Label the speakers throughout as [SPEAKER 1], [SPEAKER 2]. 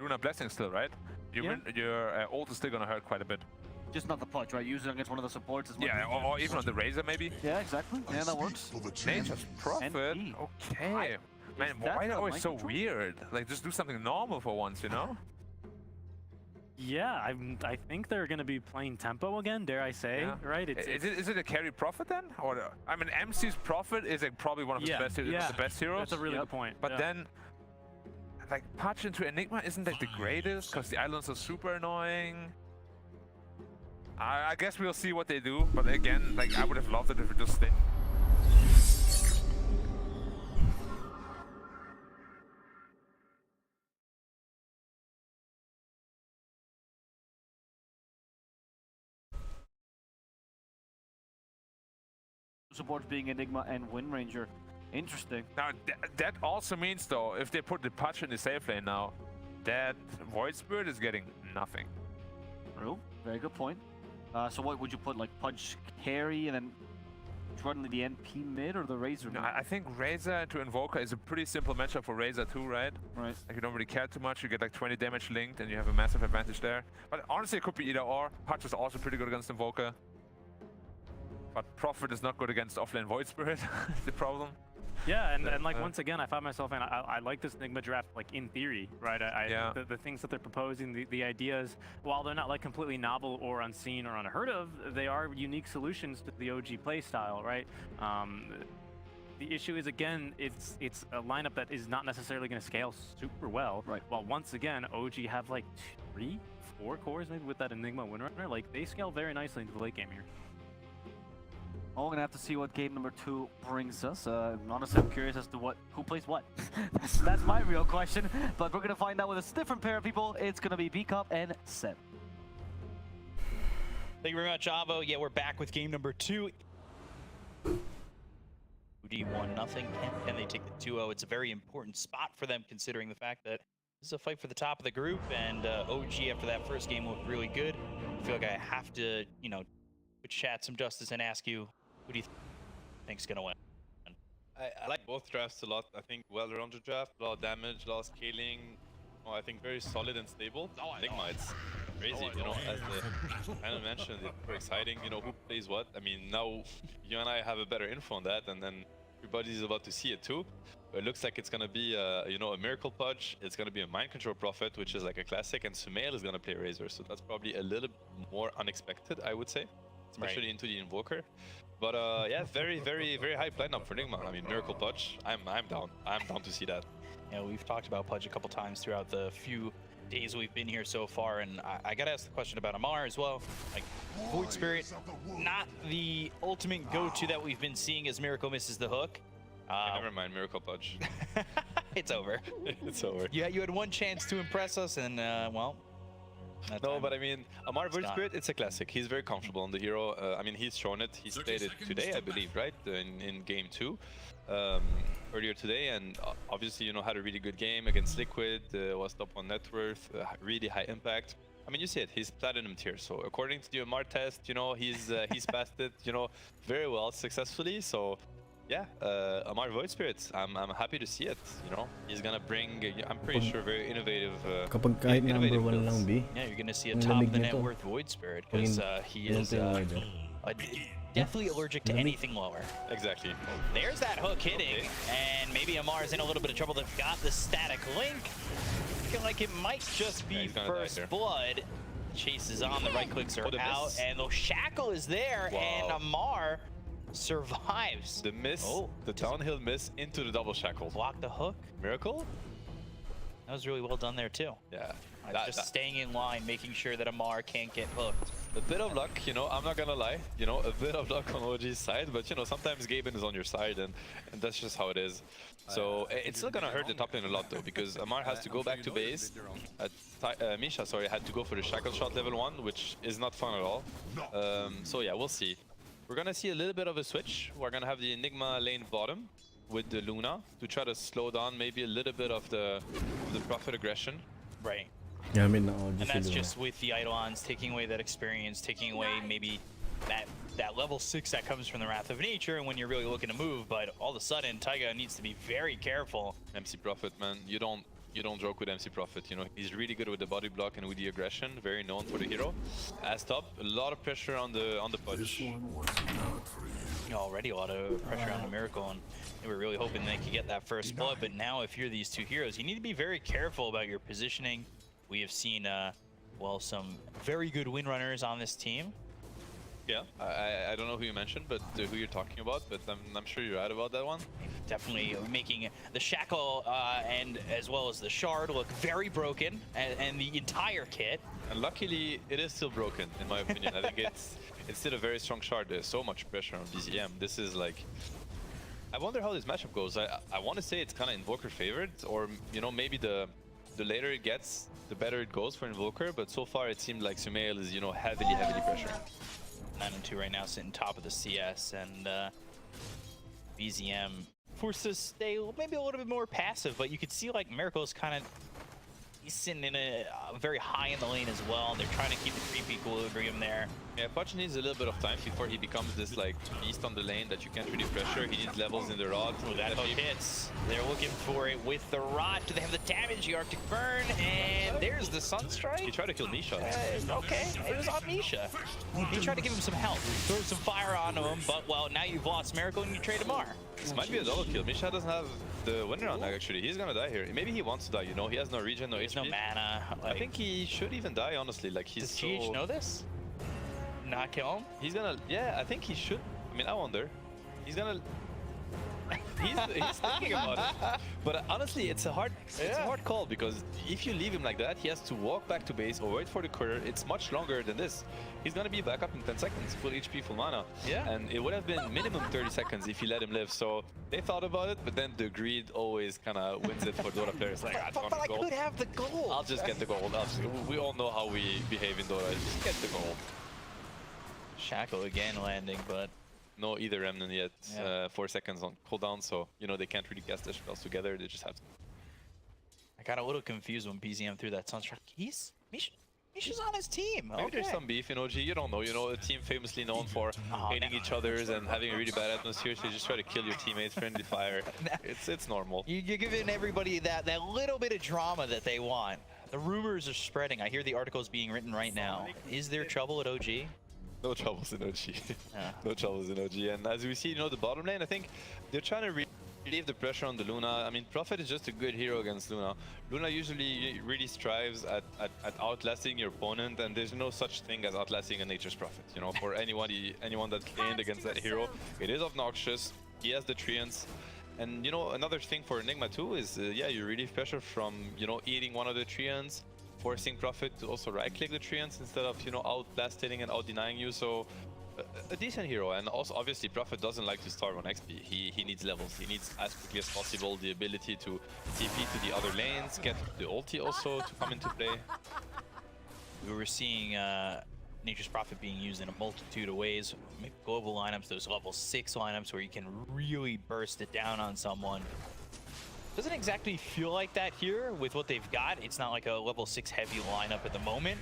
[SPEAKER 1] Luna Blessing still, right? Your ult is still gonna hurt quite a bit.
[SPEAKER 2] Just not the punch, right? Use it against one of the supports as well.
[SPEAKER 1] Yeah, or even on the Razor maybe.
[SPEAKER 2] Yeah, exactly. Yeah, that works.
[SPEAKER 1] Nature's Prophet. Okay. Man, why are they always so weird? Like, just do something normal for once, you know?
[SPEAKER 3] Yeah, I think they're going to be playing tempo again, dare I say, right?
[SPEAKER 1] Is it a carry Prophet then? Or I mean, MC's Prophet is like probably one of his best, the best heroes.
[SPEAKER 3] That's a really good point.
[SPEAKER 1] But then, like, patch into Enigma isn't like the greatest because the islands are super annoying. I guess we'll see what they do, but again, like, I would have loved it if it just stayed.
[SPEAKER 2] Supports being Enigma and Wind Ranger. Interesting.
[SPEAKER 1] Now, that also means, though, if they put the patch in the safe lane now, that Void Spirit is getting nothing.
[SPEAKER 2] True. Very good point. So what would you put, like Pudge carry and then run the NP mid or the Razor mid?
[SPEAKER 1] No, I think Razor to Invoker is a pretty simple matchup for Razor too, right?
[SPEAKER 2] Right.
[SPEAKER 1] Like, you don't really care too much, you get like 20 damage linked and you have a massive advantage there. But honestly, it could be either or. Pudge is also pretty good against Invoker. But Prophet is not good against offlane Void Spirit, the problem.
[SPEAKER 3] Yeah, and like once again, I found myself in, I like this Nigma draft, like in theory, right? The things that they're proposing, the ideas, while they're not like completely novel or unseen or unheard of, they are unique solutions to the OG play style, right? The issue is, again, it's a lineup that is not necessarily going to scale super well.
[SPEAKER 2] Right.
[SPEAKER 3] While once again, OG have like 3, 4 cores maybe with that Enigma Windrunner. Like, they scale very nicely into the late game here.
[SPEAKER 2] Well, we're gonna have to see what game number 2 brings us. Honestly, I'm curious as to who plays what. that's my real question. But we're gonna find out with a different pair of people. It's gonna be B-Cup and Seb.
[SPEAKER 4] Thank you very much, Avo. Yeah, we're back with game number 2. OG 1-0. Can they take the 2-0? It's a very important spot for them, considering the fact that this is a fight for the top of the group, and OG after that first game looked really good. I feel like I have to, you know, chat some justice and ask you, who do you think's gonna win?
[SPEAKER 5] I like both drafts a lot. I think well-rounded draft, a lot of damage, a lot of scaling. Oh, I think very solid and stable. Nigma, it's crazy, you know, as the panel mentioned, it's very exciting, you know, who plays what. I mean, now you and I have a better info on that, and then everybody's about to see it too. But it looks like it's gonna be, you know, a Miracle Pudge. It's gonna be a Mind Control Prophet, which is like a classic, and Sumail is gonna play Razor. So that's probably a little more unexpected, I would say, especially into the Invoker. But yeah, very high lineup for Nigma. I mean, Miracle Pudge, I'm down. I'm down to see that.
[SPEAKER 4] Yeah, we've talked about Pudge a couple times throughout the few days we've been here so far, and I gotta ask the question about Amar as well. Like, Void Spirit, not the ultimate go-to that we've been seeing as Miracle misses the hook.
[SPEAKER 5] Never mind, Miracle Pudge.
[SPEAKER 4] It's over.
[SPEAKER 5] It's over.
[SPEAKER 4] Yeah, you had one chance to impress us, and well.
[SPEAKER 5] No, but I mean, Amar Void Spirit, it's a classic. He's very comfortable on the hero. I mean, he's shown it. He's played it today, I believe, right? In game 2, earlier today, and obviously, you know, had a really good game against Liquid. Was top 1 net worth, really high impact. I mean, you see it. He's platinum tier. So according to the Amar test, you know, he's passed it, you know, very well successfely. So. Yeah, Amar Void Spirits, I'm happy to see it, you know. He's gonna bring, I'm pretty sure, very innovative
[SPEAKER 6] Kapag kahit number 1 lang, B.
[SPEAKER 4] Yeah, you're gonna see a top of the net worth Void Spirit, because he is definitely allergic to anything lower.
[SPEAKER 5] Exactly.
[SPEAKER 4] There's that hook hitting, and maybe Amar's in a little bit of trouble. They've got the static link. Feel like it might just be first blood. Chase is on, the right clicks are out, and the shackle is there, and Amar survives.
[SPEAKER 5] The miss, the downhill miss into the double shackle.
[SPEAKER 4] Block the hook.
[SPEAKER 5] Miracle?
[SPEAKER 4] That was really well done there too.
[SPEAKER 5] Yeah.
[SPEAKER 4] Just staying in line, making sure that Amar can't get hooked.
[SPEAKER 5] A bit of luck, you know, I'm not gonna lie. You know, a bit of luck on OG's side, but you know, sometimes Gaben is on your side, and that's just how it is. So it's still gonna hurt the top lane a lot though, because Amar has to go back to base. Misha, sorry, had to go for the shackle shot level 1, which is not fun at all. So yeah, we'll see. We're gonna see a little bit of a switch. We're gonna have the Enigma lane bottom with the Luna to try to slow down maybe a little bit of the Prophet aggression.
[SPEAKER 4] Right.
[SPEAKER 6] Yeah, I mean,
[SPEAKER 4] and that's just with the Eidolons taking away that experience, taking away maybe that level 6 that comes from the Wrath of Nature, and when you're really looking to move. But all of a sudden, Taiga needs to be very careful.
[SPEAKER 5] MC Prophet, man, you don't you don't joke with MC Prophet. You know, he's really good with the body block and with the aggression. Very known for the hero. As top, a lot of pressure on the push.
[SPEAKER 4] Already a lot of pressure on the Miracle, and they were really hoping they could get that first blood. But now, if you're these two heroes, you need to be very careful about your positioning. We have seen, well, some very good win runners on this team.
[SPEAKER 5] Yeah, I don't know who you mentioned, but who you're talking about, but I'm sure you're right about that one.
[SPEAKER 4] Definitely making the Shackle and as well as the Shard look very broken, and the entire kit.
[SPEAKER 5] And luckily, it is still broken, in my opinion. I think it's still a very strong Shard. There's so much pressure on BZM. This is like... I wonder how this matchup goes. I want to say it's kind of Invoker favored, or, you know, maybe the later it gets, the better it goes for Invoker, but so far it seemed like Sumail is, you know, heavily pressured.
[SPEAKER 4] 9-2 right now, sitting top of the CS, and BZM forced to stay maybe a little bit more passive, but you could see like Miracle's kind of, he's sitting in a very high in the lane as well. They're trying to keep the creep equilibrium there.
[SPEAKER 5] Yeah, Pudge needs a little bit of time before he becomes this like beast on the lane that you can't really pressure. He needs levels in the rod.
[SPEAKER 4] Oh, that hook hits. They're looking for it with the rod. Do they have the damage? The Arctic Burn, and there's the Sunstrike.
[SPEAKER 5] He tried to kill Nisha.
[SPEAKER 4] Okay, it was on Nisha. He tried to give him some help, throw some fire onto him, but well, now you've lost Miracle and you trade Amar.
[SPEAKER 5] This might be a double kill. Misha doesn't have the winner on that actually. He's gonna die here. Maybe he wants to die, you know. He has no regen, no
[SPEAKER 4] There's
[SPEAKER 5] HP.
[SPEAKER 4] no mana. Like,
[SPEAKER 5] I think he should even die, honestly. Like he's
[SPEAKER 4] does GH know this? Not kill him?
[SPEAKER 5] He's gonna... Yeah, I think he should. I mean, I wonder. He's gonna... he's thinking about it. But honestly, it's a hard call, because if you leave him like that, he has to walk back to base or wait for the courier. It's much longer than this. He's gonna be back up in 10 seconds, full HP, full mana.
[SPEAKER 4] Yeah.
[SPEAKER 5] And it would have been minimum 30 seconds if you let him live. So they thought about it, but then the greed always kind of wins it for Dota players. Like,
[SPEAKER 4] but I could have the gold.
[SPEAKER 5] I'll just get the gold. We all know how we behave in Dota. Just get the gold.
[SPEAKER 4] Shackle again landing, but
[SPEAKER 5] no either Remnant yet.
[SPEAKER 4] Yeah.
[SPEAKER 5] 4 seconds on cooldown, so you know they can't really cast their spells together. They just have to.
[SPEAKER 4] I got a little confused when BZM threw that Sunstrike. Misha's on his team.
[SPEAKER 5] Maybe there's some beef in OG. You don't know. You know, a team famously known for hating each other's and having a really bad atmosphere. So you just try to kill your teammates, friendly fire. It's normal.
[SPEAKER 4] You're giving everybody that little bit of drama that they want. The rumors are spreading. I hear the articles being written right now. Is there trouble at OG?
[SPEAKER 5] No troubles in OG. No troubles in OG. And as we see, you know, the bottom lane, I think they're trying to relieve the pressure on the Luna. I mean, Prophet is just a good hero against Luna. Luna usually really strives at outlasting your opponent, and there's no such thing as outlasting a Nature's Prophet. You know, for anyone that's playing against that hero, it is obnoxious. He has the treants. And, you know, another thing for Nigma too is, yeah, you relieve pressure from, you know, eating one of the treants, forcing Prophet to also right-click the treants instead of, you know, outblasting and out-denying you. So a decent hero. And also obviously Prophet doesn't like to start on XP. He needs levels. He needs as quickly as possible the ability to TP to the other lanes, get the ulti also to come into play.
[SPEAKER 4] We were seeing Nature's Prophet being used in a multitude of ways. Global lineups, those level 6 lineups where you can really burst it down on someone. Doesn't exactly feel like that here with what they've got. It's not like a level 6 heavy lineup at the moment.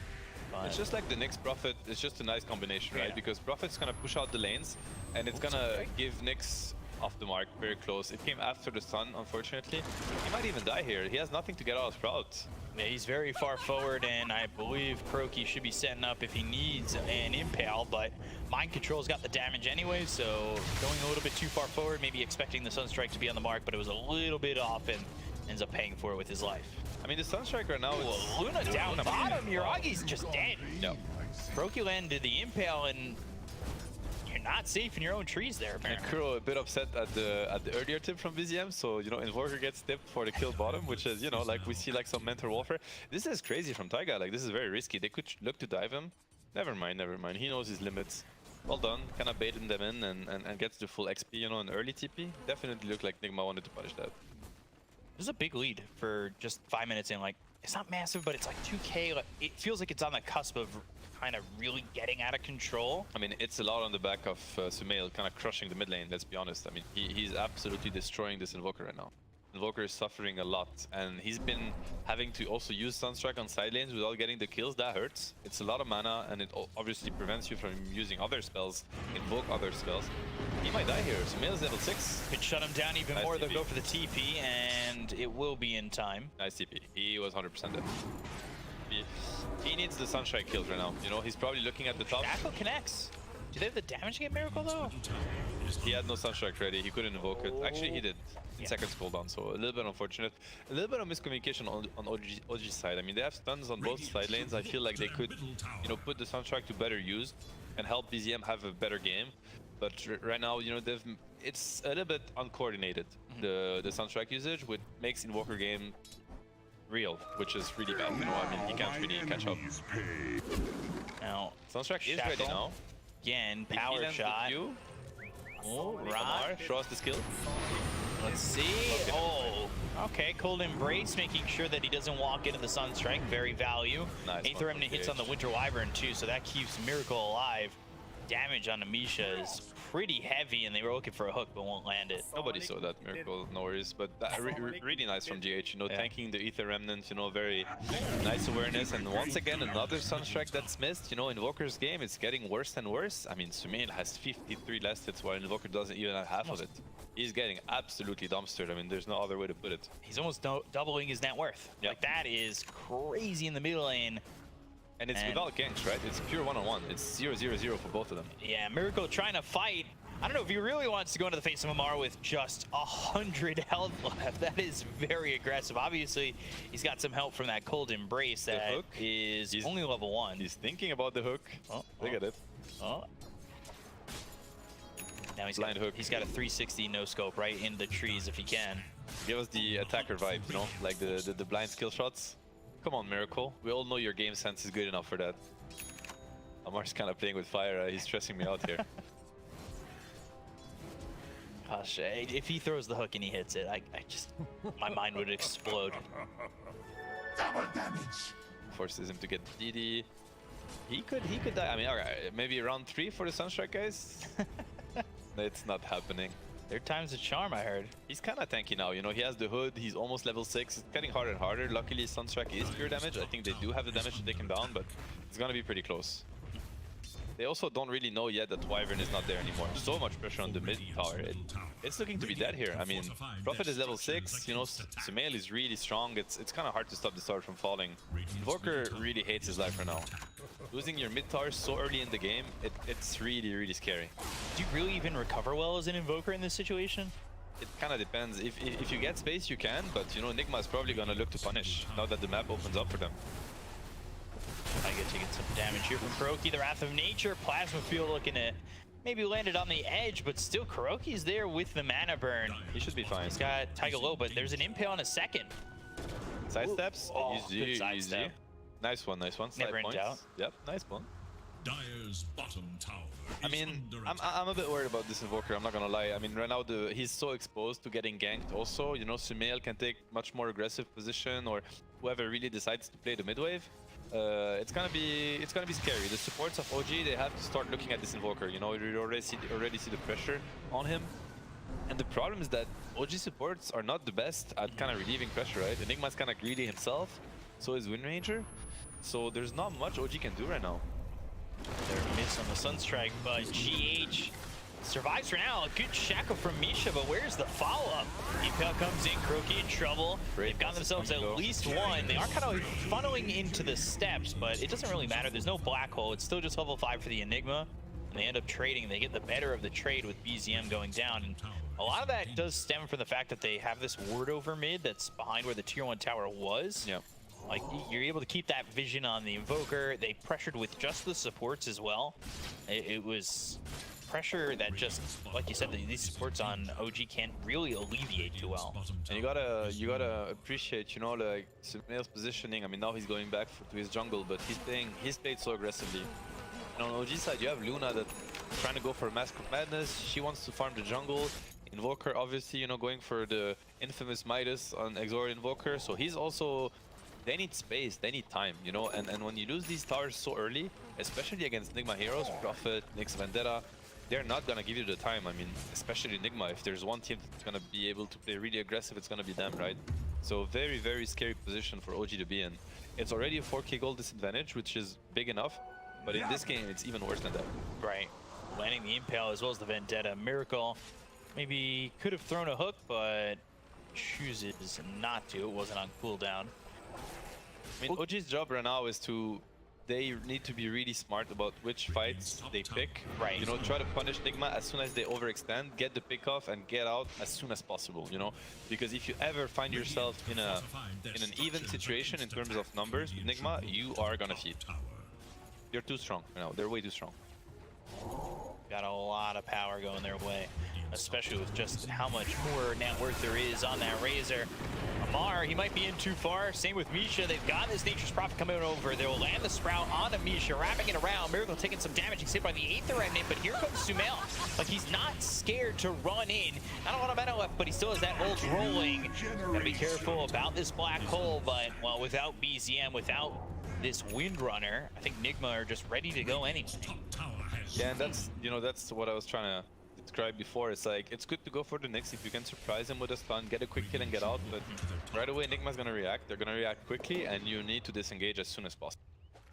[SPEAKER 4] But
[SPEAKER 5] it's just like the Nyx Prophet. It's just a nice combination, right? Because Prophet's gonna push out the lanes, and it's gonna give Nyx off the mark very close. It came after the stun, unfortunately. He might even die here. He has nothing to get out of Sprout.
[SPEAKER 4] Yeah, he's very far forward, and I believe Croaky should be setting up if he needs an Impale, but Mind Control's got the damage anyway, so going a little bit too far forward, maybe expecting the Sunstrike to be on the mark, but it was a little bit off and ends up paying for it with his life.
[SPEAKER 5] I mean, the Sunstrike right now is...
[SPEAKER 4] Luna down the bottom, Yuragi's just dead.
[SPEAKER 5] No.
[SPEAKER 4] Croaky landed the Impale, and you're not safe in your own trees there, apparently.
[SPEAKER 5] And Kuro a bit upset at the earlier tip from BZM, so, you know, Invoker gets tipped for the kill bottom, which is, you know, like we see like some mental warfare. This is crazy from Taiga, like this is very risky. They could look to dive him. Never mind. He knows his limits. Well done, kind of baited them in and gets the full XP, you know, an early TP. Definitely looked like Nigma wanted to punish that.
[SPEAKER 4] This is a big lead for just 5 minutes in. Like, it's not massive, but it's like 2K. Like, it feels like it's on the cusp of kind of really getting out of control.
[SPEAKER 5] I mean, it's a lot on the back of Sumail kind of crushing the mid lane, let's be honest. I mean, he's absolutely destroying this Invoker right now. Invoker is suffering a lot, and he's been having to also use Sunstrike on side lanes without getting the kills. That hurts. It's a lot of mana, and it obviously prevents you from using other spells, invoke other spells. He might die here. Sumail's level 6.
[SPEAKER 4] Could shut him down even
[SPEAKER 5] Nice
[SPEAKER 4] more.
[SPEAKER 5] TP.
[SPEAKER 4] They'll go for the TP, and it will be in time.
[SPEAKER 5] Nice TP. He was 100% dead. He needs the Sunstrike kills right now. You know, he's probably looking at the top.
[SPEAKER 4] Shackle connects. Do they have the damage to get Miracle though?
[SPEAKER 5] He had no Sunstrike ready. He couldn't invoke it. Actually, he did. In seconds cooldown, so a little bit unfortunate. A little bit of miscommunication on OG's side. I mean, they have stuns on both side lanes. I feel like they could, you know, put the Sunstrike to better use and help BZM have a better game. But right now, you know, it's a little bit uncoordinated, the Sunstrike usage, which makes Invoker game real, which is really bad. You know, I mean, he can't really catch up.
[SPEAKER 4] Now,
[SPEAKER 5] Sunstrike is
[SPEAKER 4] Shackle.
[SPEAKER 5] ready now.
[SPEAKER 4] again,
[SPEAKER 5] If he
[SPEAKER 4] power
[SPEAKER 5] lands the
[SPEAKER 4] shot.
[SPEAKER 5] Q,
[SPEAKER 4] Oh,
[SPEAKER 5] Amar,
[SPEAKER 4] right.
[SPEAKER 5] show us the skill.
[SPEAKER 4] Let's see. Oh, okay. Cold Embrace, making sure that he doesn't walk into the Sunstrike. Very value.
[SPEAKER 5] Nice
[SPEAKER 4] Eighth
[SPEAKER 5] one
[SPEAKER 4] Remnant
[SPEAKER 5] from
[SPEAKER 4] hits on the Winter Wyvern too, so that keeps Miracle alive. Damage on Amisha is pretty heavy, and they were looking for a hook but won't land it.
[SPEAKER 5] Nobody saw that Miracle, no worries. But that really nice from GH, you know,
[SPEAKER 4] Yeah.
[SPEAKER 5] tanking the Ether Remnant, you know, very nice awareness. And once again, another Sunstrike that's missed. You know, Invoker's game, it's getting worse and worse. I mean, Sumail has 53 last hits, while Invoker doesn't even have half of it. He's getting absolutely dumpstered. I mean, there's no other way to put it.
[SPEAKER 4] He's almost doubling his net worth.
[SPEAKER 5] Yep.
[SPEAKER 4] Like, that is crazy in the middle lane.
[SPEAKER 5] And it's
[SPEAKER 4] And-
[SPEAKER 5] without ganks, right? It's pure one-on-one. It's 0-0-0 for both of them.
[SPEAKER 4] Yeah, Miracle trying to fight. I don't know if he really wants to go into the face of Amar with just 100 health left. That is very aggressive. Obviously, he's got some help from that Cold Embrace that
[SPEAKER 5] hook?
[SPEAKER 4] is
[SPEAKER 5] He's-
[SPEAKER 4] only level 1.
[SPEAKER 5] He's thinking about the hook. Look at it.
[SPEAKER 4] Oh. Now
[SPEAKER 5] Blind hook.
[SPEAKER 4] He's got a 360 no scope right in the trees if he can.
[SPEAKER 5] Give us the attacker vibe, you know? Like the blind skill shots. Come on, Miracle. We all know your game sense is good enough for that. Amar's kind of playing with fire. He's stressing me out here.
[SPEAKER 4] Gosh, if he throws the hook and he hits it, I just, my mind would explode.
[SPEAKER 5] Forces him to get DD. He could die. I mean, alright, maybe round 3 for the Sunstrike guys. It's not happening.
[SPEAKER 4] Third time's a charm, I heard.
[SPEAKER 5] He's kind of tanky now, you know, he has the hood, he's almost level 6, it's getting harder and harder. Luckily, Sunstrike is pure damage. I think they do have the damage to take him down, but it's gonna be pretty close. They also don't really know yet that Wyvern is not there anymore. So much pressure on the mid tower. It's looking to be dead here. I mean, Prophet is level 6, you know, Sumail is really strong. It's kind of hard to stop the tower from falling. Invoker really hates his life right now. Losing your mid tower so early in the game, it's really, really scary.
[SPEAKER 4] Do you really even recover well as an Invoker in this situation?
[SPEAKER 5] It kind of depends. If you get space, you can, but you know, Nigma is probably gonna look to punish now that the map opens up for them.
[SPEAKER 4] I get to get some damage here from Kuroki, the Wrath of Nature. Plasma Field looking to maybe land it on the edge, but still Kuroki's there with the mana burn.
[SPEAKER 5] He should be fine.
[SPEAKER 4] He's got Taiga Low, but there's an impale on a second.
[SPEAKER 5] Sidesteps,
[SPEAKER 4] Oh,
[SPEAKER 5] easy,
[SPEAKER 4] good
[SPEAKER 5] easy.
[SPEAKER 4] sidestep.
[SPEAKER 5] Nice one, nice one. Side
[SPEAKER 4] Never in
[SPEAKER 5] points.
[SPEAKER 4] doubt.
[SPEAKER 5] Yep, nice one.
[SPEAKER 7] Dire's bottom tower
[SPEAKER 5] I
[SPEAKER 7] is
[SPEAKER 5] mean,
[SPEAKER 7] under
[SPEAKER 5] I'm a bit worried about this Invoker, I'm not gonna lie. I mean, right now he's so exposed to getting ganked also. You know, Sumail can take much more aggressive position, or whoever really decides to play the mid wave. It's gonna be scary. The supports of OG, they have to start looking at this Invoker. You know, you already see the pressure on him. And the problem is that OG supports are not the best at kind of relieving pressure, right? Enigma's kind of greedy himself, so is Wind Ranger. So there's not much OG can do right now.
[SPEAKER 4] They're miss on the Sunstrike, but GH survives for now. A good shackle from Misha, but where's the follow-up? Impale comes in, Kuroki in trouble.
[SPEAKER 5] Great
[SPEAKER 4] They've got themselves at
[SPEAKER 5] go.
[SPEAKER 4] least one. They are kind of funneling into the steps, but it doesn't really matter. There's no black hole. It's still just level 5 for the Enigma. And they end up trading. They get the better of the trade with BZM going down. And a lot of that does stem from the fact that they have this ward over mid that's behind where the tier 1 tower was.
[SPEAKER 5] Yeah.
[SPEAKER 4] Like, you're able to keep that vision on the Invoker. They pressured with just the supports as well. It was pressure that just, like you said, these supports on OG can't really alleviate too well.
[SPEAKER 5] And you gotta appreciate, you know, like Sumail's positioning. I mean, now he's going back to his jungle, but he's played so aggressively. And on OG side, you have Luna that's trying to go for Mask of Madness. She wants to farm the jungle. Invoker, obviously, you know, going for the infamous Midas on Exor Invoker. So he's also, they need space, they need time, you know. And when you lose these towers so early, especially against Nigma heroes, Prophet, Nyx Vendetta, they're not gonna give you the time. I mean, especially Nigma. If there's one team that's gonna be able to play really aggressive, it's gonna be them, right? So very, very scary position for OG to be in. It's already a 4k gold disadvantage, which is big enough, but in this game, it's even worse than that.
[SPEAKER 4] Right. Landing the Impale as well as the Vendetta. Miracle maybe could have thrown a hook, but chooses not to. It wasn't on cooldown.
[SPEAKER 5] I mean, OG's job right now is to... They need to be really smart about which fights they pick.
[SPEAKER 4] Right.
[SPEAKER 5] You know, try to punish Nigma as soon as they overextend, get the pick off, and get out as soon as possible, you know? Because if you ever find yourself in an even situation in terms of numbers with Nigma, you are gonna feed. They're too strong, you know, they're way too strong.
[SPEAKER 4] Got a lot of power going their way, especially with just how much more net worth there is on that Razor. Amar, he might be in too far. Same with Misha. They've got this Nature's Prophet coming over. They'll land the Sprout onto Misha, wrapping it around. Miracle taking some damage. He's hit by the Aether Remnant, but here comes Sumail. Like, he's not scared to run in. Not a lot of mana left, but he still has that ult rolling. Gotta be careful about this black hole, but, well, without BZM, without this Windrunner, I think Nigma are just ready to go anyway.
[SPEAKER 5] Yeah, and that's, you know, that's what I was trying to describe before. It's like, it's good to go for the Nyx if you can surprise him with a stun, get a quick kill and get out, but right away Nigma's gonna react. They're gonna react quickly, and you need to disengage as soon as possible.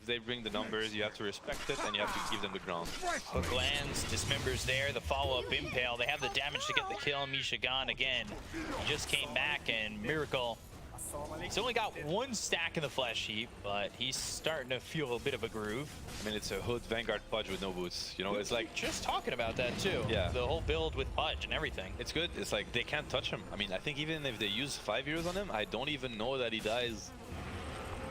[SPEAKER 5] If they bring the numbers, you have to respect it, and you have to give them the ground.
[SPEAKER 4] Hook lands, dismembers there, the follow-up Impale. They have the damage to get the kill. Misha gone again. He just came back, and Miracle, he's only got one stack in the flesh heap, but he's starting to feel a bit of a groove.
[SPEAKER 5] I mean, it's a Hood Vanguard Pudge with no boots. You know, it's like...
[SPEAKER 4] Just talking about that too.
[SPEAKER 5] Yeah.
[SPEAKER 4] The whole build with Pudge and everything.
[SPEAKER 5] It's good. It's like, they can't touch him. I mean, I think even if they use 5 heroes on him, I don't even know that he dies.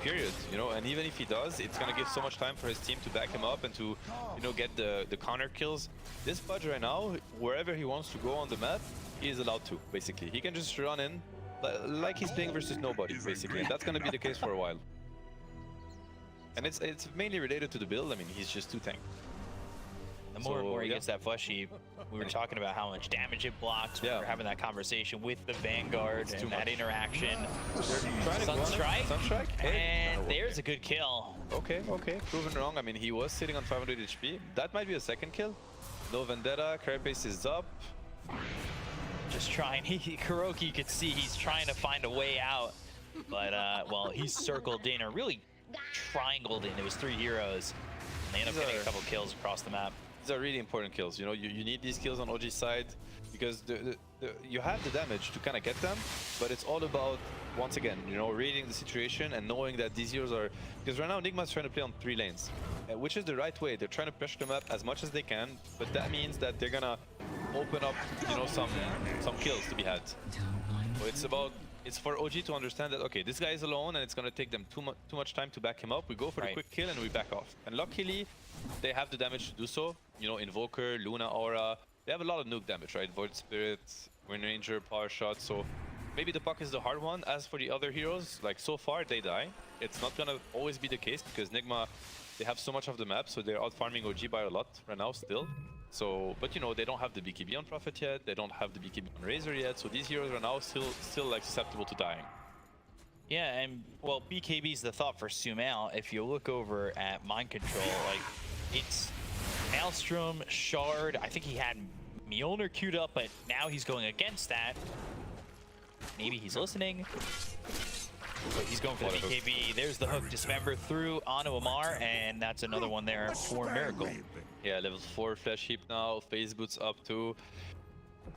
[SPEAKER 5] Period. You know, and even if he does, it's gonna give so much time for his team to back him up and to, you know, get the counter kills. This Pudge right now, wherever he wants to go on the map, he is allowed to, basically. He can just run in, like he's playing versus nobody, basically, and that's going to be the case for a while. And it's mainly related to the build. I mean, he's just too tank.
[SPEAKER 4] The more and more he gets that flesh heap, we were talking about how much damage it blocks. We were having that conversation with the Vanguard and that interaction. Sunstrike, and there's a good kill.
[SPEAKER 5] Okay, proven wrong. I mean, he was sitting on 500 HP. That might be a second kill. No Vendetta, Carapace is up.
[SPEAKER 4] Just trying, Kuroki, you could see he's trying to find a way out, but well, he's circled in, or really triangled in. It was 3 heroes, and they end up getting a couple kills across the map.
[SPEAKER 5] These are really important kills. You know, you need these kills on OG's side because you have the damage to kind of get them, but it's all about, once again, you know, reading the situation and knowing that these heroes are... Because right now Nigma's trying to play on 3 lanes, which is the right way. They're trying to pressure the map as much as they can, but that means that they're gonna open up, you know, some kills to be had. So it's for OG to understand that, okay, this guy is alone and it's gonna take them too much time to back him up. We go for the quick kill and we back off. And luckily, they have the damage to do so. You know, Invoker, Luna, Aura, they have a lot of nuke damage, right? Void Spirit, Wind Ranger, Power Shot, so maybe the puck is the hard one. As for the other heroes, like so far, they die. It's not gonna always be the case because Nigma, they have so much of the map, so they're out farming OG by a lot right now still. So, but you know, they don't have the BKB on Prophet yet, they don't have the BKB on Razor yet, so these heroes are now still like susceptible to dying.
[SPEAKER 4] Yeah, and well, BKB's the thought for Sumail. If you look over at Mind Control, like, it's Maelstrom, Shard, I think he had Mjolnir queued up, but now he's going against that. Maybe he's listening. But he's going for the BKB. There's the hook, dismember through onto Amar, and that's another one there for Miracle.
[SPEAKER 5] Yeah, level 4 flesh heap now, phase boots up too.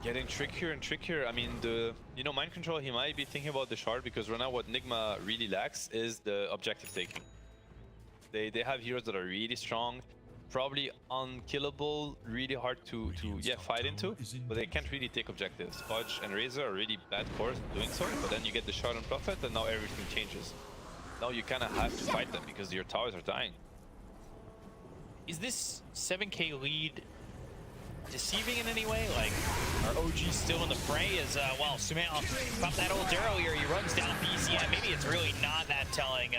[SPEAKER 5] Getting trickier and trickier. I mean, you know, Mind Control, he might be thinking about the shard because right now what Nigma really lacks is the objective taking. They have heroes that are really strong, probably unkillable, really hard to fight into, but they can't really take objectives. Fudge and Razor are really bad cores doing so, but then you get the shard on Prophet and now everything changes. Now you kind of have to fight them because your towers are dying.
[SPEAKER 4] Is this 7k lead deceiving in any way? Like, are OG still in the fray? As well, Sumail popped that old arrow here. He runs down BZM. Maybe it's really not that telling.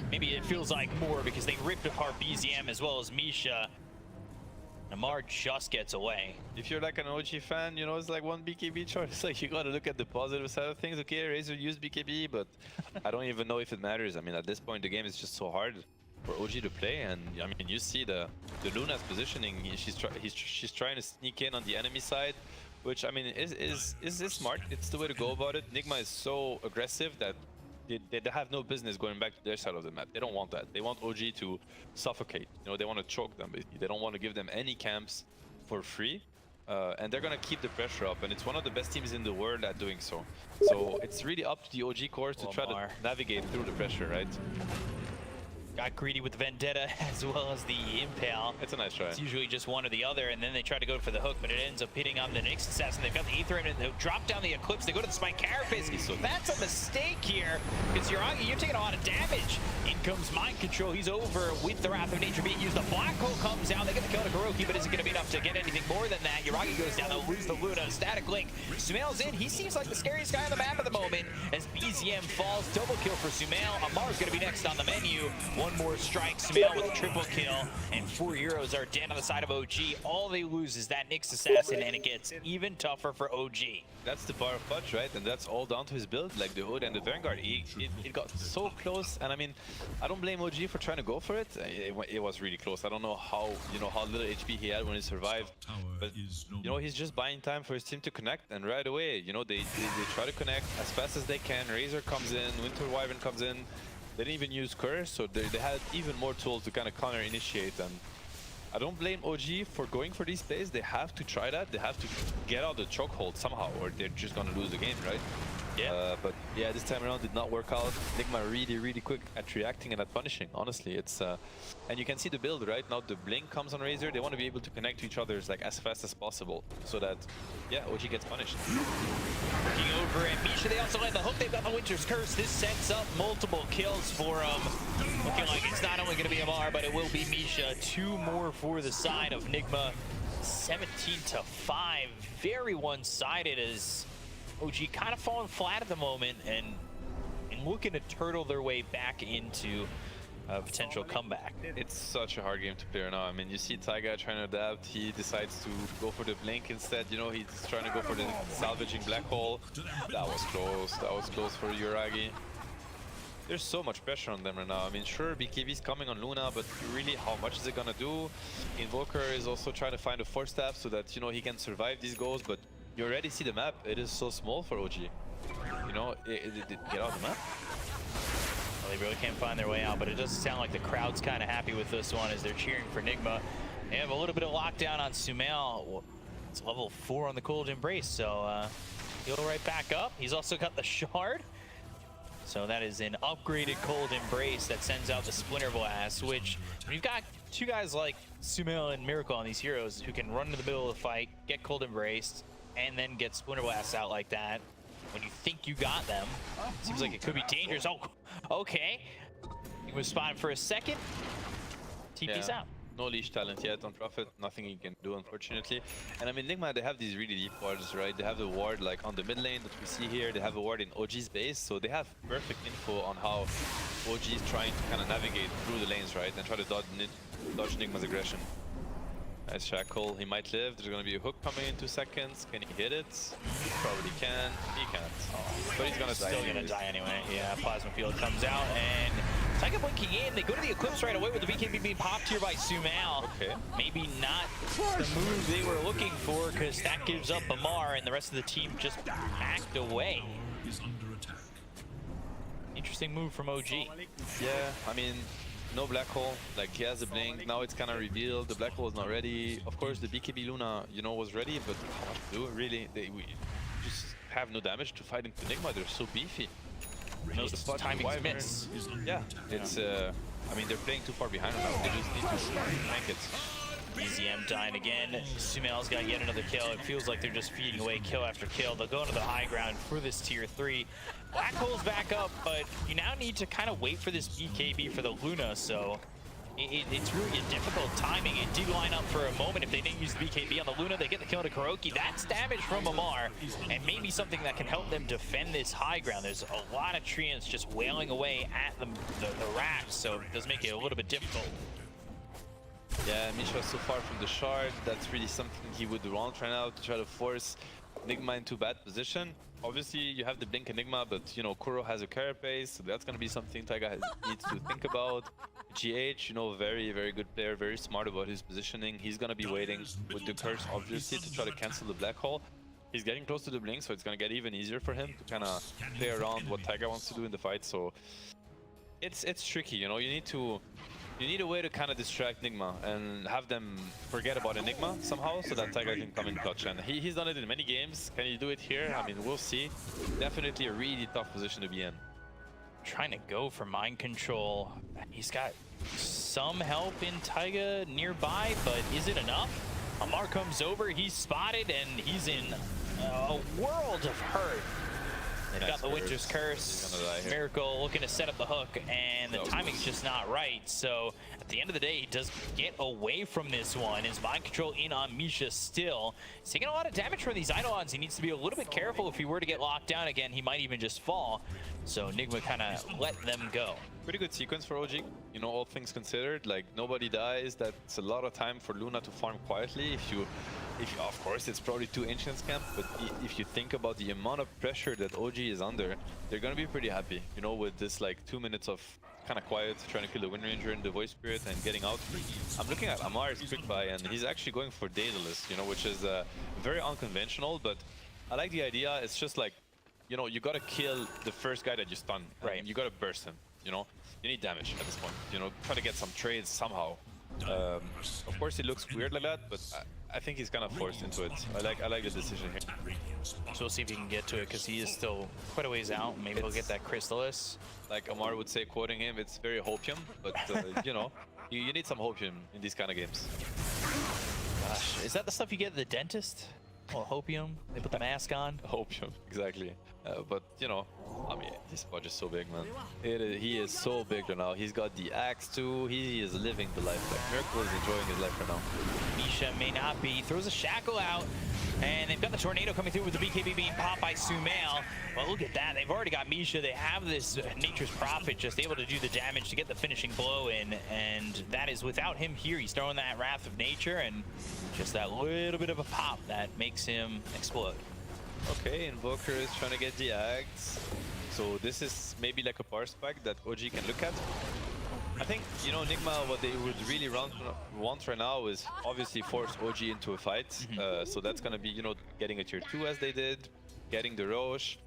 [SPEAKER 4] Maybe it feels like more because they ripped apart BZM as well as Misha. Amar just gets away.
[SPEAKER 5] If you're like an OG fan, you know, it's like one BKB chart. It's like you gotta look at the positive side of things. Okay, Razor used BKB, but I don't even know if it matters. I mean, at this point, the game is just so hard. for OG to play. And I mean, you see the Luna's positioning. She's trying to sneak in on the enemy side, which I mean is smart. It's the way to go about it. Nigma is so aggressive that they have no business going back to their side of the map. They don't want that. They want OG to suffocate. You know, they want to choke them. They don't want to give them any camps for free. And they're gonna keep the pressure up, and it's one of the best teams in the world at doing so. So it's really up to the OG cores to try to navigate through the pressure, right?
[SPEAKER 4] Got greedy with the Vendetta as well as the Impale.
[SPEAKER 5] It's a nice try.
[SPEAKER 4] It's usually just one or the other, and then they try to go for the hook, but it ends up hitting on the next assassin. They've got the Aether, and they drop down the Eclipse. They go to the Spike Carapace. So that's a mistake here, because Yuragi, you're taking a lot of damage. In comes Mind Control. He's over with the Wrath of Nature being used. The Black Hole comes out. They get the kill to Kuroki, but is it going to be enough to get anything more than that? Yuragi goes down. They'll lose the Luna. Static Link. Sumail's in. He seems like the scariest guy on the map at the moment as BZM falls. Double kill for Sumail. Amar's going to be next on the menu. One more strike. Sumail with a triple kill, and 4 heroes are dead on the side of OG. All they lose is that Nyx assassin, and it gets even tougher for OG.
[SPEAKER 5] That's the bar of Fudge, right? And that's all down to his build, like the Hood and the Vanguard. It got so close, and I mean, I don't blame OG for trying to go for it. It was really close. I don't know how little HP he had when he survived, but he's just buying time for his team to connect, and right away, they try to connect as fast as they can. Razor comes in, Winter Wyvern comes in. They didn't even use Curse, so they had even more tools to kind of counter-initiate, and I don't blame OG for going for these plays. They have to try that. They have to get out the chokehold somehow, or they're just gonna lose the game, right?
[SPEAKER 4] Yeah.
[SPEAKER 5] But yeah, this time around did not work out. Nigma really quick at reacting and at punishing. Honestly, it's and you can see the build right now. The blink comes on Razor. They want to be able to connect to each other like as fast as possible, so that OG gets punished.
[SPEAKER 4] Looking over at Misha, they also land the hook. They've got the Winter's Curse. This sets up multiple kills for them. Looking like it's not only going to be Amar, but it will be Misha. 2 more for the side of Nigma. 17-5. Very one-sided as OG kind of falling flat at the moment and looking to turtle their way back into a potential comeback.
[SPEAKER 5] It's such a hard game to play right now. I mean, you see Taiga trying to adapt. He decides to go for the blink instead. He's trying to go for the salvaging black hole. That was close. That was close for Yuragi. There's so much pressure on them right now. I mean, sure, BKB's coming on Luna, but really, how much is it gonna do? Invoker is also trying to find a force staff so that, he can survive these goals, but you already see the map. It is so small for OG. Get out of the map.
[SPEAKER 4] Well, they really can't find their way out, but it doesn't sound like the crowd's kind of happy with this one as they're cheering for Nigma. They have a little bit of lockdown on Sumail. Well, it's level 4 on the Cold Embrace, so he'll right back up. He's also got the Shard. So that is an upgraded Cold Embrace that sends out the Splinter Blast, which when you've got 2 guys like Sumail and Miracle on these heroes who can run into the middle of the fight, get Cold Embraced, and then get Splinter Blasts out like that, when you think you got them, it seems like it could be dangerous. Oh, okay. He was spotted for a second. TP's out.
[SPEAKER 5] No leash talent yet on Prophet, nothing he can do, unfortunately. And I mean, Nigma, they have these really deep wards, right? They have the ward like on the mid lane that we see here. They have a ward in OG's base, so they have perfect info on how OG is trying to kind of navigate through the lanes, right? And try to dodge Nigma's aggression. Nice Shackle, he might live. There's gonna be a hook coming in 2 seconds. Can he hit it? Probably can. He can't. But he's gonna die.
[SPEAKER 4] Still gonna die anyway. Yeah, Plasma Field comes out and Taiga blinking in. They go to the Eclipse right away with the BKB being popped here by Sumail.
[SPEAKER 5] Okay.
[SPEAKER 4] Maybe not the move they were looking for, because that gives up Amar and the rest of the team just backed away.
[SPEAKER 7] Is under attack.
[SPEAKER 4] Interesting move from OG.
[SPEAKER 5] Yeah, I mean, no black hole. Like, he has a blink. Now it's kind of revealed. The black hole is not ready. Of course, the BKB Luna, was ready, but how much to do? Really, we just have no damage to fight into Nigma. They're so beefy.
[SPEAKER 4] Those timings miss.
[SPEAKER 5] Yeah, it's. I mean, they're playing too far behind right now. They just need to flank it.
[SPEAKER 4] BZM dying again. Sumail's got yet another kill. It feels like they're just feeding away kill after kill. They'll go into the high ground for this tier 3. Black Hole's back up, but you now need to kind of wait for this BKB for the Luna, so it's really a difficult timing. It did line up for a moment. If they didn't use the BKB on the Luna, they get the kill to Kuroki. That's damage from Amar, and maybe something that can help them defend this high ground. There's a lot of treants just wailing away at the racks, so it does make it a little bit difficult.
[SPEAKER 5] Yeah, Misha so far from the shard. That's really something he would want right now to try to force Nigma into bad position. Obviously, you have the blink Enigma, but Kuro has a carapace, so that's gonna be something Taiga needs to think about. GH, you know, very, very good player, very smart about his positioning. He's gonna be waiting with the curse, obviously, to try to cancel the black hole. He's getting close to the blink, so it's gonna get even easier for him to kind of play around what Taiga wants to do in the fight. So it's tricky, you know. You need a way to kind of distract Nigma and have them forget about Enigma somehow, so that Taiga can come in clutch. And he's done it in many games. Can he do it here? I mean, we'll see. Definitely a really tough position to be in.
[SPEAKER 4] Trying to go for mind control. He's got some help in Taiga nearby, but is it enough? Amar comes over, he's spotted, and he's in a world of hurt. They've got the Winter's Curse, Miracle looking to set up the hook, and the timing's just not right. So at the end of the day, he does get away from this one. His mind control in on Misha still. He's taking a lot of damage from these Eidolons. He needs to be a little bit careful. If he were to get locked down again, he might even just fall. So Nigma kind of let them go.
[SPEAKER 5] Pretty good sequence for OG, you know, all things considered. Like, nobody dies. That's a lot of time for Luna to farm quietly. If you, of course, it's probably 2 Ancients camp, but if you think about the amount of pressure that OG is under, they're gonna be pretty happy, you know, with this like 2 minutes of kind of quiet, trying to kill the Wind Ranger and the Voice Spirit and getting out. I'm looking at Amar's quick buy, and he's actually going for Daedalus, you know, which is very unconventional, but I like the idea. It's just like, you know, you gotta kill the first guy that you stun. Right. You gotta burst him, you know? You need damage at this point, you know? Try to get some trades somehow. Of course, it looks weird like that, but I think he's kind of forced into it. I like the decision here.
[SPEAKER 4] So we'll see if he can get to it, because he is still quite a ways out. Maybe he'll get that Chrysalis.
[SPEAKER 5] Like Amar would say, quoting him, it's very hopium, but you know, you need some hopium in these kind of games.
[SPEAKER 4] Gosh, is that the stuff you get at the dentist? Oh, hopium? They put the mask on?
[SPEAKER 5] Hopium, exactly. But, you know, I mean, this budge is so big, man. He is so big right now. He's got the axe too. He is living the life. Like, Miracle is enjoying his life right now.
[SPEAKER 4] Misha may not be. He throws a shackle out, and they've got the tornado coming through with the BKB being popped by Sumail. Well, look at that. They've already got Misha. They have this Nature's Prophet just able to do the damage to get the finishing blow in, and that is without him here. He's throwing that Wrath of Nature, and just that little bit of a pop that makes him explode.
[SPEAKER 5] Okay, Invoker is trying to get the Axe. So this is maybe like a power spike that OG can look at. I think, you know, Nigma, what they would really want right now is obviously force OG into a fight. So that's going to be, you know, getting a tier 2 as they did, getting the Roche.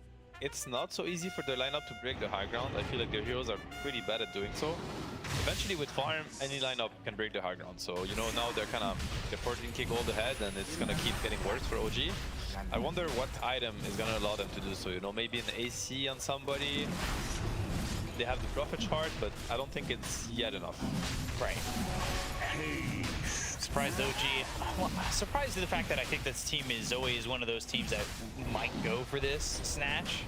[SPEAKER 5] It's not so easy for their lineup to break the high ground. I feel like their heroes are pretty bad at doing so. Eventually with farm, any lineup can break the high ground. So, you know, now they're 14 kick all ahead, and it's going to keep getting worse for OG. I wonder what item is going to allow them to do so, you know, maybe an AC on somebody. They have the Prophet Shard, but I don't think it's yet enough.
[SPEAKER 4] Right. Surprised OG. Well, surprised at the fact that I think this team is always one of those teams that might go for this snatch,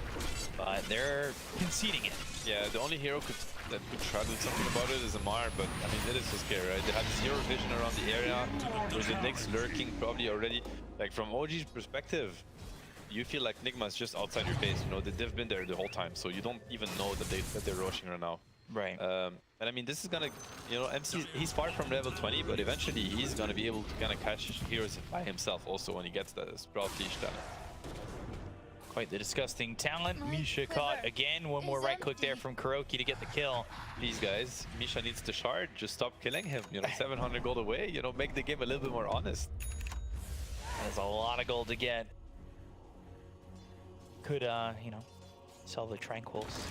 [SPEAKER 4] but they're conceding it.
[SPEAKER 5] Yeah, the only hero that could try to do something about it is Amar, but I mean, it is so scary, right? They have zero vision around the area. There's a Nyx lurking probably already. Like, from OG's perspective, you feel like Nigma is just outside your base. You know, they've been there the whole time, so you don't even know that they're rushing right now.
[SPEAKER 4] Right.
[SPEAKER 5] And I mean, this is gonna, you know, MC, he's far from level 20, but eventually he's gonna be able to kind of catch heroes by himself also when he gets the Sprout Leash talent.
[SPEAKER 4] Quite the disgusting talent. Misha caught again. One more right click there from Kuroki to get the kill.
[SPEAKER 5] Please, guys, Misha needs the shard. Just stop killing him. You know, 700 gold away. You know, make the game a little bit more honest.
[SPEAKER 4] That's a lot of gold to get. Could, you know, sell the Tranquils.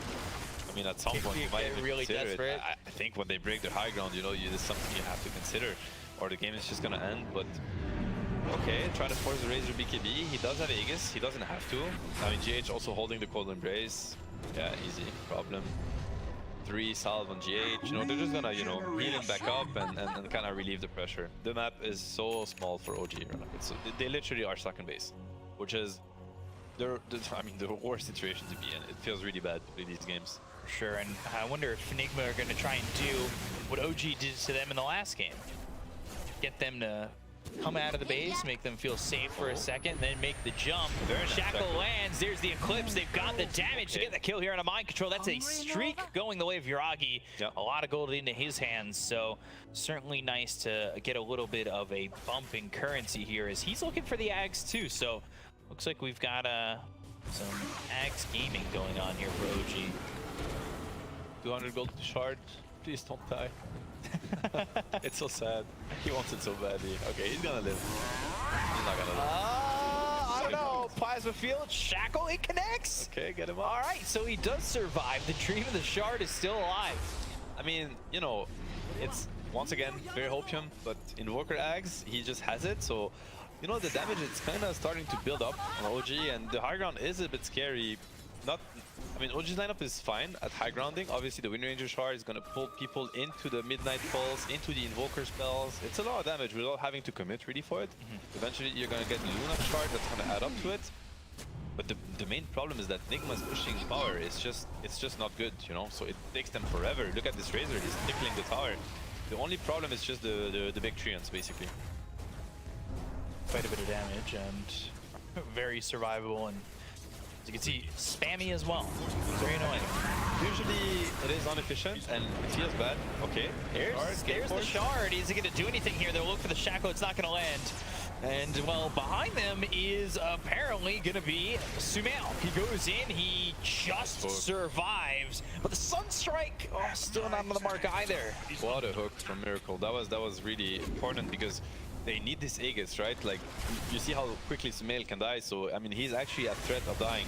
[SPEAKER 5] I mean, at some point you might even
[SPEAKER 4] really
[SPEAKER 5] consider
[SPEAKER 4] desperate.
[SPEAKER 5] it. I think when they break their high ground, you know, it's something you have to consider, or the game is just gonna end. But okay, try to force the Razor BKB. He does have Aegis. He doesn't have to. I mean, GH also holding the Cold Embrace. Yeah, easy problem. 3 salve on GH. You know, they're just gonna, you know, heal him back up and kind of relieve the pressure. The map is so small for OG right now. They literally are stuck in base, which is the worst situation to be in. It feels really bad to play these games.
[SPEAKER 4] For sure, and I wonder if Nigma are going to try and do what OG did to them in the last game. Get them to come out of the base, make them feel safe for a second, then make the jump. Shackle lands, there's the Eclipse. They've got the damage to get the kill here on a mind control. That's a streak going the way of Yuragi. Yep. A lot of gold into his hands, so certainly nice to get a little bit of a bump in currency here as he's looking for the Ags too. So looks like we've got some Ags gaming going on here for OG.
[SPEAKER 5] 200 gold shard. Please don't die. It's so sad. He wants it so badly. Okay, he's gonna live. He's not gonna live.
[SPEAKER 4] I don't know. Plasma Field, Shackle, it connects.
[SPEAKER 5] Okay, get him up.
[SPEAKER 4] All right, so he does survive. The Dream of the Shard is still alive.
[SPEAKER 5] I mean, you know, it's once again very Hopium, but Invoker Ags, he just has it. So, you know, the damage is kind of starting to build up on OG, and the high ground is a bit scary. I mean, OG's lineup is fine at high grounding. Obviously, the Wind Ranger Shard is going to pull people into the Midnight Pulse, into the Invoker spells. It's a lot of damage without having to commit really for it. Eventually, you're going to get Luna Shard that's going to add up to it. But the main problem is that Nigma's pushing power. It's just not good, you know. So it takes them forever. Look at this Razor; he's tickling the tower. The only problem is just the big treants, basically.
[SPEAKER 4] Quite a bit of damage and very survivable, and as you can see, spammy as well. Very annoying.
[SPEAKER 5] Usually it is inefficient and it feels bad. Okay,
[SPEAKER 4] There's the Shard. Is it going to do anything here? They'll look for the Shackle. It's not going to land. And, well, behind them is apparently going to be Sumail. He goes in. He just survives. But the Sunstrike, oh, still not on the mark either.
[SPEAKER 5] What a hook from Miracle. That was really important because they need this Aegis, right? Like, you see how quickly Sumail can die. So, I mean, he's actually at threat of dying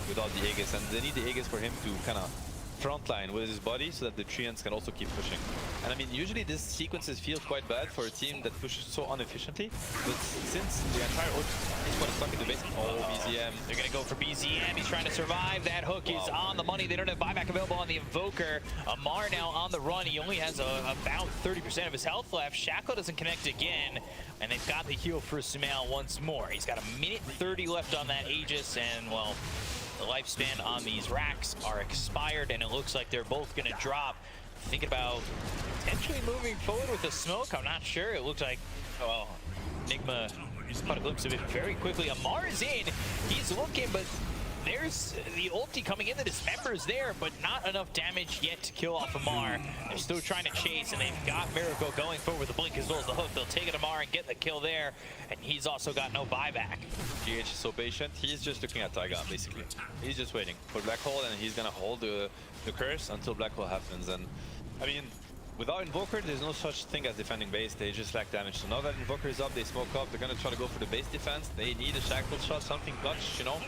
[SPEAKER 5] without the Aegis. And they need the Aegis for him to kind of frontline with his body so that the treants can also keep pushing. And I mean, usually this sequences feel quite bad for a team that pushes so inefficiently, but since the entire hook is stuck in the base, BZM.
[SPEAKER 4] They're gonna go for BZM. He's trying to survive. That hook is on the money. They don't have buyback available on the Invoker. Amar now on the run. He only has about 30% of his health left. Shackle doesn't connect again, and they've got the heal for Sumail once more. He's got a minute 30 left on that Aegis, and well, the lifespan on these racks are expired, and it looks like they're both going to drop. Thinking about potentially moving forward with the smoke, I'm not sure. It looks like, well, Nigma caught a glimpse of it very quickly. Amar is in. He's looking, but there's the ulti coming in. The dismember's there, but not enough damage yet to kill off Amar. They're still trying to chase, and they've got Miracle going forward with the blink as well as the hook. They'll take it Amar and get the kill there, and he's also got no buyback.
[SPEAKER 5] GH is so patient. He's just looking at Taiga, basically. He's just waiting for Black Hole, and he's gonna hold the curse until Black Hole happens. And I mean, without Invoker, there's no such thing as defending base. They just lack damage. So now that Invoker is up, they smoke up. They're gonna try to go for the base defense. They need a shackle shot, something clutch, you know.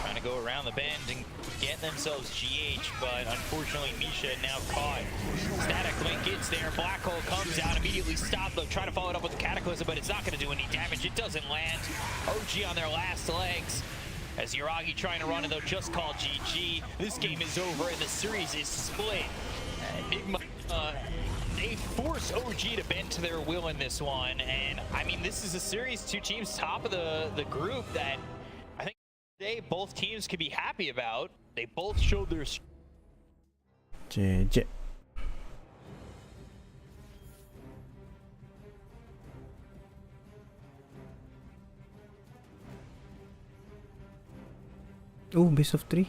[SPEAKER 4] Trying to go around the bend and get themselves GH, but unfortunately Misha now caught. Static Link gets there, Black Hole comes out, immediately stopped. They'll try to follow it up with the Cataclysm, but it's not going to do any damage. It doesn't land. OG on their last legs. As Yuragi trying to run, and they'll just call GG. This game is over, and the series is split. Nigma, they force OG to bend to their will in this one, and I mean, this is a series, two teams top of the group that I think today both teams could be happy about. They both showed their
[SPEAKER 6] JJ. Oh, best of 3.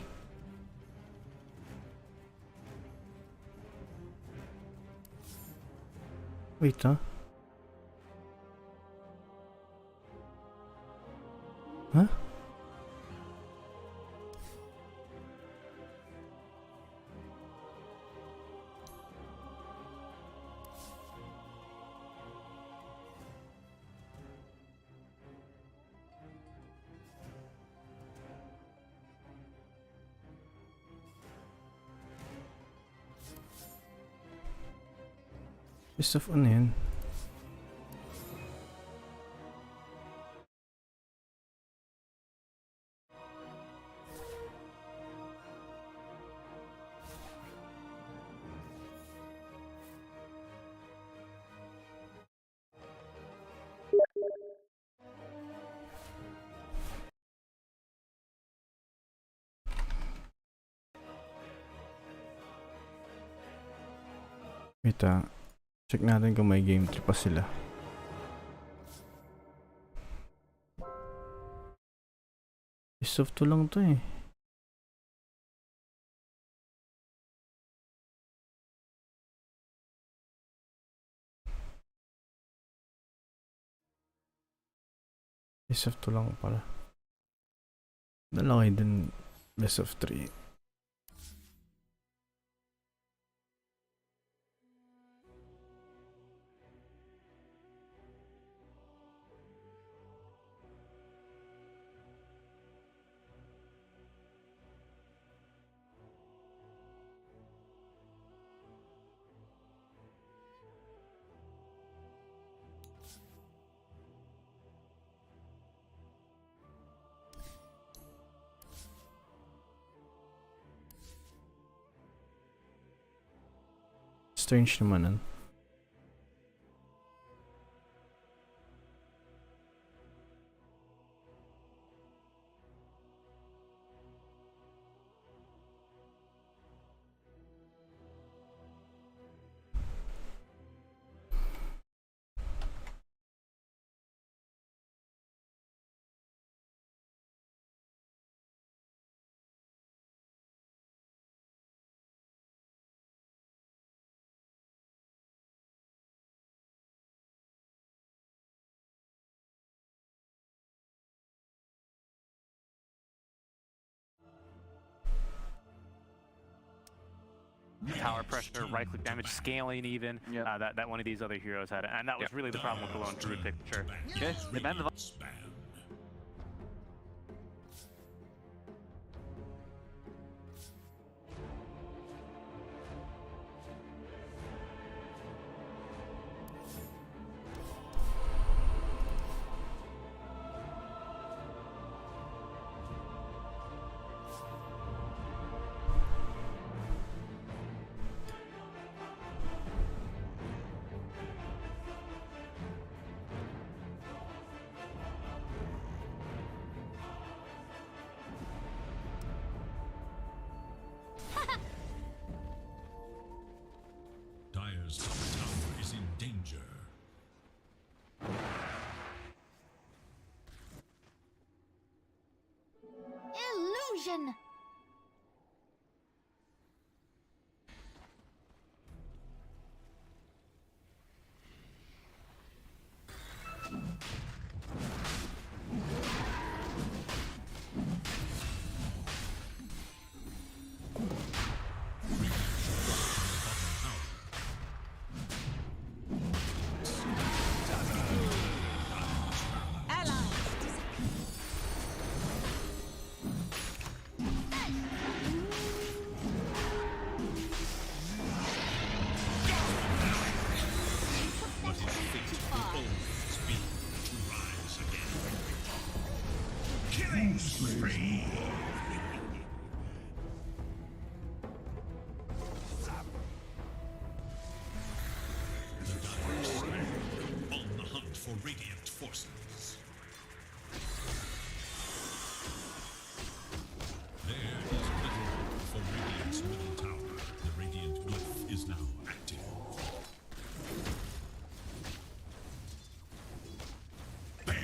[SPEAKER 6] Wait, huh? Huh? Best of ano yan? Wait, check natin kung may game 3 pa sila. Best of 2 lang to eh. Best of 2 lang pala. Dalaway din best of 3. Strange naman nun.
[SPEAKER 3] Tower pressure, right click damage, scaling even. That one of these other heroes had, and that was really the problem with the lone druid pick for sure.
[SPEAKER 2] Okay, they banned the
[SPEAKER 7] Dire's top tower is in danger.
[SPEAKER 8] Illusion!
[SPEAKER 7] Killing spree. The Dire stand on the hunt for radiant forces. There is little hope for Radiant's middle tower. The Radiant glyph is now active. Bear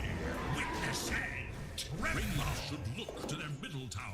[SPEAKER 7] witness and Radiant should look to their middle tower.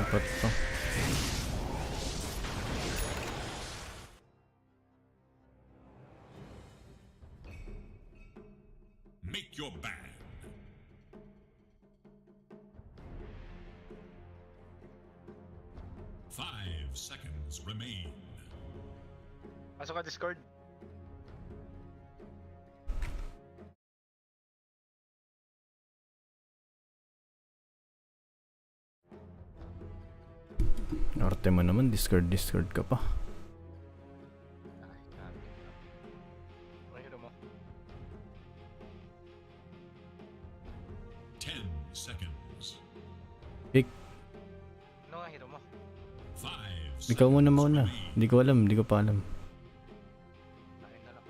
[SPEAKER 6] Apat to.
[SPEAKER 7] Make your band. Five seconds remain.
[SPEAKER 9] Pasok ka Discord.
[SPEAKER 6] Arte mo naman, Discord ka pa.
[SPEAKER 9] Ay, grabe. Ano hero mo?
[SPEAKER 7] 10 seconds.
[SPEAKER 6] Pick.
[SPEAKER 9] Ano nga hero mo?
[SPEAKER 7] 5
[SPEAKER 6] Ikaw muna
[SPEAKER 7] seconds
[SPEAKER 6] mauna.
[SPEAKER 7] remain.
[SPEAKER 6] Hindi ko pa alam.
[SPEAKER 9] Akin na lang.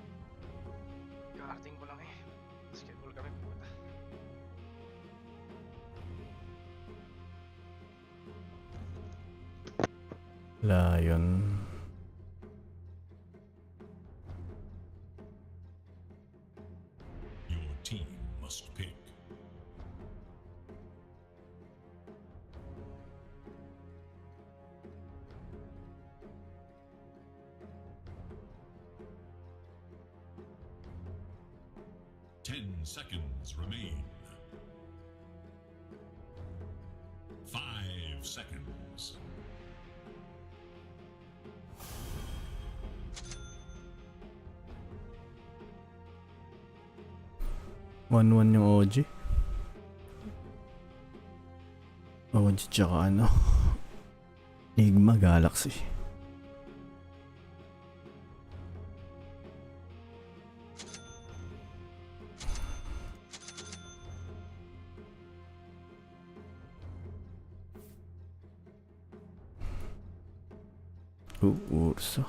[SPEAKER 9] Karating ko lang eh. Schedule kami pupunta.
[SPEAKER 6] Lion.
[SPEAKER 7] Your team must pick. Ten seconds remain. 5 seconds.
[SPEAKER 6] One yung OG. OG tsaka ano. Nigma Galaxy. Urso.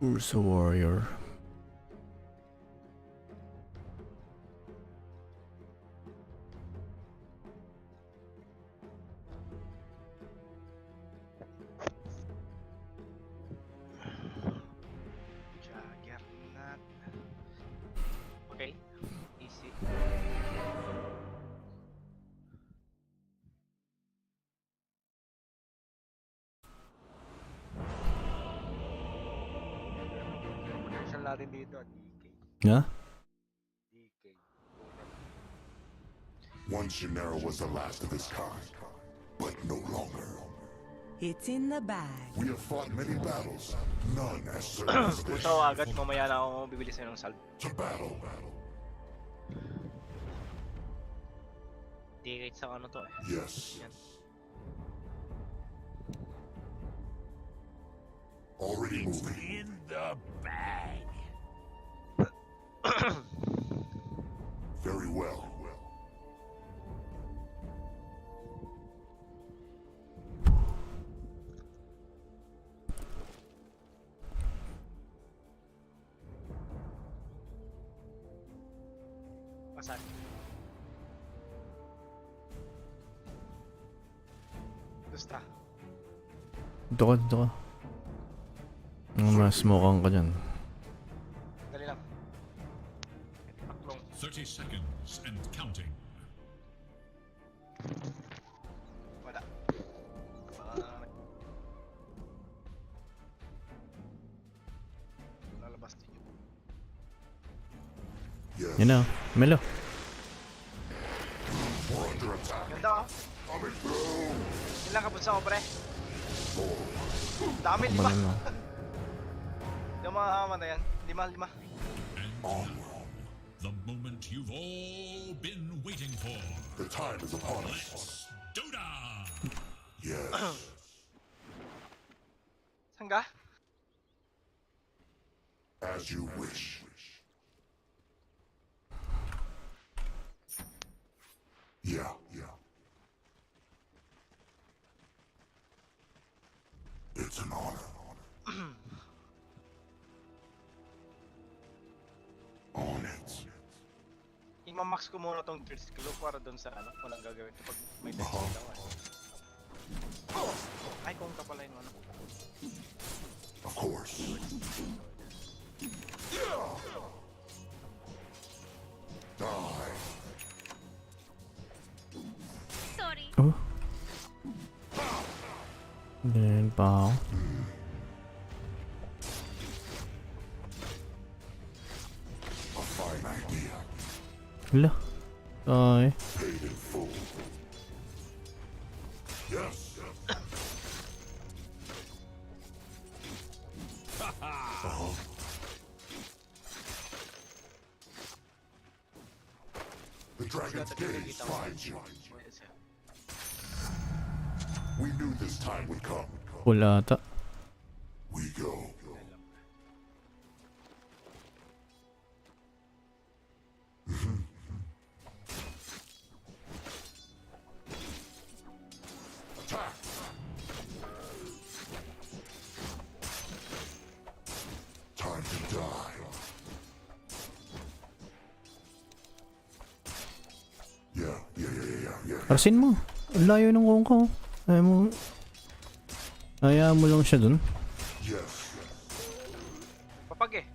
[SPEAKER 6] Urso Warrior.
[SPEAKER 9] Juggernaut. Okay. Easy. Potential natin dito, DK.
[SPEAKER 6] Nga?
[SPEAKER 9] DK.
[SPEAKER 10] One Shannara was the last of his kind, but no longer.
[SPEAKER 11] It's in the bag.
[SPEAKER 10] We have fought many battles, none as certain as this.
[SPEAKER 9] Punta ko agad, mamaya na ako bibili sa'yo ng salve.
[SPEAKER 10] To battle.
[SPEAKER 9] DK sa ano to eh.
[SPEAKER 10] Yes.
[SPEAKER 9] Yan.
[SPEAKER 10] Already moving.
[SPEAKER 7] In the bag.
[SPEAKER 10] Very well.
[SPEAKER 9] Pasan. Gusta.
[SPEAKER 6] Dito ka. Mas smokean ka dyan.
[SPEAKER 9] Dali lang. Taklong.
[SPEAKER 7] 30 seconds and counting.
[SPEAKER 9] Wala. Lalabas din yun.
[SPEAKER 10] Yes.
[SPEAKER 6] Yan na. Melo.
[SPEAKER 10] We're under attack.
[SPEAKER 9] Ganda oh.
[SPEAKER 10] Coming through.
[SPEAKER 9] Ilang kaput sa ko pre? Dami, 5.
[SPEAKER 6] Ano na.
[SPEAKER 9] Hindi mo mahahaman na yan. 5.
[SPEAKER 10] On.
[SPEAKER 7] The moment you've all been waiting for.
[SPEAKER 10] The time is upon us.
[SPEAKER 7] Let's Dota!
[SPEAKER 10] Yes.
[SPEAKER 9] Saan ka?
[SPEAKER 10] As you wish. Yeah. It's an honor. On it.
[SPEAKER 9] King mo. Mamax ko muna tong third skill para doon sa ano, walang gagawin kapag may third skill daw. Ay, kung kapalain mo, ano?
[SPEAKER 10] Of course. Die.
[SPEAKER 8] Sorry.
[SPEAKER 6] Oh. Ganyan pa ako.
[SPEAKER 10] A fine idea.
[SPEAKER 6] Hala. Ay.
[SPEAKER 10] Paid in full. Yes. The Dragon's Gaze finds you. We knew this time would come.
[SPEAKER 6] Wala ata.
[SPEAKER 10] We go. Attack! Time to die. Yeah.
[SPEAKER 6] Arsin mo. Ang layo ng kuwang ko. Hayaan mo lang siya dun.
[SPEAKER 10] Yes.
[SPEAKER 9] Papag eh.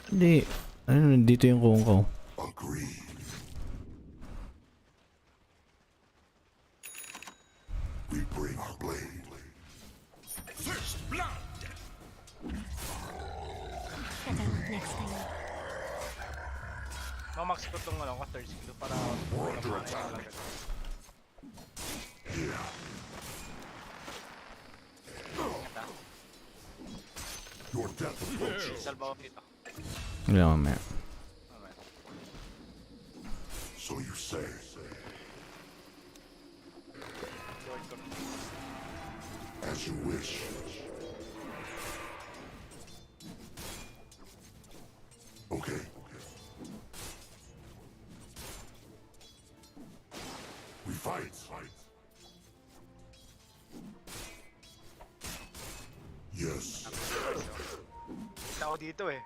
[SPEAKER 6] Hindi. Ano, dito yung kuwang ko.
[SPEAKER 10] Agreed. We bring our blade.
[SPEAKER 7] First blood.
[SPEAKER 8] Next time.
[SPEAKER 9] Mamax ko tong ano, third skill para
[SPEAKER 10] We're under attack. Yeah. Your death approaches.
[SPEAKER 9] Salba ko dito.
[SPEAKER 6] Wala mamaya.
[SPEAKER 10] So you say.
[SPEAKER 9] Lord ko.
[SPEAKER 10] As you wish. Okay. We fight. Yes.
[SPEAKER 9] Kita ko dito eh.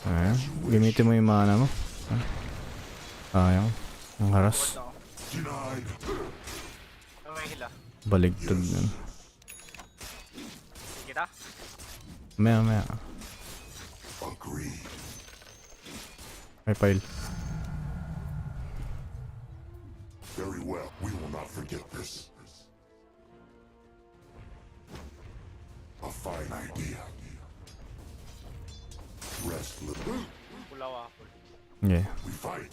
[SPEAKER 6] Ayan. Gamitin mo yung mana mo. Ayaw. Ang haras.
[SPEAKER 10] Denied.
[SPEAKER 9] Ano may hila?
[SPEAKER 6] Baligtad nun.
[SPEAKER 9] Kita?
[SPEAKER 6] Maya.
[SPEAKER 10] Agreed.
[SPEAKER 6] May pile.
[SPEAKER 10] Very well. We will not forget this. A fine idea. Rest little.
[SPEAKER 9] Pulaw ako.
[SPEAKER 6] Yeah.
[SPEAKER 10] We fight.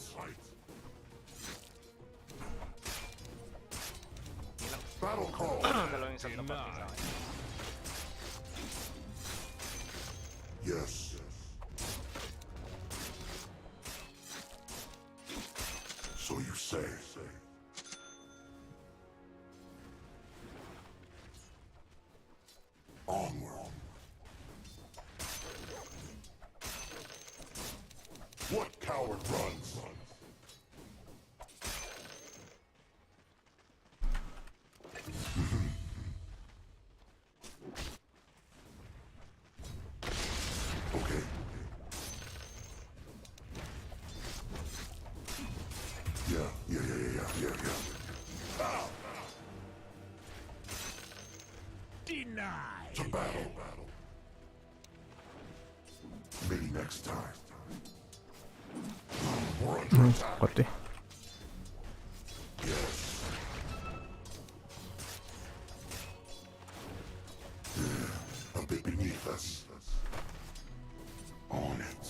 [SPEAKER 10] Battle call.
[SPEAKER 9] Dalawang isang tapat sa akin.
[SPEAKER 10] Yes. So you say. Onward. What coward runs? Okay. Yeah. Ow.
[SPEAKER 7] Denied.
[SPEAKER 10] To battle. Maybe next time. We're under attack.
[SPEAKER 6] Pati.
[SPEAKER 10] Yes. A bit beneath us. On it.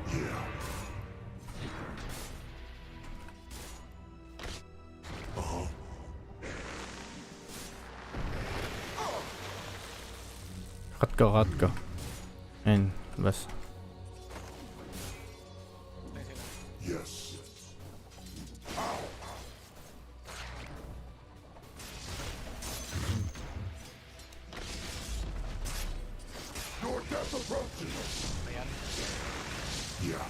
[SPEAKER 10] Yeah.
[SPEAKER 6] Cut ka. Ayun. Bas.
[SPEAKER 10] Yes. Your death approaches. Yeah.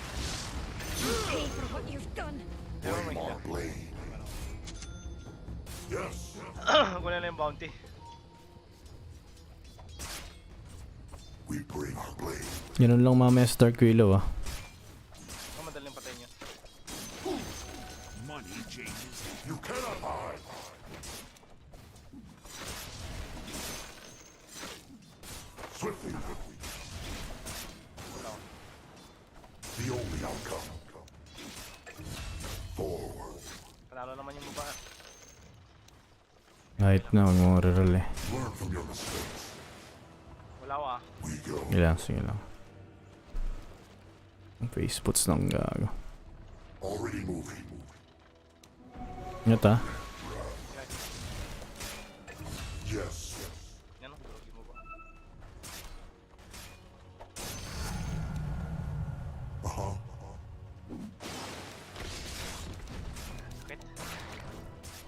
[SPEAKER 8] Pay for what you've done.
[SPEAKER 10] Blame our blade. Yes.
[SPEAKER 9] Kunin na yung bounty.
[SPEAKER 10] We bring our blade.
[SPEAKER 6] Ganun lang mamaya sa Dark Willow ah.
[SPEAKER 9] Ang madaling patayin niya.
[SPEAKER 7] Money changes.
[SPEAKER 10] You cannot hide. Swiftly. The only outcome. Forward.
[SPEAKER 9] Panalo naman yung baba.
[SPEAKER 6] Kahit na, huwag mo reroll eh.
[SPEAKER 10] Learn from your mistakes.
[SPEAKER 9] Wala ko ah.
[SPEAKER 10] We go.
[SPEAKER 6] Sige lang. Ang face puts lang gago.
[SPEAKER 10] Already moving.
[SPEAKER 6] Ingat ah.
[SPEAKER 10] Yes.
[SPEAKER 9] Yan o, durugin mo ba?
[SPEAKER 10] Uh-huh.
[SPEAKER 9] Sakit.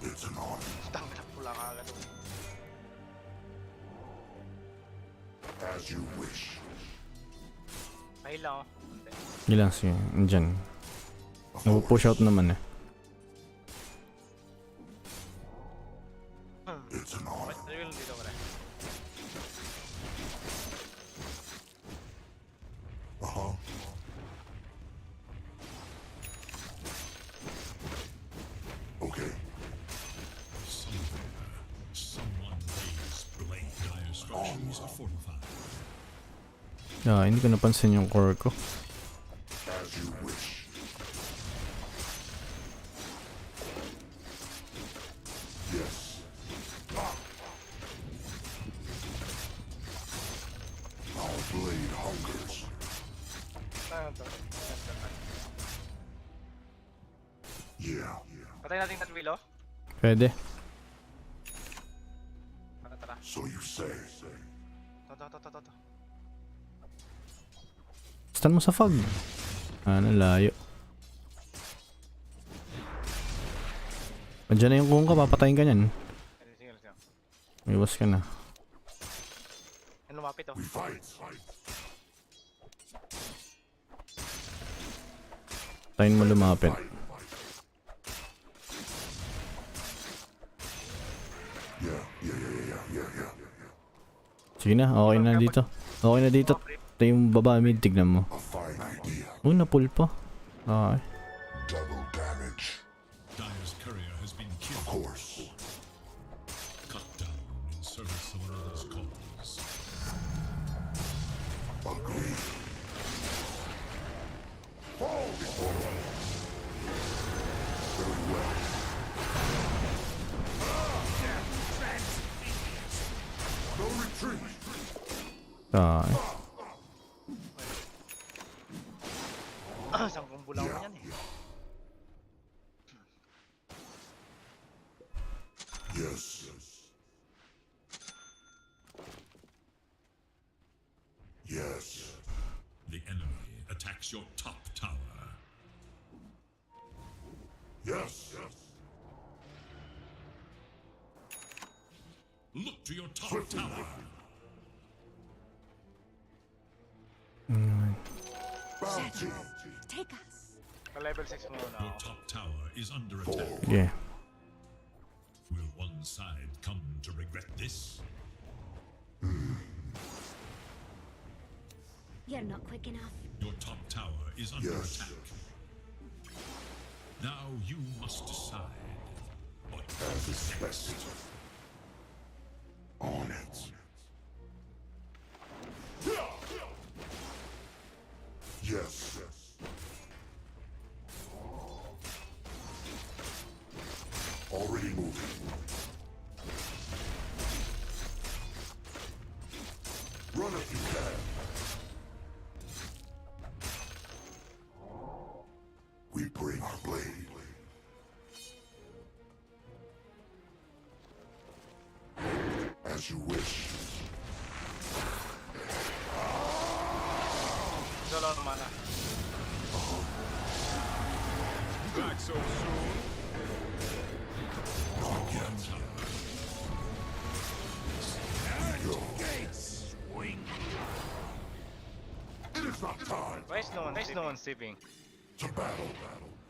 [SPEAKER 10] It's an honor.
[SPEAKER 9] Tangin na pula ka agad.
[SPEAKER 10] As you wish.
[SPEAKER 9] Pahil lang oh.
[SPEAKER 6] Sige. Andyan. Nag-push out naman eh.
[SPEAKER 10] It's an honor.
[SPEAKER 9] Reveal dito ko rin.
[SPEAKER 10] Uh-huh. Okay.
[SPEAKER 7] Someone lays blade. Dire structures are fortified.
[SPEAKER 6] Hindi ko napansin yung core ko.
[SPEAKER 10] As you wish. Yes. Our blade hungers.
[SPEAKER 9] Ano to?
[SPEAKER 10] Yeah.
[SPEAKER 9] Patayin natin that wheel oh.
[SPEAKER 6] Pwede.
[SPEAKER 9] Tara.
[SPEAKER 10] So you say.
[SPEAKER 9] To.
[SPEAKER 6] Stun mo sa fog. Layo. Andiyan na yung kung ka, papatayin ka niyan.
[SPEAKER 9] Sige.
[SPEAKER 6] Iwas ka na.
[SPEAKER 9] Yan lumapit oh.
[SPEAKER 10] We fight.
[SPEAKER 6] Patayin mo lumapit.
[SPEAKER 10] Yeah.
[SPEAKER 6] Sige na, okay na dito. Okay na dito. Ito yung baba mid, tignan mo.
[SPEAKER 10] A fine idea.
[SPEAKER 6] Napull pa. Okay.
[SPEAKER 10] Double damage.
[SPEAKER 7] Dire's courier has been
[SPEAKER 10] Of
[SPEAKER 7] killed.
[SPEAKER 10] course.
[SPEAKER 7] Cut down in service of another's cause.
[SPEAKER 10] Agree. Fall before us. Very well. No retreat.
[SPEAKER 6] Okay.
[SPEAKER 9] Isang kumbo lang yan eh.
[SPEAKER 10] Yes. Yes.
[SPEAKER 7] The enemy attacks your top tower.
[SPEAKER 10] Yes.
[SPEAKER 7] Look to your top tower.
[SPEAKER 10] Bounty.
[SPEAKER 8] Take us.
[SPEAKER 9] Level 6 muna
[SPEAKER 7] Your
[SPEAKER 9] ako.
[SPEAKER 7] top tower is under attack.
[SPEAKER 6] Yeah.
[SPEAKER 7] Will one side come to regret this?
[SPEAKER 8] You're not quick enough.
[SPEAKER 7] Your top tower is under
[SPEAKER 10] Yes.
[SPEAKER 7] attack. Now you must decide. What
[SPEAKER 10] As is best. On it. Yes. Already moving. Run if you can. We bring our blade. As you wish.
[SPEAKER 9] Solo naman ah.
[SPEAKER 10] Back so soon. Not yet. Go. It is not time
[SPEAKER 9] Why is no one sleeping?
[SPEAKER 10] to battle.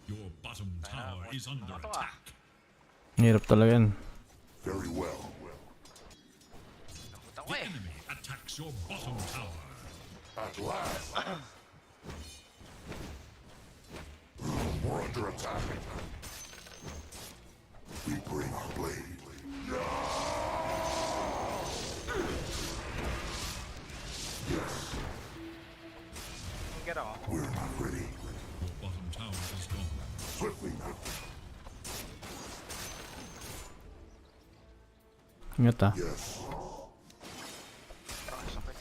[SPEAKER 7] your bottom tower is under
[SPEAKER 9] Ano to ah?
[SPEAKER 7] attack.
[SPEAKER 6] Hirap talaga yan.
[SPEAKER 10] Very well.
[SPEAKER 9] Puta ko
[SPEAKER 7] The
[SPEAKER 9] eh.
[SPEAKER 7] enemy attacks your bottom tower.
[SPEAKER 10] At last. We're under attack. We bring our blade. Yes.
[SPEAKER 9] Get off.
[SPEAKER 10] We're not ready.
[SPEAKER 7] Your bottom tower is gone.
[SPEAKER 10] Swiftly now.
[SPEAKER 6] Ingat ah.
[SPEAKER 10] Yes.
[SPEAKER 9] Ah, sakit.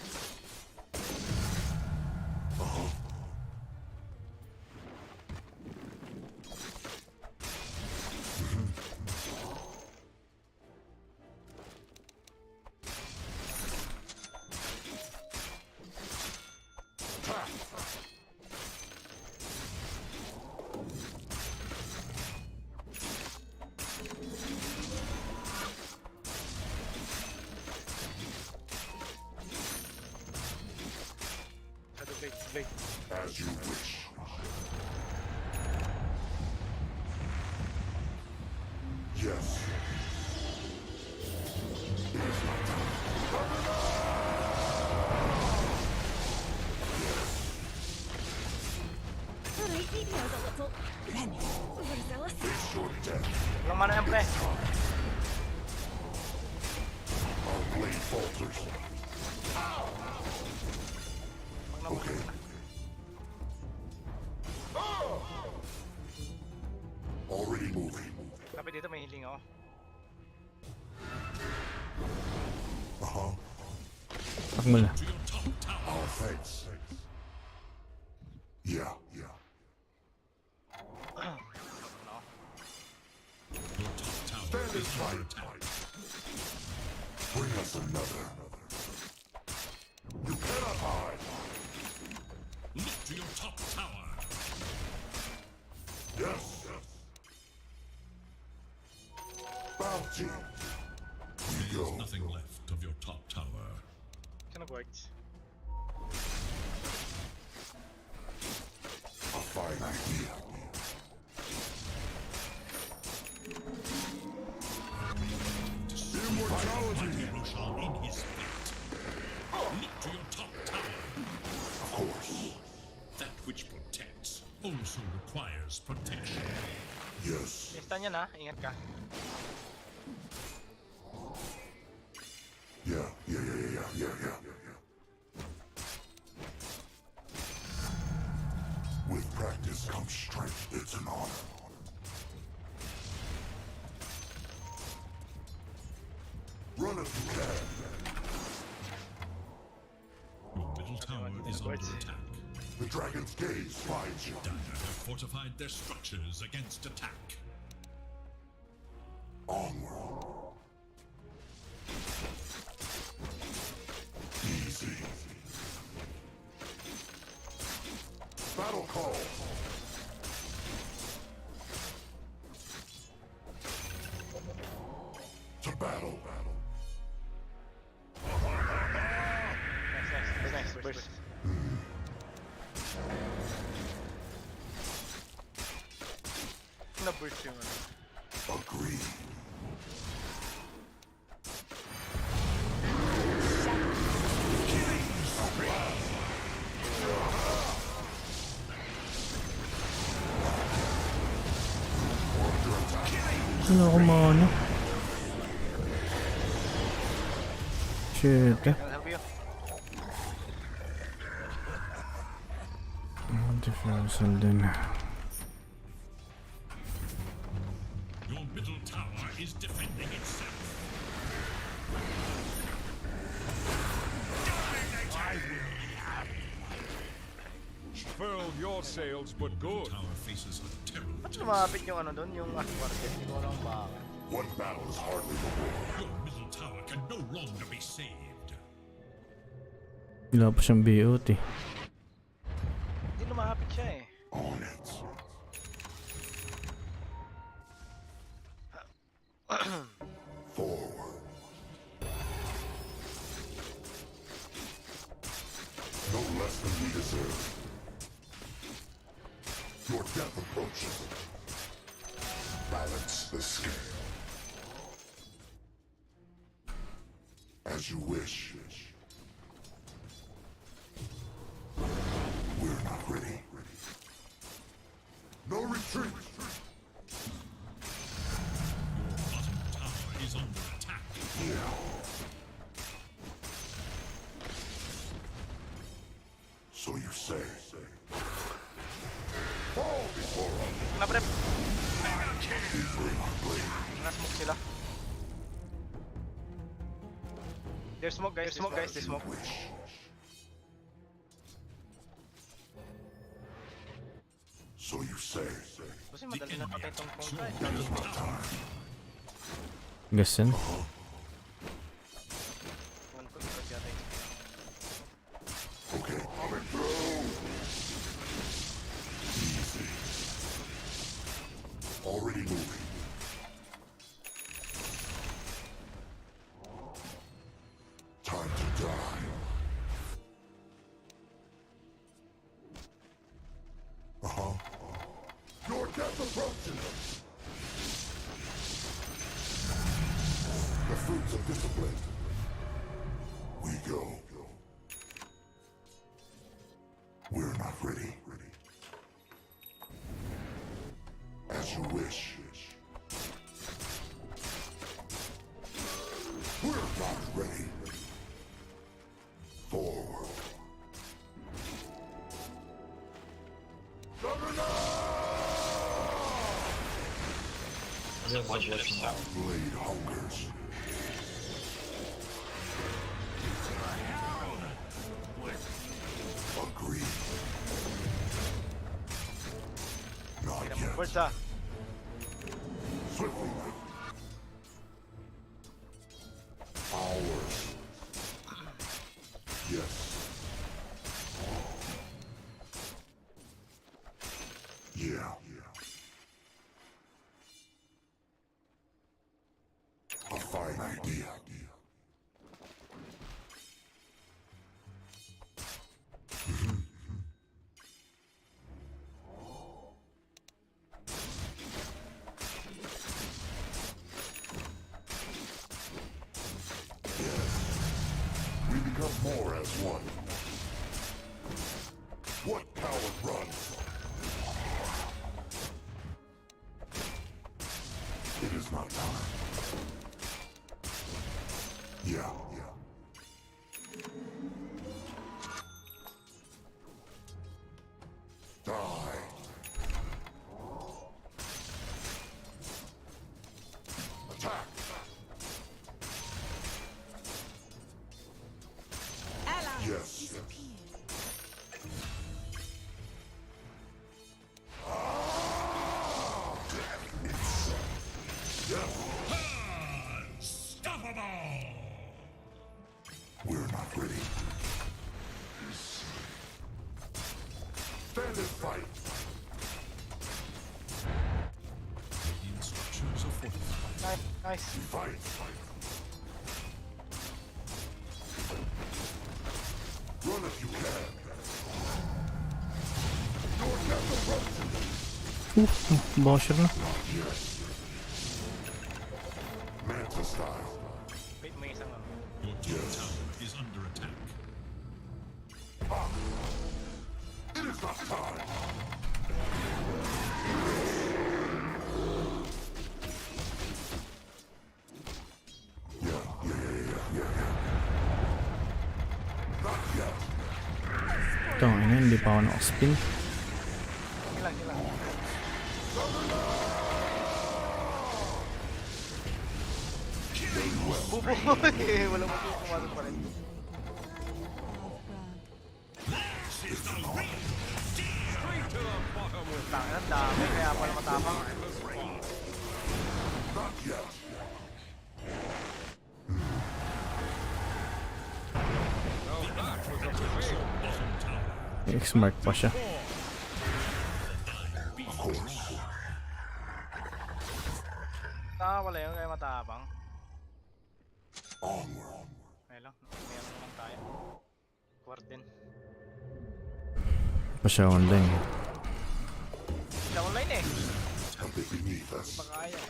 [SPEAKER 9] Blade.
[SPEAKER 10] As you wish. Yes. It is my time.
[SPEAKER 8] Alright, maybe I was a little overzealous.
[SPEAKER 10] It's your death.
[SPEAKER 9] Walang mana yan, pre.
[SPEAKER 10] Our blade falters. Okay. Already moving.
[SPEAKER 9] Kapit dito, may healing ako.
[SPEAKER 10] Uh-huh.
[SPEAKER 6] Pak mo na.
[SPEAKER 7] To your top tower.
[SPEAKER 10] Our thanks. Yeah.
[SPEAKER 7] Your top tower
[SPEAKER 10] Stand
[SPEAKER 7] is under
[SPEAKER 10] aside.
[SPEAKER 7] attack.
[SPEAKER 10] Bring us another. You cannot hide.
[SPEAKER 7] Look to your top tower.
[SPEAKER 10] Yes. Bounty. We
[SPEAKER 7] There is
[SPEAKER 10] go.
[SPEAKER 7] nothing left of your top tower.
[SPEAKER 9] Saan nag-works?
[SPEAKER 10] A fine idea. Immortality.
[SPEAKER 7] Roshan in his fate. Look to your top tower.
[SPEAKER 10] Of course.
[SPEAKER 7] That which protects also requires protection.
[SPEAKER 10] Yes.
[SPEAKER 9] May stun yan ha, ingat ka.
[SPEAKER 10] Yeah. With practice comes strength. It's an honor. Run if you can.
[SPEAKER 7] Your middle tower is under attack.
[SPEAKER 10] The dragon's gaze finds you.
[SPEAKER 7] Dire have fortified their structures against attack.
[SPEAKER 10] Onward. Easy. Battle call. To battle.
[SPEAKER 9] Nice. Burst. Na-burst yung ano.
[SPEAKER 10] Agreed.
[SPEAKER 6] Ano ako ano? Shit eh.
[SPEAKER 9] I'll help you.
[SPEAKER 6] Differential din.
[SPEAKER 7] Your middle tower is defending itself.
[SPEAKER 12] Furl your sails, but good.
[SPEAKER 7] Tower faces a terrible
[SPEAKER 9] Ba't
[SPEAKER 7] test.
[SPEAKER 9] lumapit yung ano doon? Yung aquarium. Hindi ko alam bakit.
[SPEAKER 10] One battle is hardly the war.
[SPEAKER 7] Your middle tower can no longer be saved.
[SPEAKER 6] Wala pa siyang BO2 eh.
[SPEAKER 9] Hindi lumapit siya eh.
[SPEAKER 10] On it. Forward. No less than we deserve. Your death approaches. Balance the scale. As you wish. say. Fall before us.
[SPEAKER 9] Na prep. Na-smoke sila. There's smoke guys, there's smoke.
[SPEAKER 10] So you say.
[SPEAKER 9] Kasi madali na patay tong kontra.
[SPEAKER 6] Guess in.
[SPEAKER 10] Okay, coming through. Easy. Already moving. Time to die. Your death approaches. The fruits of discipline. We go. We're not ready. As you wish. We're not ready. Forward. Blade hungers. Agreed. Not yet.
[SPEAKER 9] Where's that?
[SPEAKER 10] Swiftly. Ours. Yes. Yeah. A fine idea. We become more as one. What coward runs? It is not time. Yeah. Die. Attack. Yes. We're not ready. Stand and fight.
[SPEAKER 7] The structures are fortified.
[SPEAKER 9] Nice.
[SPEAKER 10] Fight. Run if you can. Your death approaches.
[SPEAKER 6] Bosher na.
[SPEAKER 10] Yes. Manta style.
[SPEAKER 9] Wait, may isang
[SPEAKER 7] Your tower is under attack.
[SPEAKER 10] It is not time. Yeah. Not yet.
[SPEAKER 6] Tangina, hindi pa ako naka-spin.
[SPEAKER 9] Hilang. Bubuhay! Walang pumasok pa rin. Tangin ang dami, kaya pala matapang.
[SPEAKER 10] Not yet.
[SPEAKER 6] X-mark pa siya.
[SPEAKER 10] Of course.
[SPEAKER 9] Wala yun, kaya matapang.
[SPEAKER 10] Onward.
[SPEAKER 9] Ayun lang, meron naman tayo. Quarten.
[SPEAKER 6] Pa siya online.
[SPEAKER 9] Sila online eh.
[SPEAKER 10] A bit beneath us.
[SPEAKER 9] Baka kaya eh.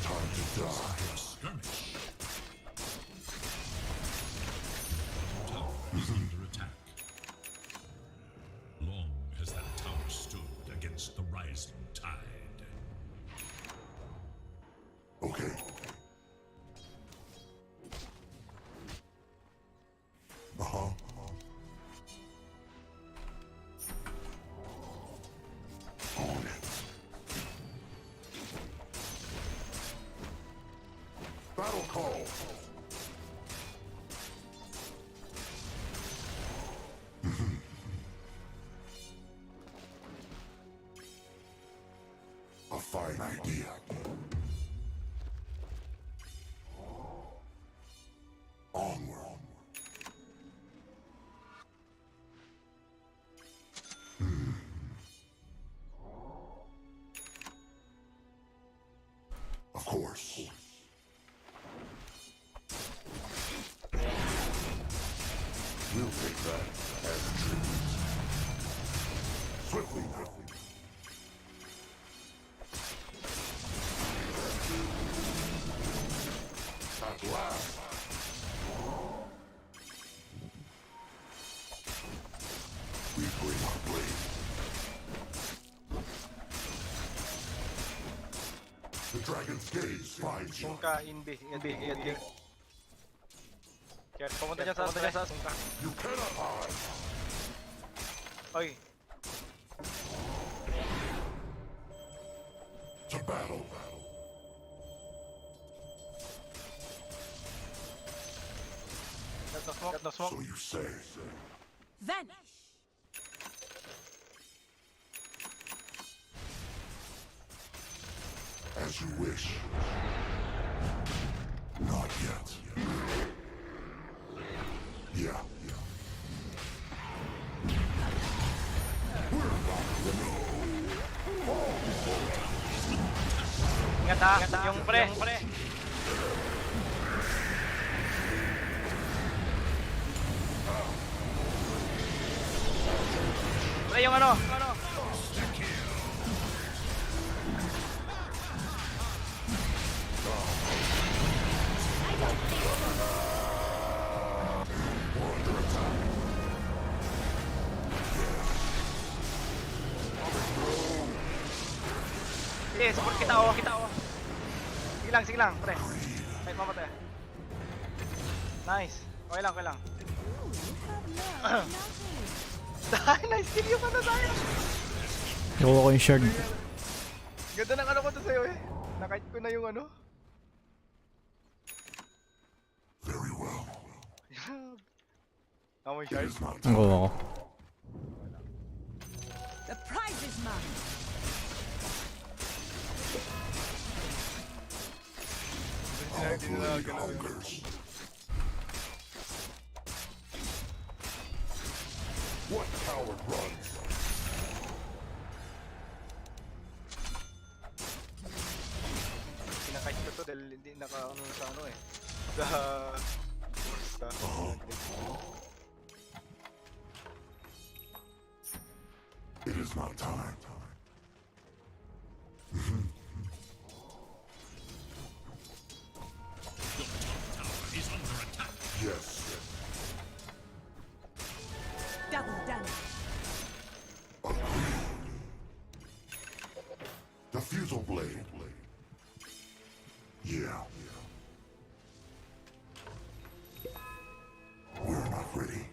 [SPEAKER 10] Time to die.
[SPEAKER 7] Skirmish. Tower is under attack. Long has that tower stood against the rising tide.
[SPEAKER 10] Okay. call. A fine idea. Onward. Of course. We'll take that as a tribute. Swiftly now. At last. We bring our blade. The dragon's gaze finds you.
[SPEAKER 9] Sungka, Inbi. Kaya pumunta dyan sa Sungka.
[SPEAKER 10] You cannot hide.
[SPEAKER 9] Oy,
[SPEAKER 10] To battle.
[SPEAKER 9] got no smoke.
[SPEAKER 10] So you say.
[SPEAKER 8] Vanish.
[SPEAKER 10] As you wish. Not yet. Yeah. We're not to know.
[SPEAKER 9] Ingat ha, yung pre. Pre, yung ano? Sige, support kita oh. Sige lang, pre. Kahit mamatay. Nice. Okay lang. Nice kill yung ano tayo.
[SPEAKER 6] Nakuha ko yung shard.
[SPEAKER 9] Ganda ng ano ko to sa'yo eh. Nakait ko na yung ano.
[SPEAKER 10] Very well.
[SPEAKER 9] Amoy shard.
[SPEAKER 6] Nakuha ko.
[SPEAKER 8] The prize is mine.
[SPEAKER 10] Our blade hungers. What coward runs?
[SPEAKER 9] Pinakait ko to dahil hindi naka-ano sa ano eh. Sa...
[SPEAKER 10] It is not time.
[SPEAKER 7] Is under attack.
[SPEAKER 10] Yes.
[SPEAKER 8] Double damage.
[SPEAKER 10] Agreed. The futile blade. Yeah. We're not ready.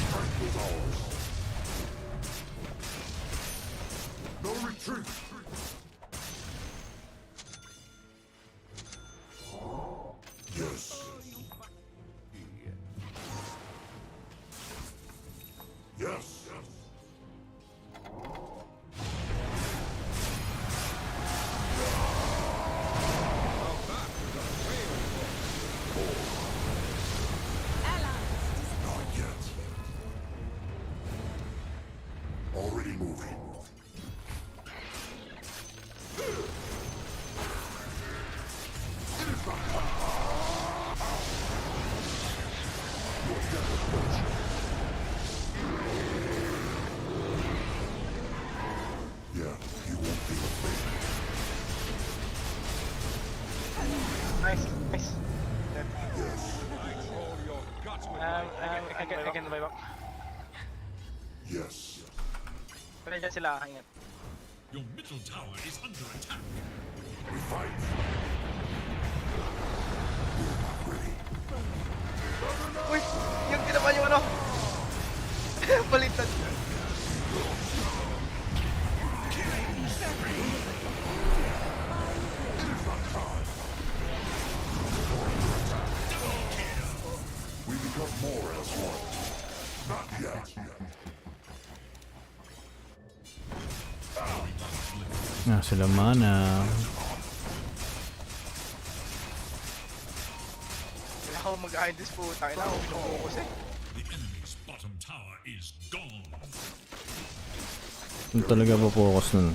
[SPEAKER 10] Strength is ours. No retreat. Yes. Yes. Not yet. Already moving. Yeah, you won't feel a thing.
[SPEAKER 9] Nice.
[SPEAKER 10] Yes.
[SPEAKER 12] All your guts with
[SPEAKER 9] I can buy back.
[SPEAKER 10] Yes.
[SPEAKER 9] Pero dyan sila, ingat.
[SPEAKER 7] Your middle tower is under attack.
[SPEAKER 10] We fight. We're not ready.
[SPEAKER 9] Uy! Yung tinaman yung ano! Baliktad.
[SPEAKER 6] Sila mana.
[SPEAKER 9] Kailangan ko mag-ahin this po. Kailangan ko pinupokus eh.
[SPEAKER 7] The enemy's bottom tower is gone.
[SPEAKER 6] Yung talaga po-focus nun.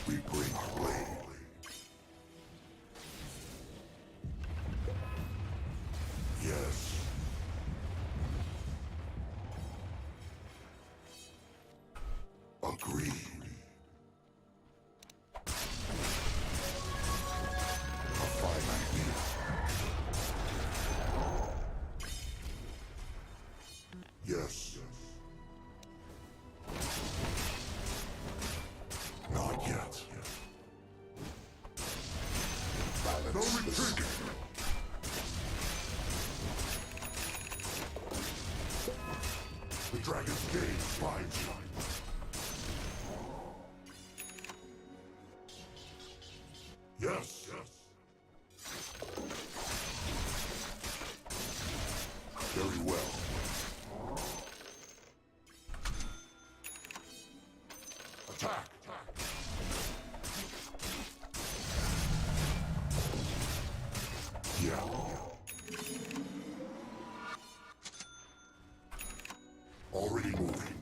[SPEAKER 10] We bring our blade. Yes. Agreed. A finite need. Yes. Not yet. No retreat. The dragon's gaze finds you. Yes. Very well. Attack. Yeah. Already moving.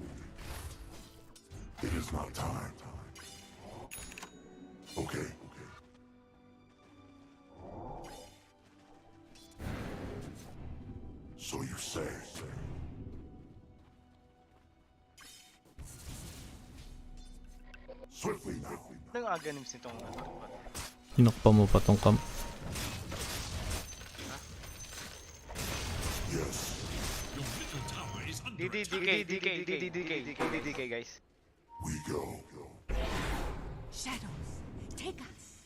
[SPEAKER 10] It is not time. Okay. So you say. Swiftly now.
[SPEAKER 9] Anong aganim nitong
[SPEAKER 6] Hinukpa mo pa tong camp.
[SPEAKER 10] Yes.
[SPEAKER 7] Your middle tower is under
[SPEAKER 9] DK, guys.
[SPEAKER 10] We go.
[SPEAKER 8] Shadows, take us.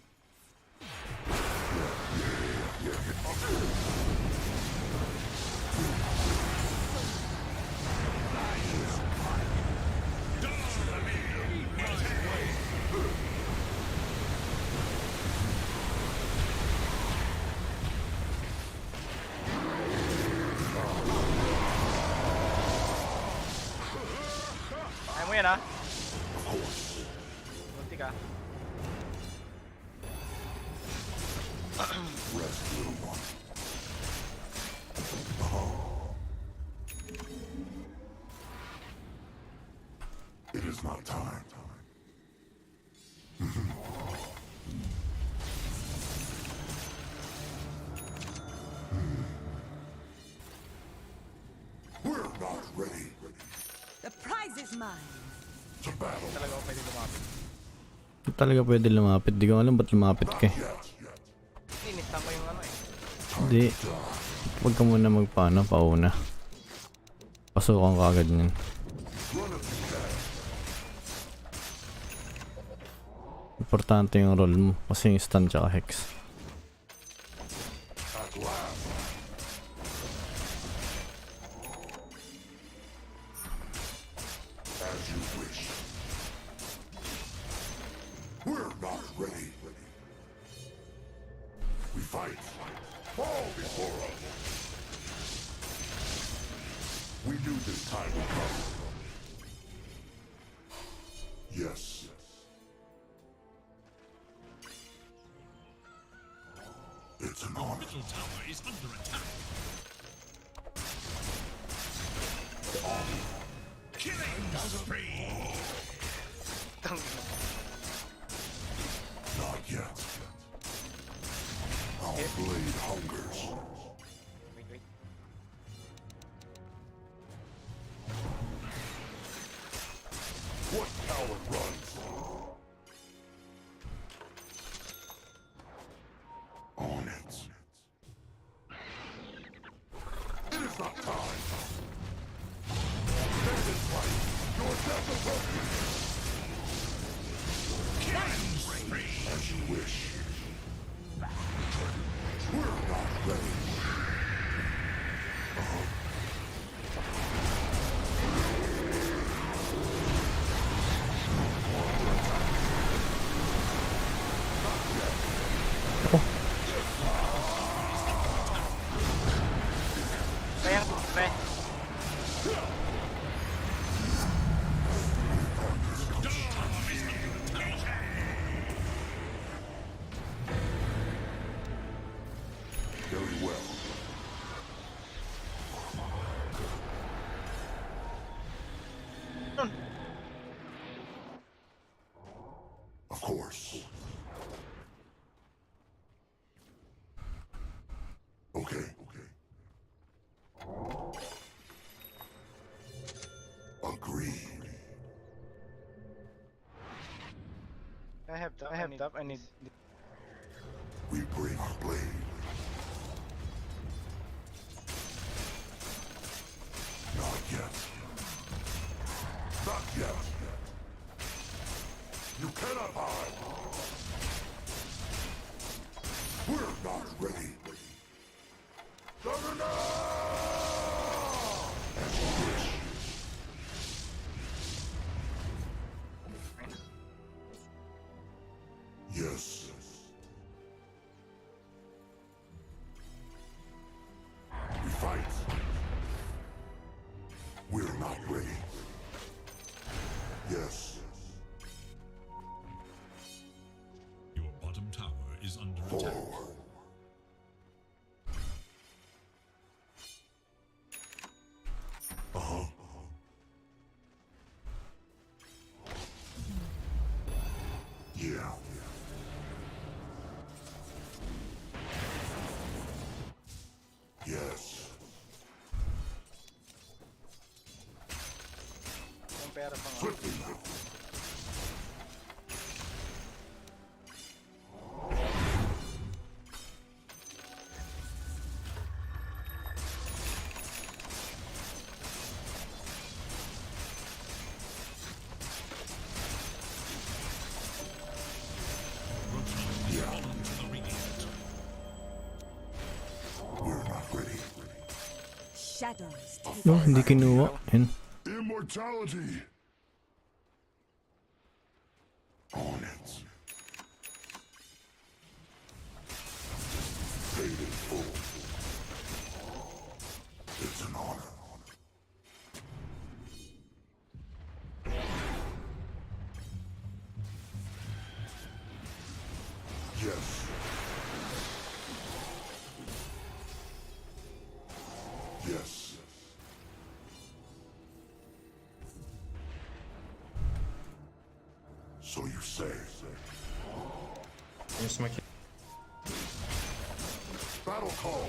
[SPEAKER 9] Ayaw mo yan ha? Munti ka.
[SPEAKER 10] Rest, little one. It is not time. We're not ready.
[SPEAKER 11] The prize is mine.
[SPEAKER 10] To battle.
[SPEAKER 9] Talaga ako pwede lumapit.
[SPEAKER 6] Hindi talaga pwede lumapit. Di ko alam ba't lumapit ka eh.
[SPEAKER 9] Inistan ko yung ano eh.
[SPEAKER 6] Hindi. Huwag ka muna magpaano, pauna. Pasukan ka agad niyan. Importante yung roll mo kasi yung stun tsaka hex.
[SPEAKER 10] As you wish. We're not ready. We fight. Fall before us. We knew this time would come. Yes. It's an honor.
[SPEAKER 7] middle tower is under attack. Killing spree.
[SPEAKER 10] Not yet. Our blade hungers.
[SPEAKER 9] Wait.
[SPEAKER 10] What coward runs? On it. It is not time. Stand and fight. Your death approaches. As you wish. We're not ready.
[SPEAKER 9] Kaya, pre.
[SPEAKER 10] course. Okay. Agreed.
[SPEAKER 9] I have top. I need.
[SPEAKER 10] We bring our blade. Not yet. Not yet. You cannot hide. We're not ready. As you wish. Yes. We fight. We're not ready. Yes.
[SPEAKER 7] Your bottom tower is under attack.
[SPEAKER 10] Yeah. Yes.
[SPEAKER 9] Yung pera pa nga.
[SPEAKER 10] Swiftly now. We're not ready.
[SPEAKER 11] Shadows.
[SPEAKER 6] No, hindi kinuha. Yan.
[SPEAKER 10] Immortality. On it. Paid in full. It's an honor. Yes. Yes. So you say. Battle call.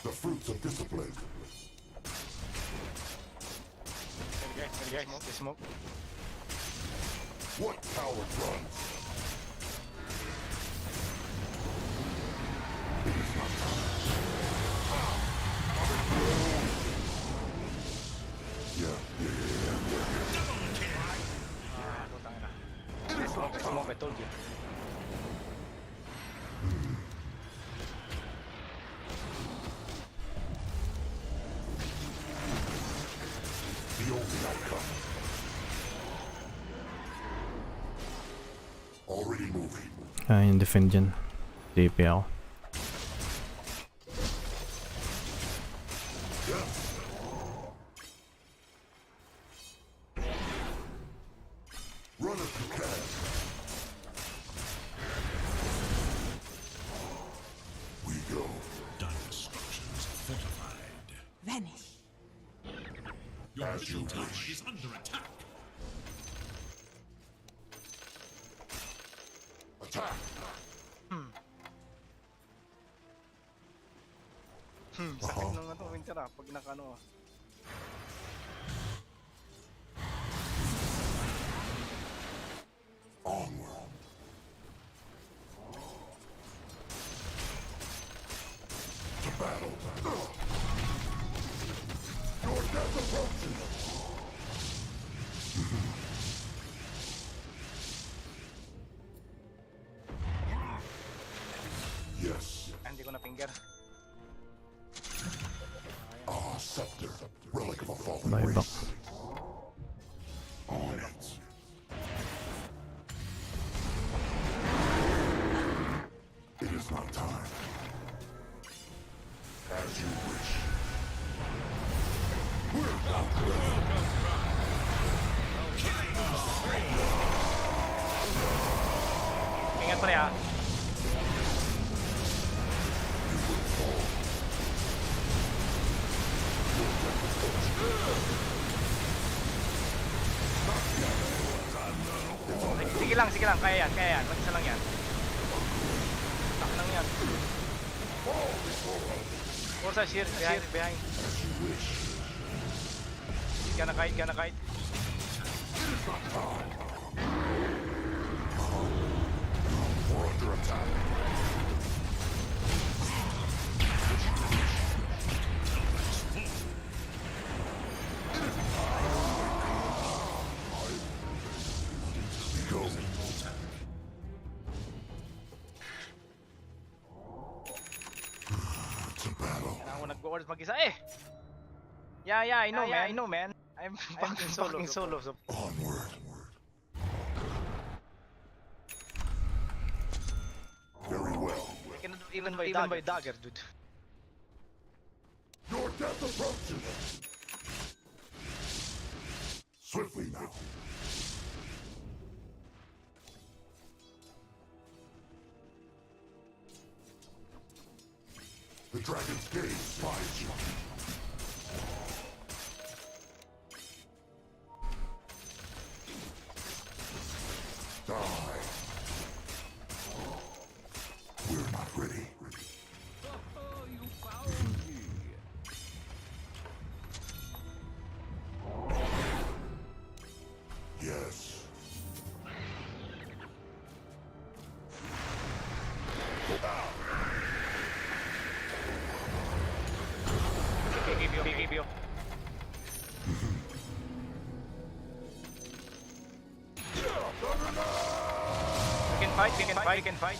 [SPEAKER 10] The fruits of discipline.
[SPEAKER 9] Guys, smoke.
[SPEAKER 10] What coward runs? It is not time. Yeah. It is not time.
[SPEAKER 9] Smoke, I told you.
[SPEAKER 10] The only outcome. Already moving.
[SPEAKER 6] Kaya yung defend dyan. DP ako.
[SPEAKER 10] Yes. Run if you can. We go.
[SPEAKER 7] Dire structures fortified.
[SPEAKER 11] Vanish.
[SPEAKER 7] Your
[SPEAKER 10] As you
[SPEAKER 7] middle tower
[SPEAKER 10] wish.
[SPEAKER 7] is under attack.
[SPEAKER 10] Attack.
[SPEAKER 9] Sakit ng ano, winter pag nakano.
[SPEAKER 10] Onward. To battle. Your death approaches. Yes.
[SPEAKER 9] Hindi ko na finger.
[SPEAKER 10] Ah, scepter. Relic of a fallen
[SPEAKER 6] Bye,
[SPEAKER 10] race. On it. It is not time. As you wish. We're not ready.
[SPEAKER 9] Ingat pre ha.
[SPEAKER 10] It's on
[SPEAKER 9] sige lang, kaya yan. Mag-isa lang yan. Tak lang yan. Forza, sheer, behind. Gonna kite.
[SPEAKER 10] We're under attack. Go. It's a battle.
[SPEAKER 9] Kailangan ko nag-boards mag-isa eh. Yeah, I know, man. I'm fucking solo. So.
[SPEAKER 10] Onward. Very well.
[SPEAKER 9] I cannot do even by dagger, dude.
[SPEAKER 10] Your death approaches. Swiftly now. The dragon's gaze spies you. Die. We're not ready. Yes.
[SPEAKER 9] Give you. We can fight.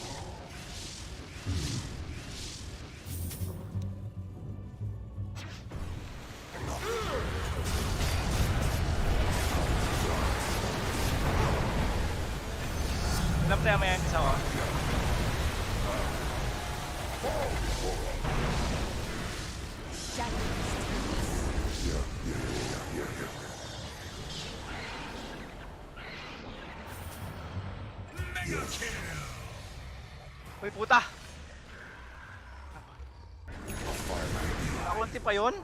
[SPEAKER 9] Alam tayo may isa ko. Uy, puta! Nakakunti pa yun?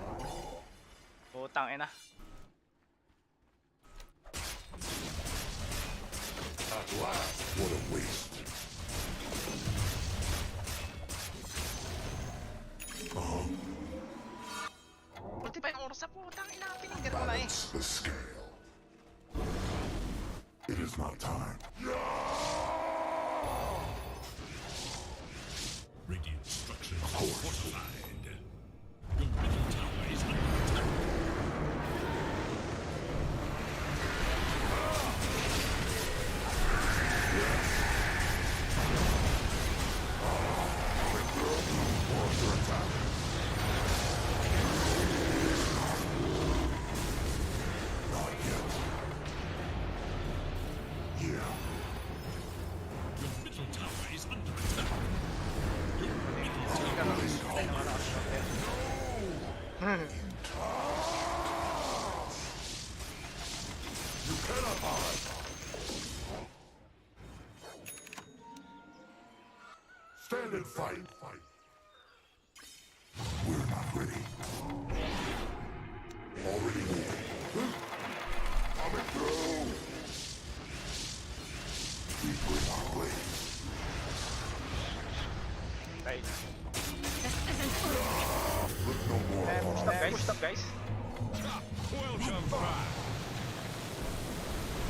[SPEAKER 9] Putang ina.
[SPEAKER 10] At last, what a waste.
[SPEAKER 9] Kunti pa yung oras sa putang ina. Pininggan mo na eh.
[SPEAKER 10] Balance the scale. It is not time.
[SPEAKER 7] Radiant structures are fortified. Your middle tower is under attack.
[SPEAKER 10] Stand and fight. We're not ready. Already moving. Coming through. We bring our blade.
[SPEAKER 9] Right.
[SPEAKER 10] Look no more.
[SPEAKER 9] Push up, guys.
[SPEAKER 12] Welcome back.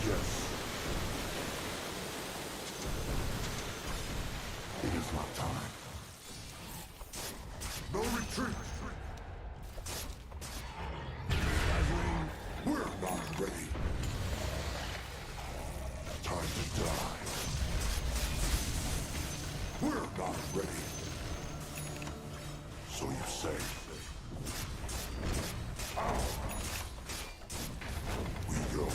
[SPEAKER 10] Yes. It is not time. No retreat. We're not ready. Time to die. We're not ready. So you say. We go.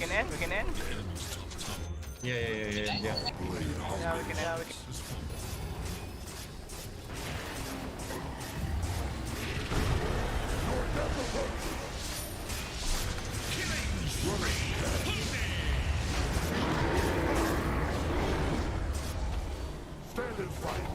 [SPEAKER 9] can end. We can end.
[SPEAKER 7] The enemy's top tower.
[SPEAKER 9] Yeah, we can end.
[SPEAKER 7] Has fallen.
[SPEAKER 10] Stand and fight.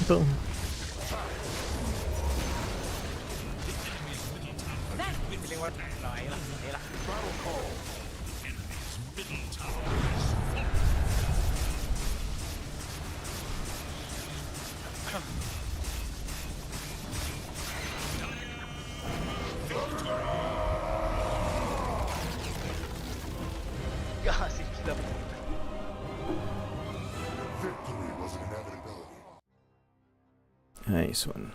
[SPEAKER 6] Ito.
[SPEAKER 9] Feeling what? No, ayun lang.
[SPEAKER 7] Middle tower.
[SPEAKER 9] Gasip sila.
[SPEAKER 10] Victory was an inevitability.
[SPEAKER 6] Nice one.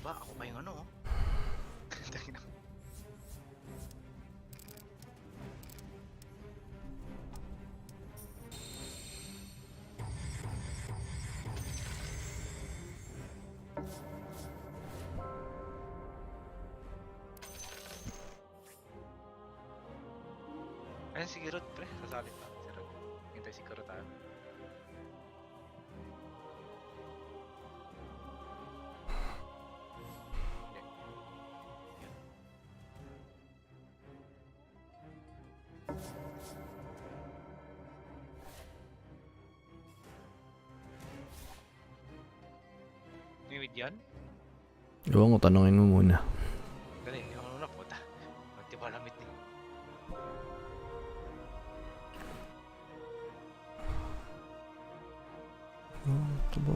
[SPEAKER 9] Ba, ako pa yung ano, oh. Tangina. Ayun si Kirot, pre. Sasali pa. Si Kirot. Hintay si Kirot tayo. Niwid yan?
[SPEAKER 6] Ewan ko, tanongin mo muna.
[SPEAKER 9] Dali, hindi ako na puta. Magtipalamit din.
[SPEAKER 6] Ito ba?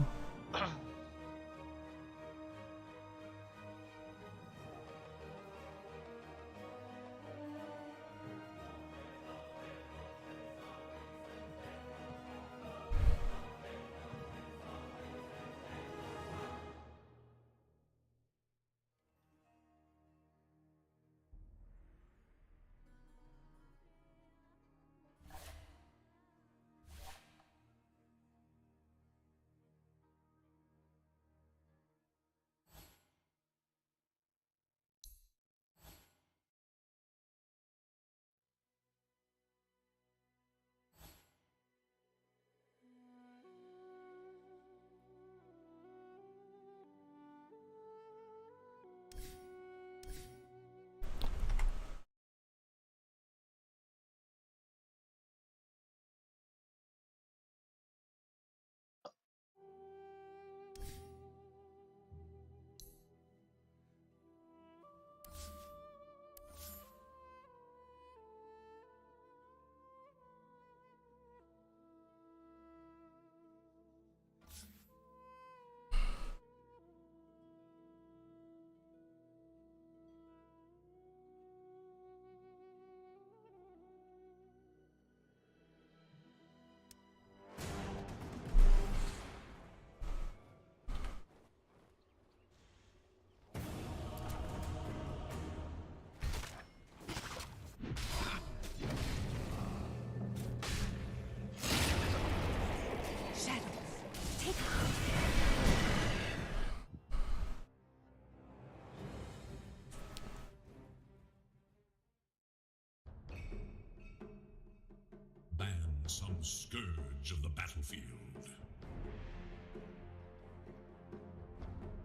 [SPEAKER 7] Some scourge of the battlefield.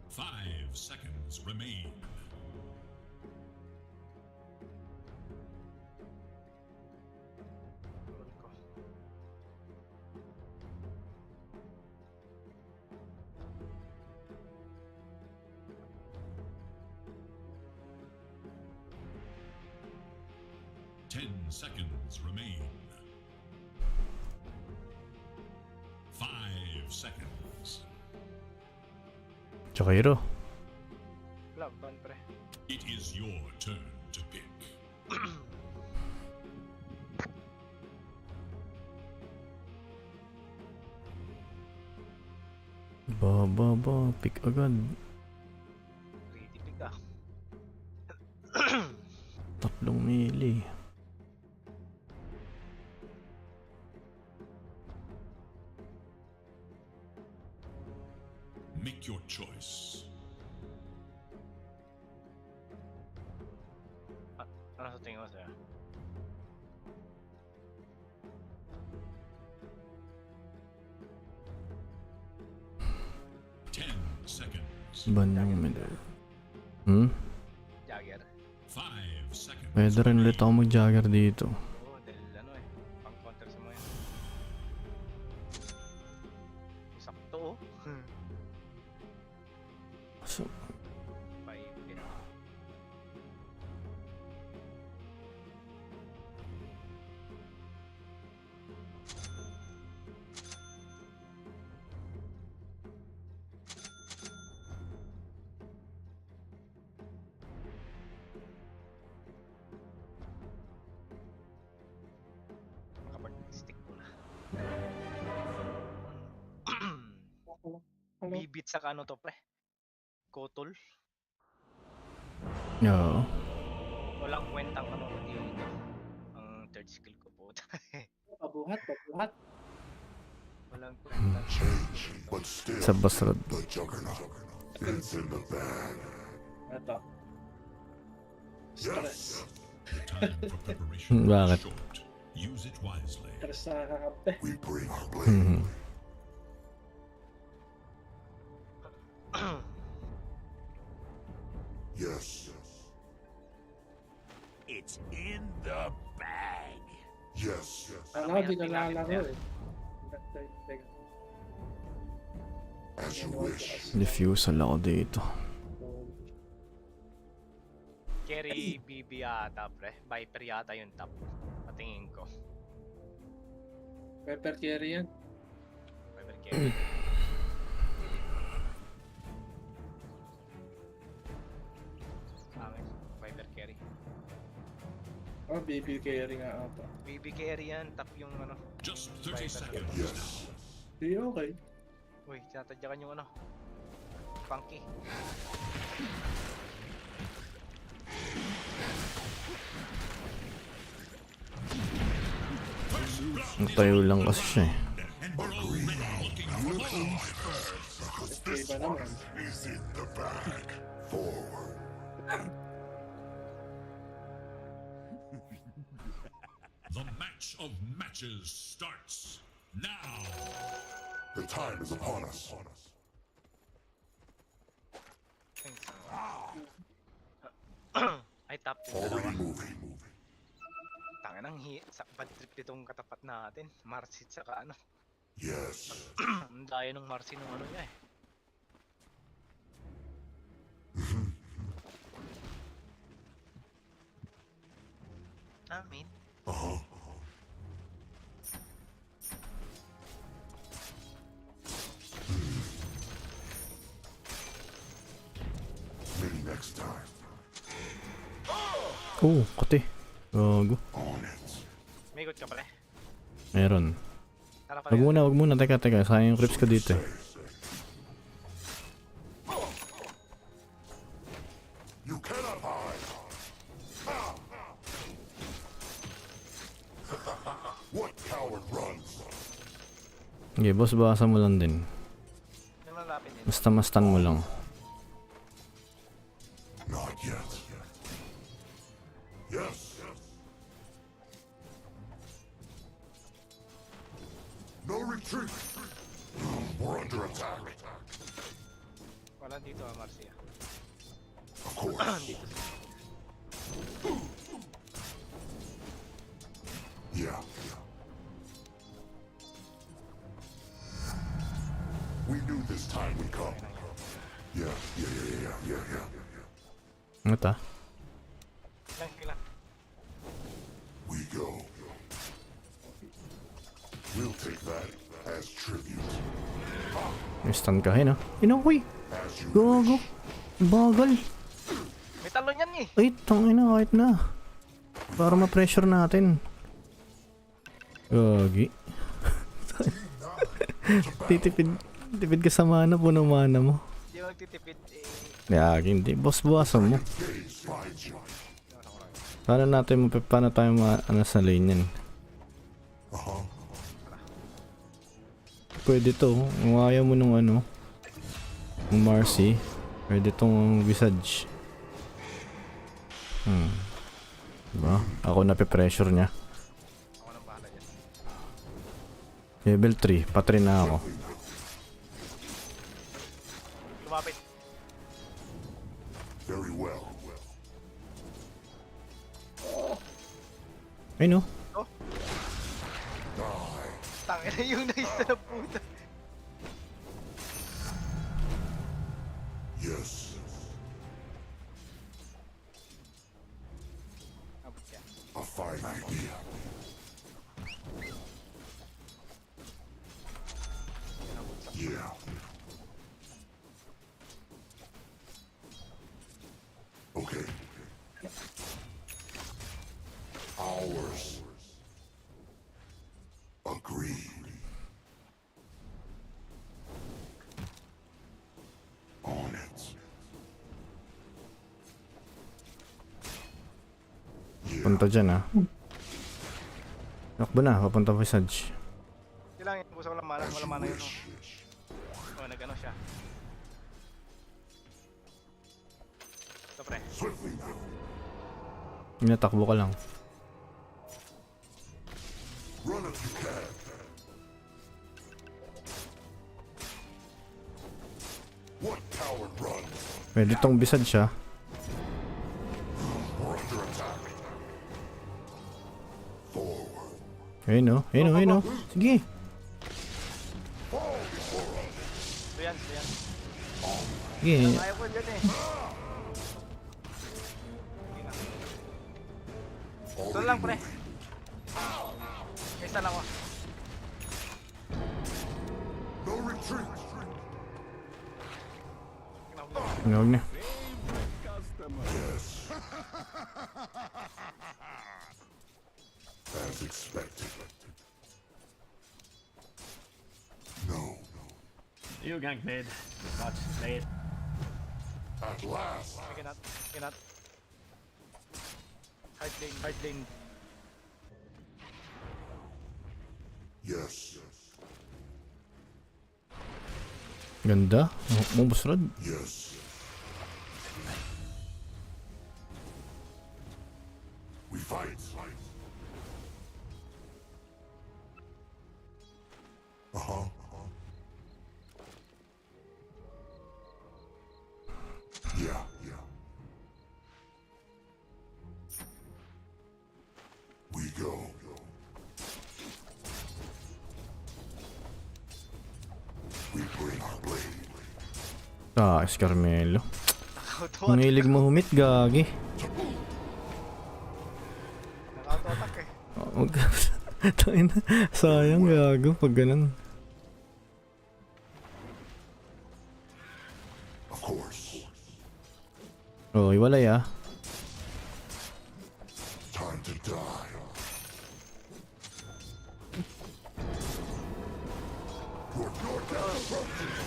[SPEAKER 7] 5 seconds remain. Ten seconds remain. 5 seconds.
[SPEAKER 6] Chakiro.
[SPEAKER 9] Love, pre.
[SPEAKER 7] It is your turn to pick.
[SPEAKER 6] Ba, pick agad.
[SPEAKER 9] Ready pick ah.
[SPEAKER 7] Make your choice.
[SPEAKER 9] Ano sa tingin mo sa'yo?
[SPEAKER 6] Banong medal.
[SPEAKER 9] Jagger?
[SPEAKER 7] 5 seconds.
[SPEAKER 6] Pwede rin ulit ako mag-jagger dito.
[SPEAKER 9] Oo, dahil ano eh. Pang counter sa mga yan. Sakto oh.
[SPEAKER 6] So,
[SPEAKER 9] 5 din. Makapag-stick ko na. Bibit sa ano to pre? Kotol?
[SPEAKER 6] oo.
[SPEAKER 9] Walang kwentang ano yun ito. Ang third skill ko po.
[SPEAKER 13] Pabuhat.
[SPEAKER 9] Walang kwentang
[SPEAKER 10] Change, but still,
[SPEAKER 6] Sa Basrad.
[SPEAKER 10] the juggernaut is in the bag.
[SPEAKER 13] Ito.
[SPEAKER 10] Yes,
[SPEAKER 7] The time for preparation
[SPEAKER 6] Bakit?
[SPEAKER 7] is short. Use it wisely.
[SPEAKER 13] Stress sa kakampi.
[SPEAKER 10] we bring our blade. Yes,
[SPEAKER 12] It's in the bag.
[SPEAKER 10] yes,
[SPEAKER 13] Alam ko, di ka lalaro eh.
[SPEAKER 10] as you wish.
[SPEAKER 6] Diffusal ako dito.
[SPEAKER 9] Carry BB yata pre. Viper yata yung top. Patingin ko.
[SPEAKER 13] Pepper carry yan.
[SPEAKER 9] Viper carry. Sa akin, Viper carry.
[SPEAKER 13] Oh, BB carry nga ata.
[SPEAKER 9] BB carry yan. Top yung ano.
[SPEAKER 7] Just 30
[SPEAKER 9] Viper
[SPEAKER 7] seconds
[SPEAKER 9] carry.
[SPEAKER 10] Yes,
[SPEAKER 13] Di okay.
[SPEAKER 9] Uy, tinatadyakan yung ano. Funky.
[SPEAKER 6] Natayo lang kasi siya eh.
[SPEAKER 13] Iba naman.
[SPEAKER 10] is in the bag. Forward.
[SPEAKER 7] The match of matches starts now.
[SPEAKER 10] The time is upon us.
[SPEAKER 9] Ay, top yung dalawa.
[SPEAKER 10] Already moving.
[SPEAKER 9] Tangan ang sa bad trip itong katapat natin. Marcy tsaka ano.
[SPEAKER 10] Yes,
[SPEAKER 9] Ang daya ng Marcy nung ano niya eh. Amin.
[SPEAKER 10] maybe next time.
[SPEAKER 6] Oh, kate. Gago.
[SPEAKER 10] On it.
[SPEAKER 9] May ikot ka pala.
[SPEAKER 6] Meron.
[SPEAKER 9] Tara pala.
[SPEAKER 6] Wag muna. Teka. Sayang yung creeps ko dito eh.
[SPEAKER 10] You cannot hide. What coward runs?
[SPEAKER 6] Okay, boss, basa mo lang din.
[SPEAKER 9] Nalalapin din.
[SPEAKER 6] Basta mastan mo lang.
[SPEAKER 10] Not yet. Yes. No retreat. We're under attack.
[SPEAKER 9] Wala dito ah, Marcy.
[SPEAKER 10] Of course.
[SPEAKER 9] Dito sa...
[SPEAKER 10] Yeah. We knew this time would come. Yeah.
[SPEAKER 6] Ano ta?
[SPEAKER 9] Lang.
[SPEAKER 10] We go. We'll take that as tribute.
[SPEAKER 6] May stun ka eh, no? Inakoy!
[SPEAKER 10] As you
[SPEAKER 6] Gago! Bagal!
[SPEAKER 9] May talon yan eh.
[SPEAKER 6] Ay, tangina kahit na. Para ma-pressure natin. Gagi. Tipid ka sa mana, puno mana mo.
[SPEAKER 9] Hindi mo magtitipid eh.
[SPEAKER 6] Gagi, hindi. Boss, buwasan mo.
[SPEAKER 10] gaze finds you.
[SPEAKER 6] Paano tayo sa lane yan? Pwede to. Kung ayaw mo nung ano. Marcy. Pwede tong Visage. Diba? Ako nape-pressure niya.
[SPEAKER 9] Ako nang bahala dyan.
[SPEAKER 6] Level 3. Patry na ako.
[SPEAKER 9] Lumapit.
[SPEAKER 10] Very well.
[SPEAKER 6] Ay no.
[SPEAKER 9] Oh. Tangina yung nice na puta.
[SPEAKER 10] Yes.
[SPEAKER 9] Abot ka.
[SPEAKER 10] A fine idea. Yeah. Okay. Ours. Agreed. On it.
[SPEAKER 6] Punta dyan ah. Nakbo na. Papunta Visage.
[SPEAKER 9] Hindi lang, inubusan ko lang mana. Wala mana yun. Oh, nag-ano siya. Ito pre.
[SPEAKER 10] Swiftly now.
[SPEAKER 6] Inatakbo ka lang.
[SPEAKER 10] Run if you can. What coward runs?
[SPEAKER 6] Pwede tong Visage siya.
[SPEAKER 10] We're under attack. Forward.
[SPEAKER 6] Ayun no. Ayun no. Ayun no. Sige.
[SPEAKER 10] Fall before us.
[SPEAKER 9] Ito yan, ito yan.
[SPEAKER 6] Sige.
[SPEAKER 9] Ayaw ko dyan eh. Ito lang pre. Kaysa lang ako.
[SPEAKER 10] No retreat.
[SPEAKER 6] Huwag na.
[SPEAKER 10] Yes. As expected. No.
[SPEAKER 3] You gank mid. Watch, play it.
[SPEAKER 10] At last.
[SPEAKER 9] I cannot. Cannot. Hard lane. Hard lane.
[SPEAKER 10] Yes.
[SPEAKER 6] Ganda. Mabusrad.
[SPEAKER 10] Yes. We fight. Uh-huh. Yeah, yeah. We go. We bring our blade.
[SPEAKER 6] Ah, Escarmelo. Ang hilig mo humit, gagi.
[SPEAKER 9] Nakauto-attack eh.
[SPEAKER 6] Tangin na. Sayang, gago pag ganun.
[SPEAKER 10] Of course.
[SPEAKER 6] Oh, iwalay ah.
[SPEAKER 10] Time to die. Your death approaches.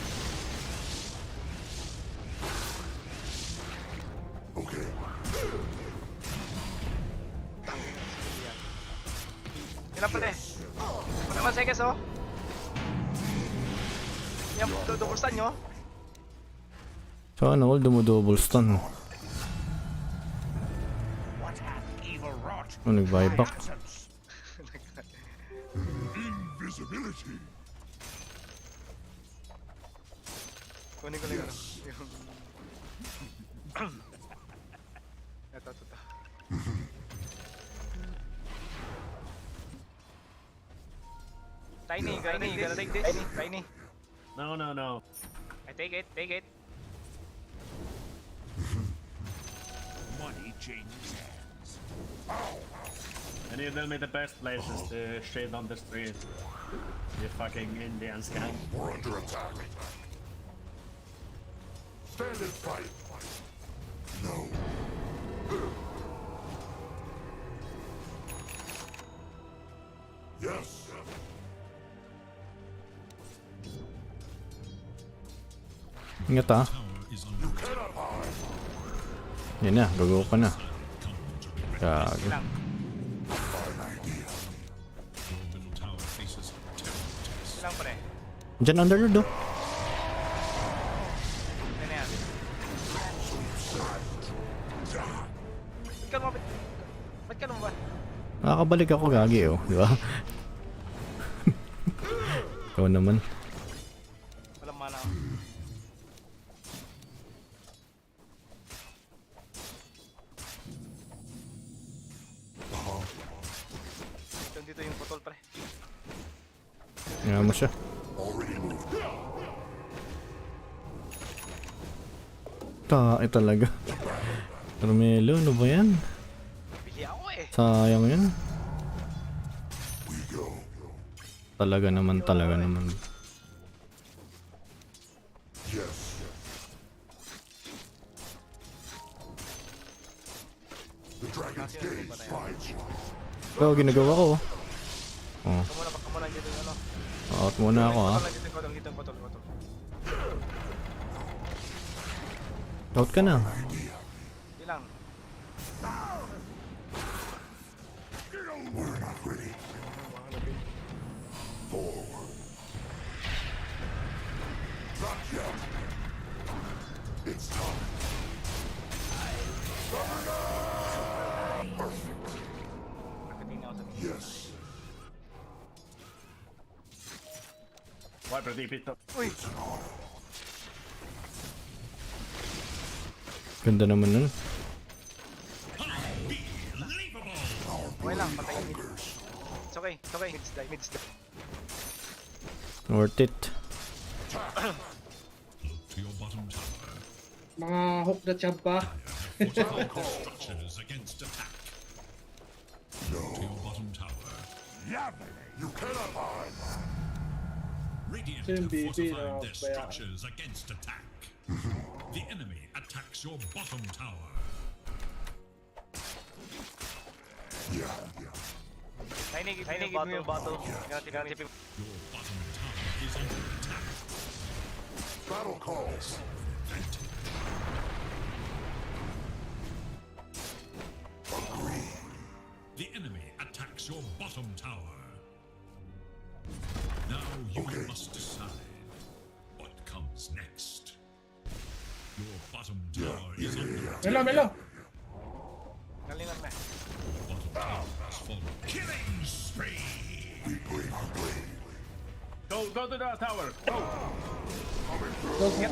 [SPEAKER 10] Okay.
[SPEAKER 9] Ilan pala eh. Wala naman seconds oh. Yan, duduburstan nyo.
[SPEAKER 6] Sana all dumudouble stun. Oh, nag-buyback.
[SPEAKER 10] Invisibility.
[SPEAKER 9] Kunin ko lang ano. Ito. Tiny, gonna take this. Tiny.
[SPEAKER 3] No.
[SPEAKER 9] I take it.
[SPEAKER 7] Money changes hands.
[SPEAKER 3] And you tell me the best place is to shade on the street. You fucking Indian scam.
[SPEAKER 10] We're under attack. Stand and fight. No. Yes.
[SPEAKER 6] Ingat ah.
[SPEAKER 10] You cannot hide.
[SPEAKER 6] Yan na, gagawa ka na. Gago.
[SPEAKER 10] Fine idea.
[SPEAKER 7] Middle tower faces terrible test.
[SPEAKER 9] Ilang pre.
[SPEAKER 6] Diyan underlord oh. Nakakabalik ako gagi oh, di ba? Ikaw naman.
[SPEAKER 9] Walang mana. Dito yung putol, pre.
[SPEAKER 6] Nga mo siya. Tae talaga. Carmelo, ano ba yan?
[SPEAKER 9] Bili ako eh.
[SPEAKER 6] Sayang yan. Talaga naman. Ito, ginagawa ko. Oh.
[SPEAKER 9] Baka muna dito yung ano.
[SPEAKER 6] Out muna ako ha.
[SPEAKER 9] Dito yung putol.
[SPEAKER 6] Out ka na.
[SPEAKER 9] Ilang.
[SPEAKER 10] We're not ready. Forward. Not yet. It's time. Yes.
[SPEAKER 3] Wiper deep it up.
[SPEAKER 9] Uy!
[SPEAKER 6] Ganda naman nun.
[SPEAKER 9] Okay lang, patayin mid. It's okay. Mids die.
[SPEAKER 6] Worth it.
[SPEAKER 7] To your bottom tower.
[SPEAKER 13] Mga hook na chub pa.
[SPEAKER 7] Fortify their structures against attack. To your bottom tower.
[SPEAKER 10] You cannot hide.
[SPEAKER 7] Radiant
[SPEAKER 13] Same
[SPEAKER 7] have
[SPEAKER 13] BB
[SPEAKER 7] fortified
[SPEAKER 13] na
[SPEAKER 7] their
[SPEAKER 13] kaya.
[SPEAKER 7] structures against attack. The enemy attacks your bottom tower.
[SPEAKER 10] Yeah.
[SPEAKER 9] Tiny give me yung bottle. Tingnan
[SPEAKER 7] Your bottom tower is under attack.
[SPEAKER 10] Battle calls. Agree.
[SPEAKER 7] The enemy attacks your bottom tower. Now you must decide what comes next. Your bottom tower is under attack.
[SPEAKER 13] Melo.
[SPEAKER 9] Galingan me.
[SPEAKER 7] Bottom tower has fallen. Killing spree.
[SPEAKER 10] We bring our blade.
[SPEAKER 3] Go to the tower. Go.
[SPEAKER 9] Get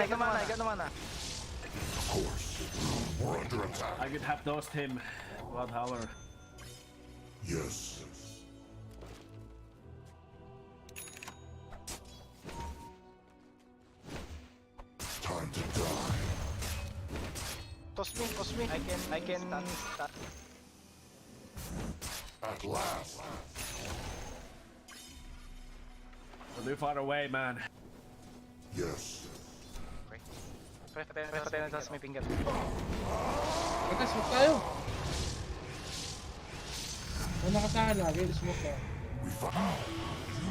[SPEAKER 9] the mana.
[SPEAKER 10] Of course. We're under attack.
[SPEAKER 3] I could have dosed him. Wild tower.
[SPEAKER 10] Yes. Time to die.
[SPEAKER 9] Toss me. I can start.
[SPEAKER 10] At last.
[SPEAKER 3] We're far away, man.
[SPEAKER 10] Yes.
[SPEAKER 9] Patayin na sa may finger.
[SPEAKER 13] Pagka smoke tayo. Kung nakasahan lagi, smoke na.
[SPEAKER 10] We found.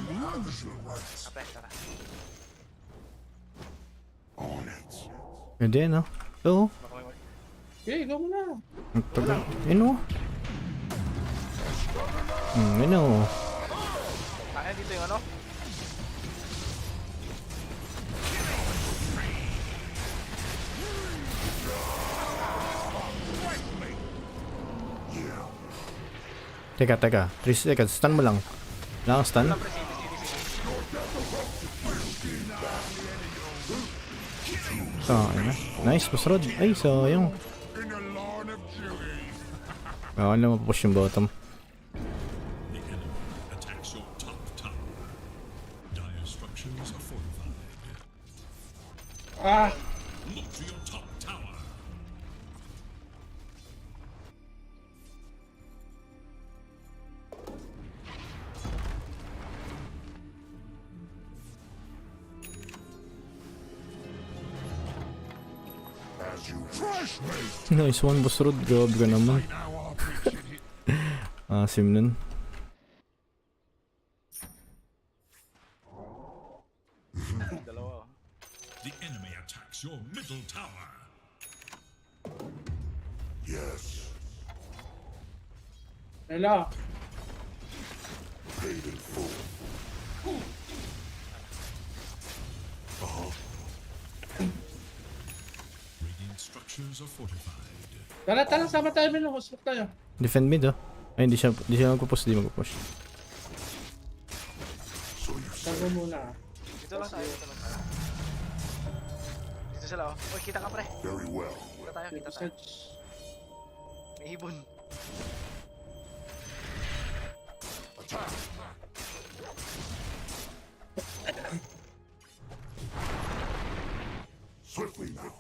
[SPEAKER 10] You have the rights.
[SPEAKER 9] Tara.
[SPEAKER 10] On it.
[SPEAKER 6] Pwede no? Oo.
[SPEAKER 13] Okay, go muna.
[SPEAKER 6] Tagal. Ano? Ano?
[SPEAKER 9] Dito yung ano?
[SPEAKER 6] Teka. 3 seconds. Stun mo lang. Wala kang stun? Nice, Pasrod. Ay, sayang. Baka na mapupush yung bottom.
[SPEAKER 7] The enemy attacks your top tower. Dire structures are fortified. Look to your top tower.
[SPEAKER 10] As you fresh mate.
[SPEAKER 6] Nice one, Pasrod. Grabe ka naman. Asim nun.
[SPEAKER 7] The enemy attacks your middle tower.
[SPEAKER 10] Yes.
[SPEAKER 13] Melo.
[SPEAKER 10] Paid in full.
[SPEAKER 7] Radiant structures are fortified.
[SPEAKER 13] Tara, sama tayo Melo. Smoke tayo.
[SPEAKER 6] Defend mid oh. Ay, hindi siya magpupush, hindi magpupush.
[SPEAKER 13] Tago muna.
[SPEAKER 9] Dito lang tayo, dito lang tayo. Dito sila, oh. Uy, kita ka, pre.
[SPEAKER 10] Very well.
[SPEAKER 9] Kita tayo, kita tayo. May ibon.
[SPEAKER 10] Attack. Swiftly now.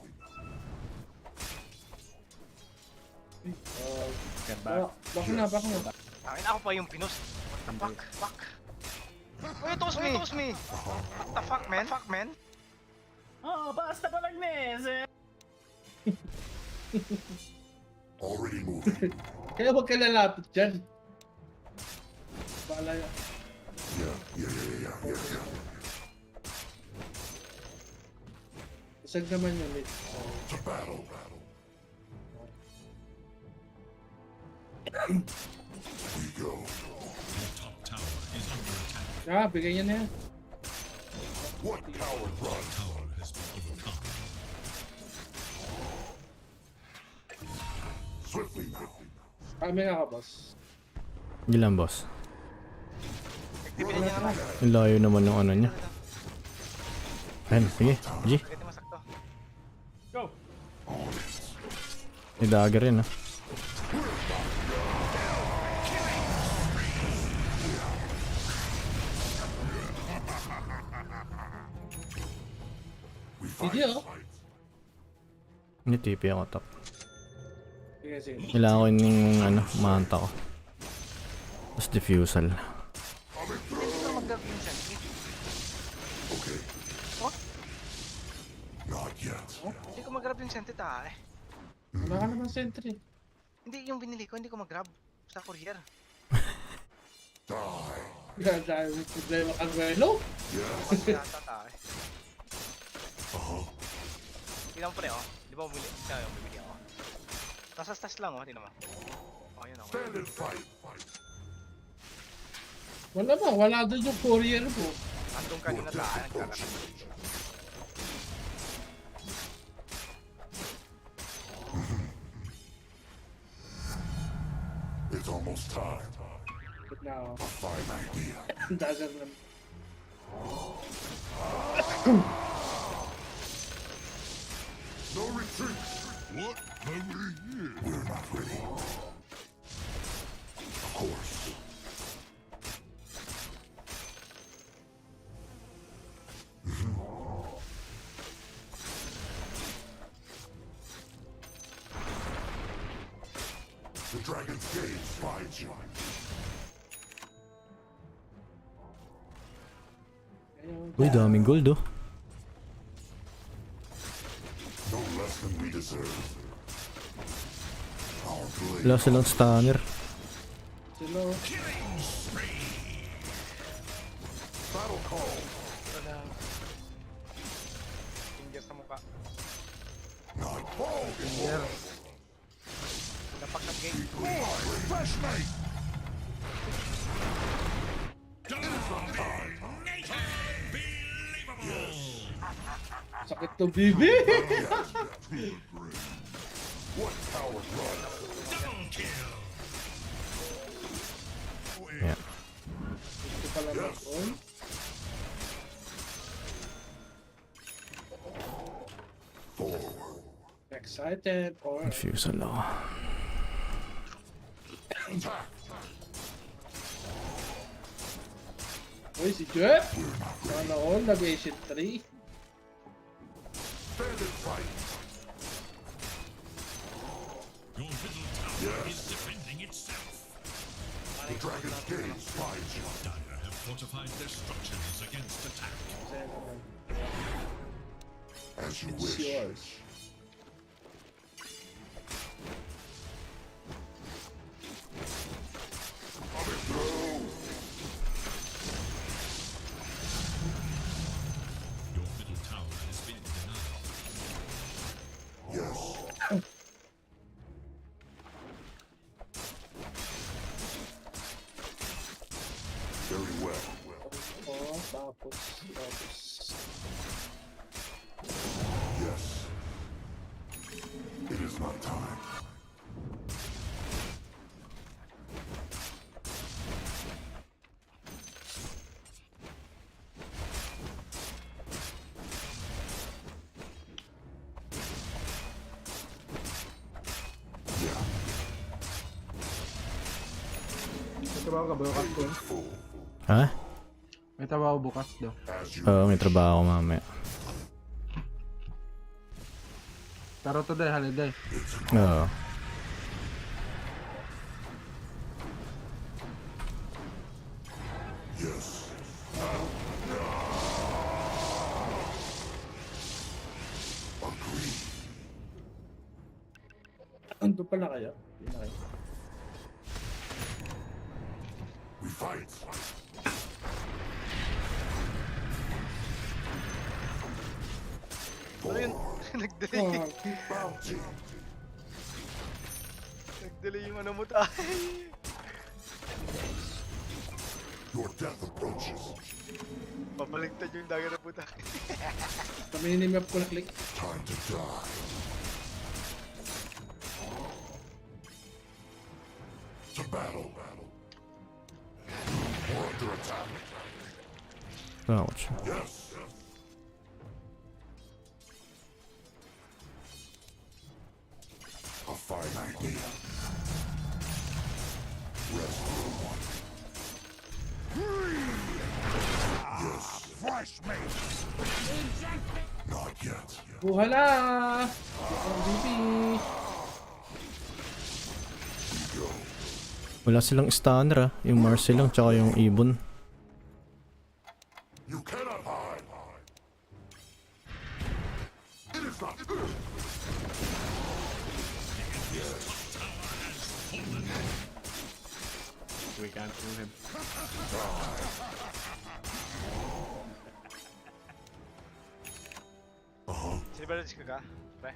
[SPEAKER 13] Baka na.
[SPEAKER 9] Akin ako pa yung pinus. What the fuck? Uy, toss me! What the fuck, man?
[SPEAKER 2] Oh, basta pa lang Nez!
[SPEAKER 10] Already moving.
[SPEAKER 13] Kaya huwag ka lalapit dyan. Bahala yan.
[SPEAKER 10] Yeah.
[SPEAKER 13] Isag naman yun, mate.
[SPEAKER 10] To battle. We go.
[SPEAKER 7] Your top tower is under attack.
[SPEAKER 13] Bigay niya na yan.
[SPEAKER 10] What coward run?
[SPEAKER 7] Tower has been overcome.
[SPEAKER 10] Swiftly now.
[SPEAKER 13] Kami nga ka, boss.
[SPEAKER 6] Hindi lang, boss.
[SPEAKER 9] Activate niya naman.
[SPEAKER 6] Ang layo naman ng ano niya. Ayun, sige. G.
[SPEAKER 9] Pwede masakto.
[SPEAKER 3] Go!
[SPEAKER 6] May dagger yun, ah.
[SPEAKER 13] Hindi, oh.
[SPEAKER 6] Hindi, TP ako top.
[SPEAKER 13] Sige.
[SPEAKER 6] Kailangan ko yung ano, manta ko. Tapos diffusal.
[SPEAKER 9] Hindi ka mag-grab yung sentry.
[SPEAKER 10] Okay.
[SPEAKER 9] What?
[SPEAKER 10] Not yet.
[SPEAKER 9] Hindi ko mag-grab yung sentry, eh.
[SPEAKER 13] Wala ka naman sentry.
[SPEAKER 9] Hindi, yung binili ko, hindi ko mag-grab. Sa courier.
[SPEAKER 10] Die.
[SPEAKER 13] Dahil may problema kang Relo.
[SPEAKER 9] Yata, eh. Tingnan mo pre, oh. Di ba bumili ako? Nasa stas lang, oh. Tingnan mo. Oh, yun ako.
[SPEAKER 10] Stand and fight.
[SPEAKER 13] Wala doon yung courier mo.
[SPEAKER 9] Andong ka din na tayo, nagkakaroon.
[SPEAKER 10] It's almost time.
[SPEAKER 13] But now,
[SPEAKER 10] A fine idea.
[SPEAKER 13] dagger na.
[SPEAKER 10] No retreat. What have we here? We're not ready. Of course. The dragon's gaze finds you.
[SPEAKER 6] Uy, daming gold, oh.
[SPEAKER 10] No less than we deserve. Our blade.
[SPEAKER 6] Wala silang stunner.
[SPEAKER 13] Sila, oh.
[SPEAKER 10] Battle call.
[SPEAKER 9] Wala. Finger sa mukha.
[SPEAKER 10] Not fall.
[SPEAKER 9] Dapak ng gate.
[SPEAKER 10] Fresh mate.
[SPEAKER 13] Sakit to, bibi.
[SPEAKER 10] What coward run?
[SPEAKER 6] Yeah.
[SPEAKER 13] Ito pala mag-on.
[SPEAKER 10] Forward.
[SPEAKER 13] Excited or...
[SPEAKER 6] Diffusal ako.
[SPEAKER 10] Attack.
[SPEAKER 13] Uy, si Jet! Sana all, nag-Asian 3.
[SPEAKER 10] Stand and fight.
[SPEAKER 7] Your middle tower is defending itself.
[SPEAKER 10] The dragon's gaze finds you.
[SPEAKER 7] Dire have fortified their structures against attack.
[SPEAKER 10] As you
[SPEAKER 13] It's
[SPEAKER 10] wish.
[SPEAKER 13] yours.
[SPEAKER 10] Coming through.
[SPEAKER 7] Your middle tower has been denied.
[SPEAKER 10] Yes. Very well.
[SPEAKER 13] Oh, tapos.
[SPEAKER 10] Yes. It is my time.
[SPEAKER 13] trabaho ka bukas ko.
[SPEAKER 6] Ha?
[SPEAKER 13] May trabaho bukas daw.
[SPEAKER 6] Oo, may trabaho ako mamaya.
[SPEAKER 13] Pero today, holiday.
[SPEAKER 6] Oo.
[SPEAKER 10] Yes. Agree.
[SPEAKER 13] Ando pala kayo? Hindi na kayo.
[SPEAKER 10] We fight.
[SPEAKER 9] Ano yun? Nag-delay.
[SPEAKER 13] Oh,
[SPEAKER 10] Bounty.
[SPEAKER 9] Nag-delay yung ano mo tayo.
[SPEAKER 10] Your death approaches.
[SPEAKER 9] Pabaligtad yung dagger na puta.
[SPEAKER 13] sa minimap ko na click.
[SPEAKER 10] Time to die. To battle. We're under attack.
[SPEAKER 6] Ouch.
[SPEAKER 10] Yes. A fine idea. Rest for one. Yes. Fresh meat. Not yet.
[SPEAKER 13] Buhala! Ang BP!
[SPEAKER 6] Wala silang stunner ah. Yung Marcel lang tsaka yung Ibon.
[SPEAKER 10] You cannot hide. It is not good.
[SPEAKER 12] We can't kill him.
[SPEAKER 9] Sino ba rin ka? Pre?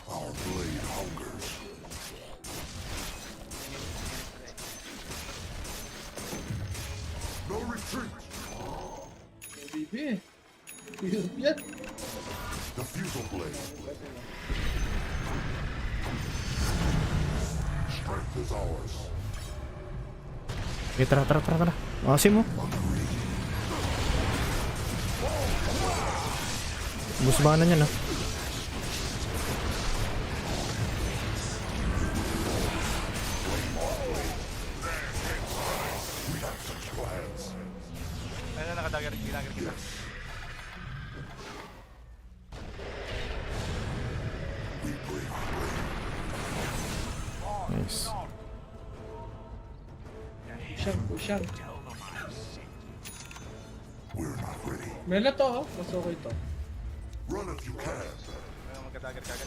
[SPEAKER 10] Our blade hungers. No retreat.
[SPEAKER 13] Ang BP eh. Hirap yan.
[SPEAKER 10] The fusel blade. Strength is ours.
[SPEAKER 6] Okay, tara. Akasin mo. Busbanan niya na.
[SPEAKER 9] Ano nakadagger kita?
[SPEAKER 6] Nice.
[SPEAKER 13] Pushang.
[SPEAKER 10] We're not ready.
[SPEAKER 13] Mela to oh. Mas okay to.
[SPEAKER 10] Run if you can.
[SPEAKER 9] Ano magkadagger kagad?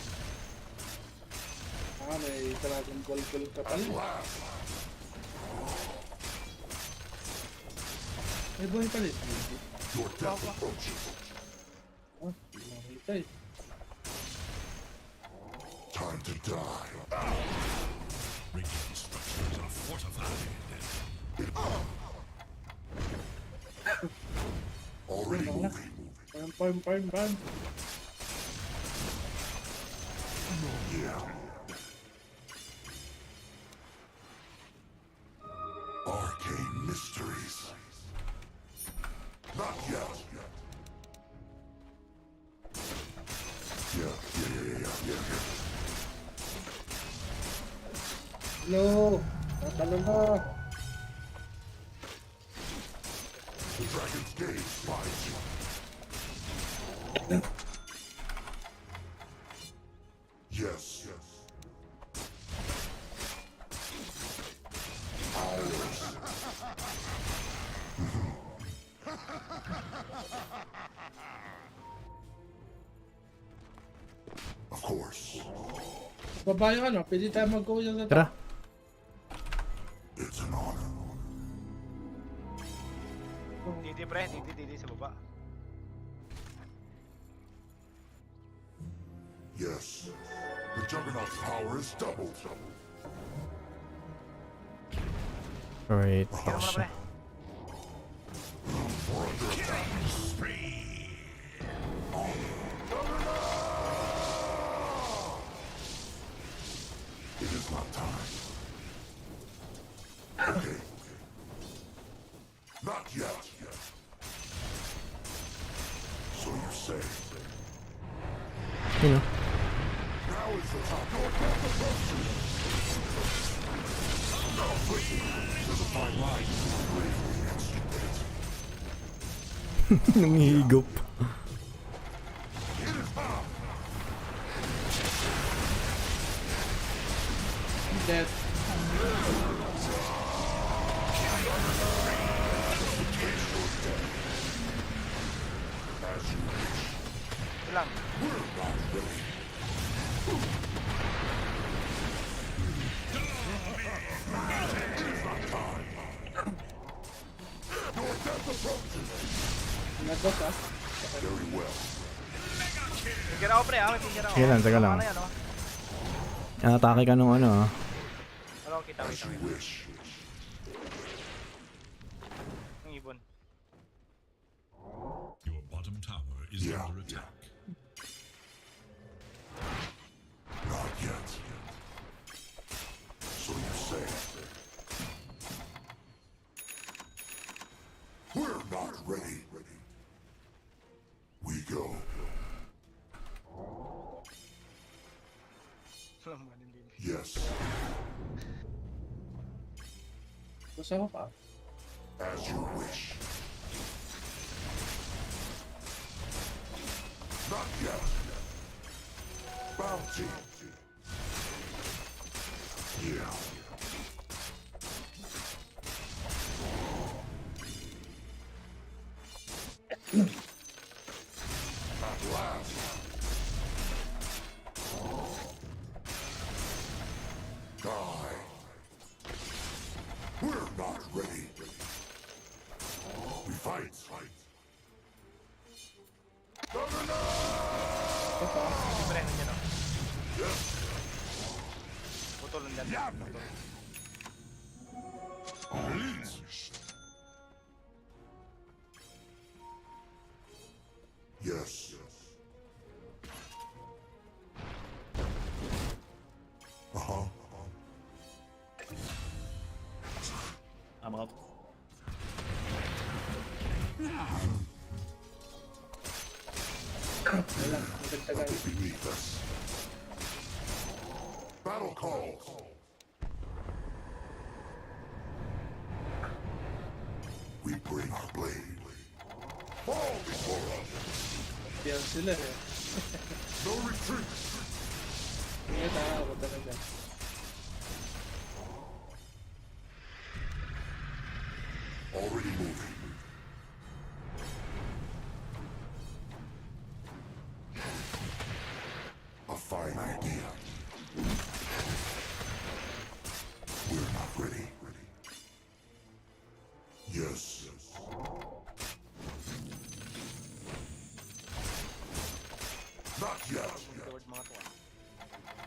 [SPEAKER 13] May Dragon Ball ka pala. May buhay pala ito.
[SPEAKER 10] Your death approaches.
[SPEAKER 13] Nakita eh.
[SPEAKER 10] Time to die.
[SPEAKER 7] Radiant structures are fortified.
[SPEAKER 10] Already moving.
[SPEAKER 13] Farm.
[SPEAKER 10] Yeah. Arcane mysteries. Not yet. Yeah.
[SPEAKER 13] Hello! Tatalo na!
[SPEAKER 10] The dragon's gaze finds you. Yes. Ours. Of course.
[SPEAKER 13] Baba yung ano, pwede tayo mag-go yung sa
[SPEAKER 6] Tara.
[SPEAKER 10] It's an honor.
[SPEAKER 9] Didi pre, didi sa baba.
[SPEAKER 10] Yes. The Juggernaut's power is doubled.
[SPEAKER 6] Alright.
[SPEAKER 9] Kaya mo na pre.
[SPEAKER 10] We're under attack. It is not time. Okay. Not yet. So you say.
[SPEAKER 6] You know.
[SPEAKER 10] Now is the time. Your death approaches.
[SPEAKER 6] Nangihigop.
[SPEAKER 13] Dead.
[SPEAKER 9] Lang.
[SPEAKER 13] Nagos ah.
[SPEAKER 9] Figure ako pre, may figure ako.
[SPEAKER 6] Sige lang, sige lang.
[SPEAKER 9] Ano yan, oh?
[SPEAKER 6] Atake ka nung ano ah.
[SPEAKER 9] Wala akong kita. Ang ibon.
[SPEAKER 7] Your bottom tower is under attack.
[SPEAKER 10] Not yet. So you say. We're not ready. We go. Yes.
[SPEAKER 13] Gusto mo pa?
[SPEAKER 10] As you wish. Not yet. Bounty. Yeah. At last. Die. We're not ready. We fight.
[SPEAKER 9] Pre, nandiyan ako. Putol lang dyan.
[SPEAKER 10] Yes. Uh-huh.
[SPEAKER 2] I'm up.
[SPEAKER 13] Wala, magagtagal.
[SPEAKER 10] Beneath us. Battle calls. We bring our blade. Fall before us.
[SPEAKER 13] Diyan sila eh.
[SPEAKER 10] No retreat.
[SPEAKER 13] Hindi na ako talaga.
[SPEAKER 10] Already moving. A fine idea. We're not ready. Yes. Not yet.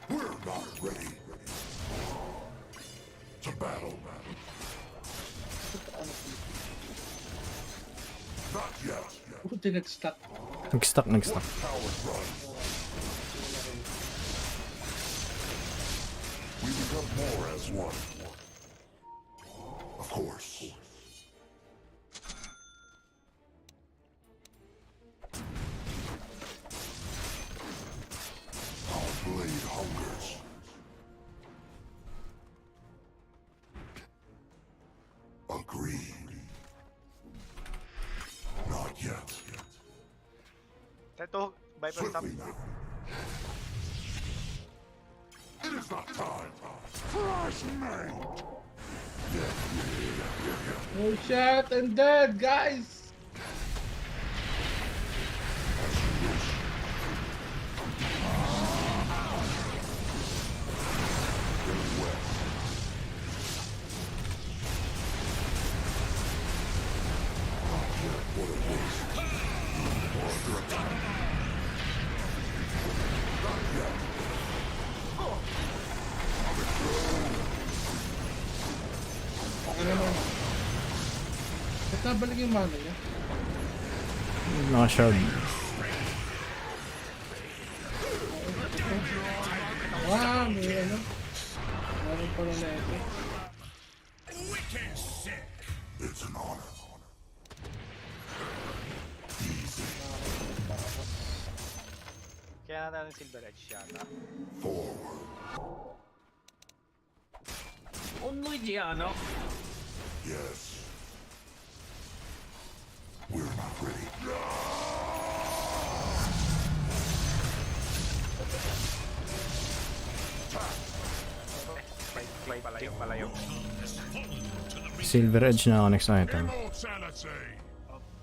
[SPEAKER 10] We're not ready. To battle. Not yet.
[SPEAKER 13] Buti nag-stuck.
[SPEAKER 6] Nag-stuck.
[SPEAKER 10] Powers run. We become more as one. Of course. Our blade hungers. Agreed. Not yet.
[SPEAKER 9] Ito, Viper top.
[SPEAKER 10] Swiftly now. It is not time. Fresh mate.
[SPEAKER 13] Oh shit, I'm dead, guys! Ano naman? Ba't nabalik yung mana niya?
[SPEAKER 6] Naka-shard.
[SPEAKER 13] Wow, may ano? Meron pala na ito.
[SPEAKER 10] It's an honor.
[SPEAKER 9] Kaya natin silver edge yata.
[SPEAKER 10] Forward.
[SPEAKER 3] Luigiano.
[SPEAKER 10] Yes. We're not ready.
[SPEAKER 9] Palayo.
[SPEAKER 6] Silver Edge na ako next item.
[SPEAKER 7] Immortality.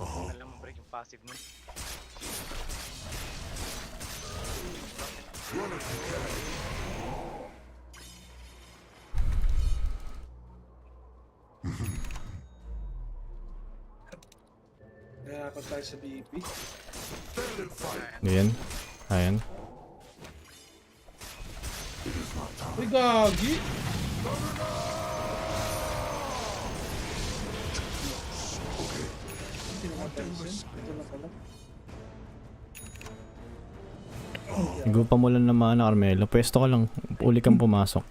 [SPEAKER 9] Alam mo break yung passive nun.
[SPEAKER 13] Kaya ako tayo sa BP.
[SPEAKER 6] Ayan. Ayan.
[SPEAKER 13] Uy, gagi! Sino mapansin? Ito na pala.
[SPEAKER 6] Igupa mo lang naman na Carmelo. Pwesto ka lang. Uli kang pumasok.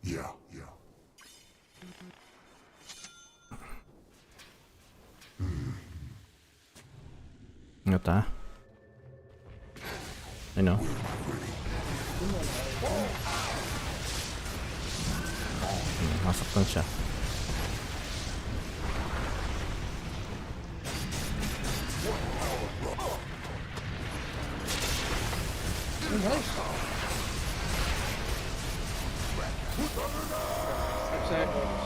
[SPEAKER 10] Yeah.
[SPEAKER 6] Ingat ha. Ano? Masaktan siya.
[SPEAKER 13] Oh, nice! 5 seconds.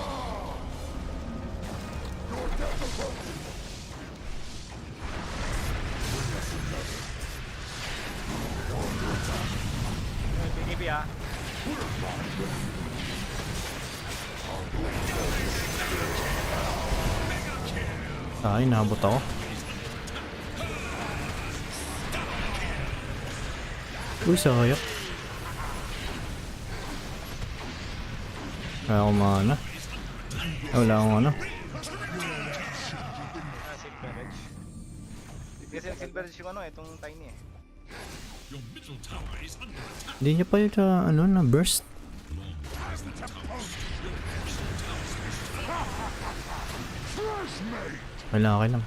[SPEAKER 9] BKB ah.
[SPEAKER 6] Ay, nahabot ako. Uy, sayang. Kaya ako mana. Wala akong ano.
[SPEAKER 9] Silver Edge. Kasi yung Silver Edge yung ano, itong tiny eh.
[SPEAKER 7] Your middle tower is under attack.
[SPEAKER 6] Hindi niya pa yun ano, na burst. Kailangan lang.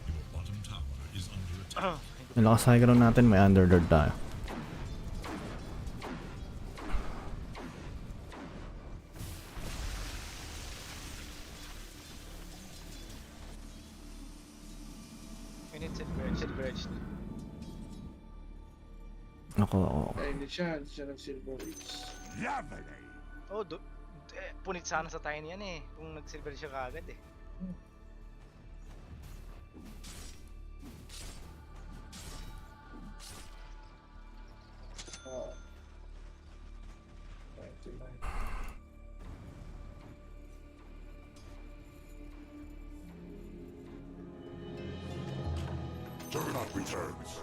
[SPEAKER 7] Your bottom tower is under attack.
[SPEAKER 6] Malakas high ground natin, may underlord tayo.
[SPEAKER 9] We need Silver Edge.
[SPEAKER 6] Ako.
[SPEAKER 13] Kaya hindi siya nag-silver reach.
[SPEAKER 9] Oh, punit sana sa tiny yan eh. Kung nag-silver siya kaagad eh.
[SPEAKER 13] Oo. 29.
[SPEAKER 10] Juggernaut returns.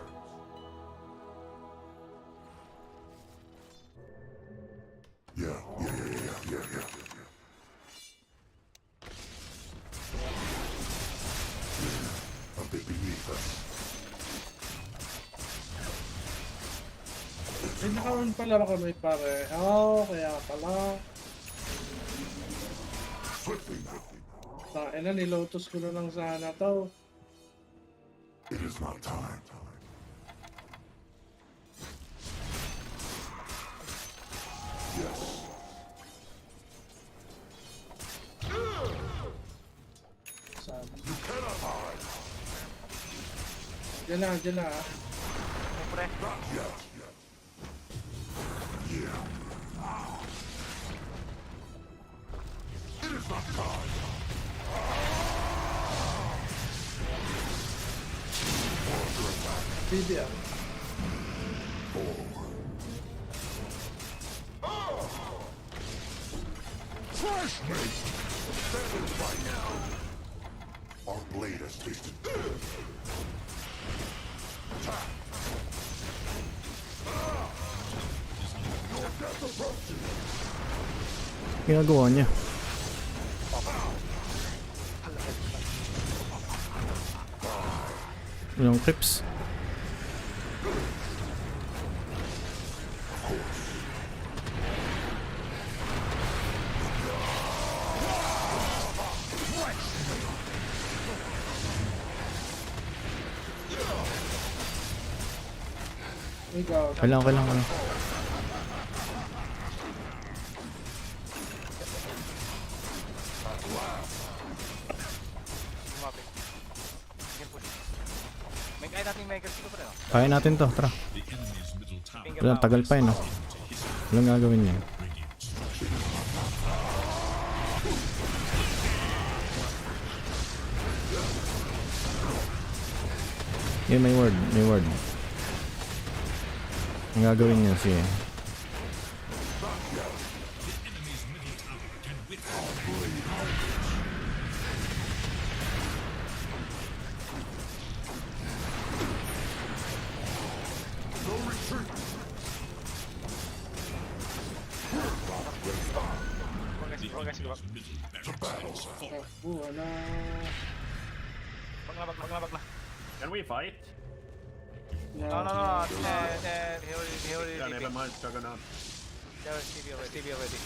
[SPEAKER 10] Yeah. A bit beneath us.
[SPEAKER 13] May nakaroon pala kami pareho, kaya pala.
[SPEAKER 10] Swiftly now.
[SPEAKER 13] Ina, nilotos ko na lang sana to.
[SPEAKER 10] It is not time. Yes.
[SPEAKER 13] Sana.
[SPEAKER 10] You cannot hide.
[SPEAKER 13] Diyan na ah.
[SPEAKER 9] Siyempre.
[SPEAKER 10] Not yet. Yeah. It is not time.
[SPEAKER 13] BB ah.
[SPEAKER 10] Fresh meat! Standing right now. Our blade has tasted good. Attack! Your death approaches.
[SPEAKER 6] Ginagawa niya. Yung clips.
[SPEAKER 13] Ikaw.
[SPEAKER 6] Kailangan.
[SPEAKER 9] natin yung Mega Steel pa rin.
[SPEAKER 6] Kaya natin to, tara. Wala, tagal pa yun, no? Walang gagawin niya. Yun, may word, may word. Ang gagawin niya siya.
[SPEAKER 9] Bag na.
[SPEAKER 3] Can we fight?
[SPEAKER 9] No. He already
[SPEAKER 3] Yeah, never mind, Juggernaut.
[SPEAKER 9] There is TV already.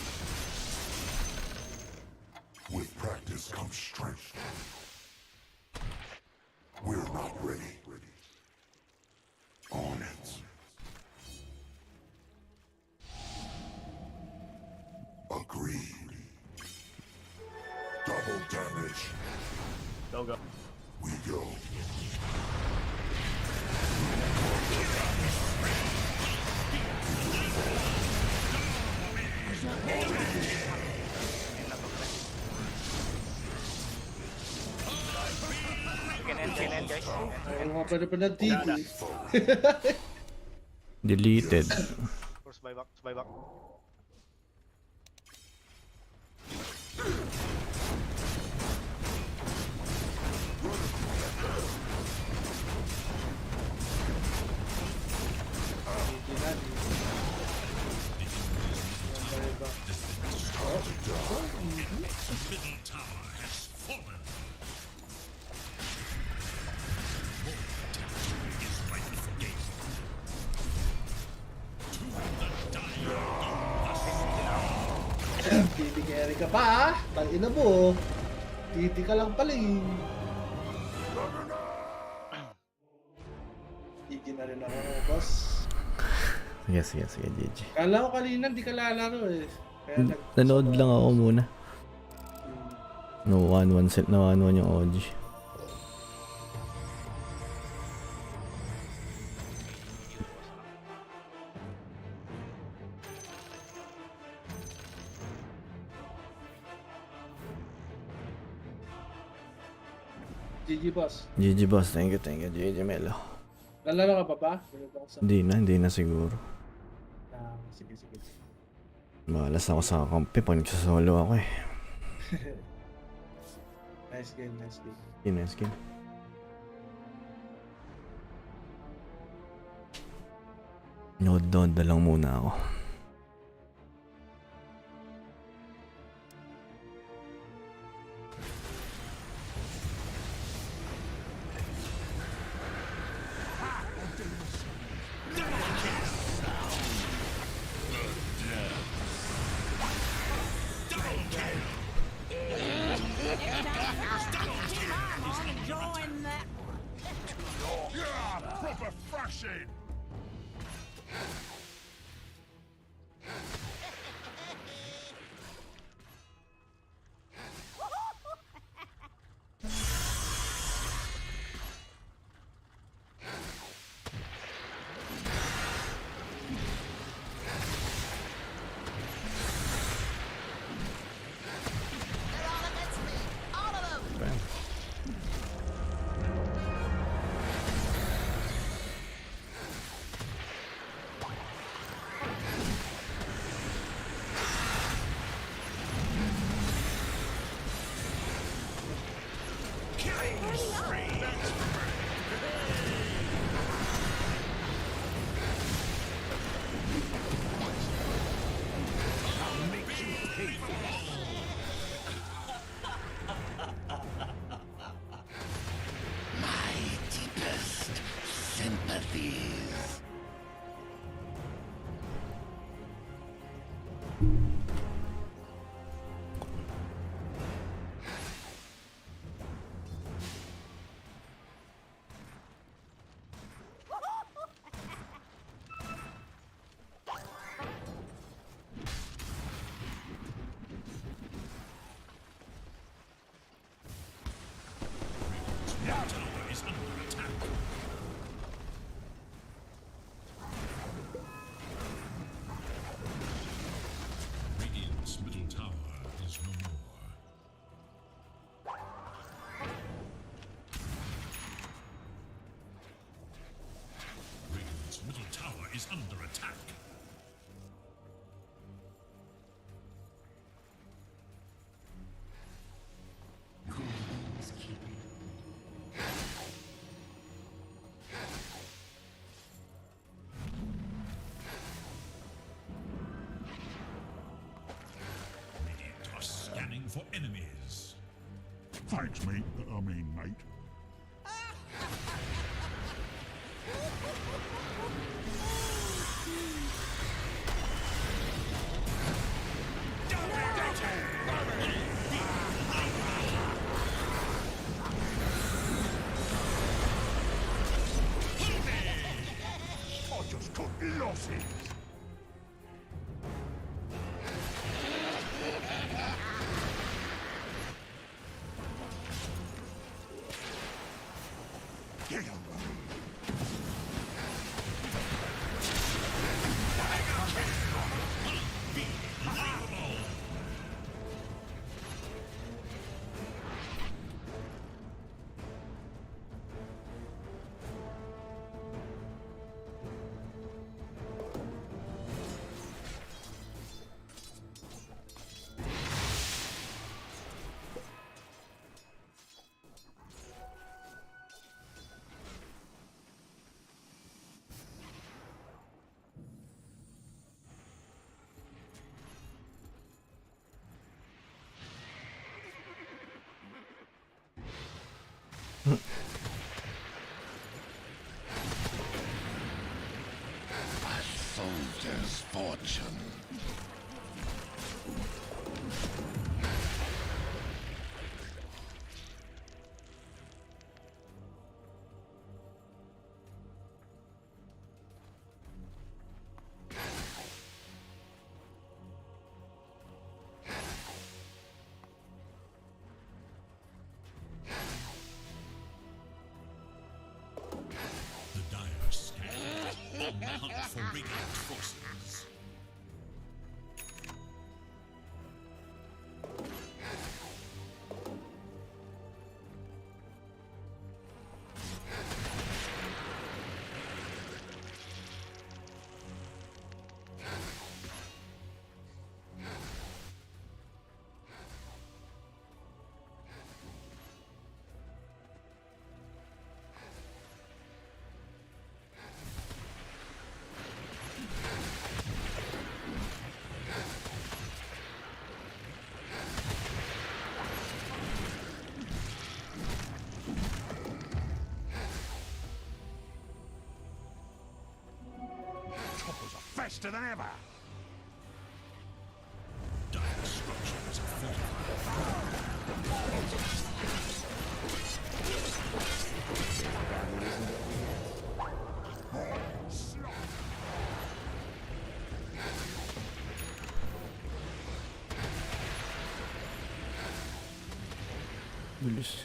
[SPEAKER 10] With practice comes strength. We're not ready. On it. Agreed. Double damage.
[SPEAKER 3] Go.
[SPEAKER 10] We go.
[SPEAKER 9] Can end, guys.
[SPEAKER 13] Ayaw nga pa na TV.
[SPEAKER 6] Deleted.
[SPEAKER 9] Force buyback.
[SPEAKER 13] Titi carry ka pa ah. Tangina mo. Titi ka lang pala eh. Titi na rin ako, boss.
[SPEAKER 6] Sige, GG.
[SPEAKER 13] Kala ko kanina di ka lalaro eh. Kaya
[SPEAKER 6] Nanood lang ako muna. No 1-1 set na 1-1 yung OG.
[SPEAKER 13] GG boss.
[SPEAKER 6] Thank you, GG Melo.
[SPEAKER 13] Lalaro ka pa ba?
[SPEAKER 6] Hindi na siguro.
[SPEAKER 13] Sige.
[SPEAKER 6] Malas ako sa kampi pag nagsasolo ako eh.
[SPEAKER 13] Nice game.
[SPEAKER 6] Nice game. Nod na lang muna ako.
[SPEAKER 10] Thanks, mate. I mean, mate. I just took losses. Get him. A soldier's fortune.
[SPEAKER 7] The dire scan on the hunt for Radiant forces.
[SPEAKER 10] Choppers are faster than ever.
[SPEAKER 7] Dire structures are fortified.
[SPEAKER 6] Bilis.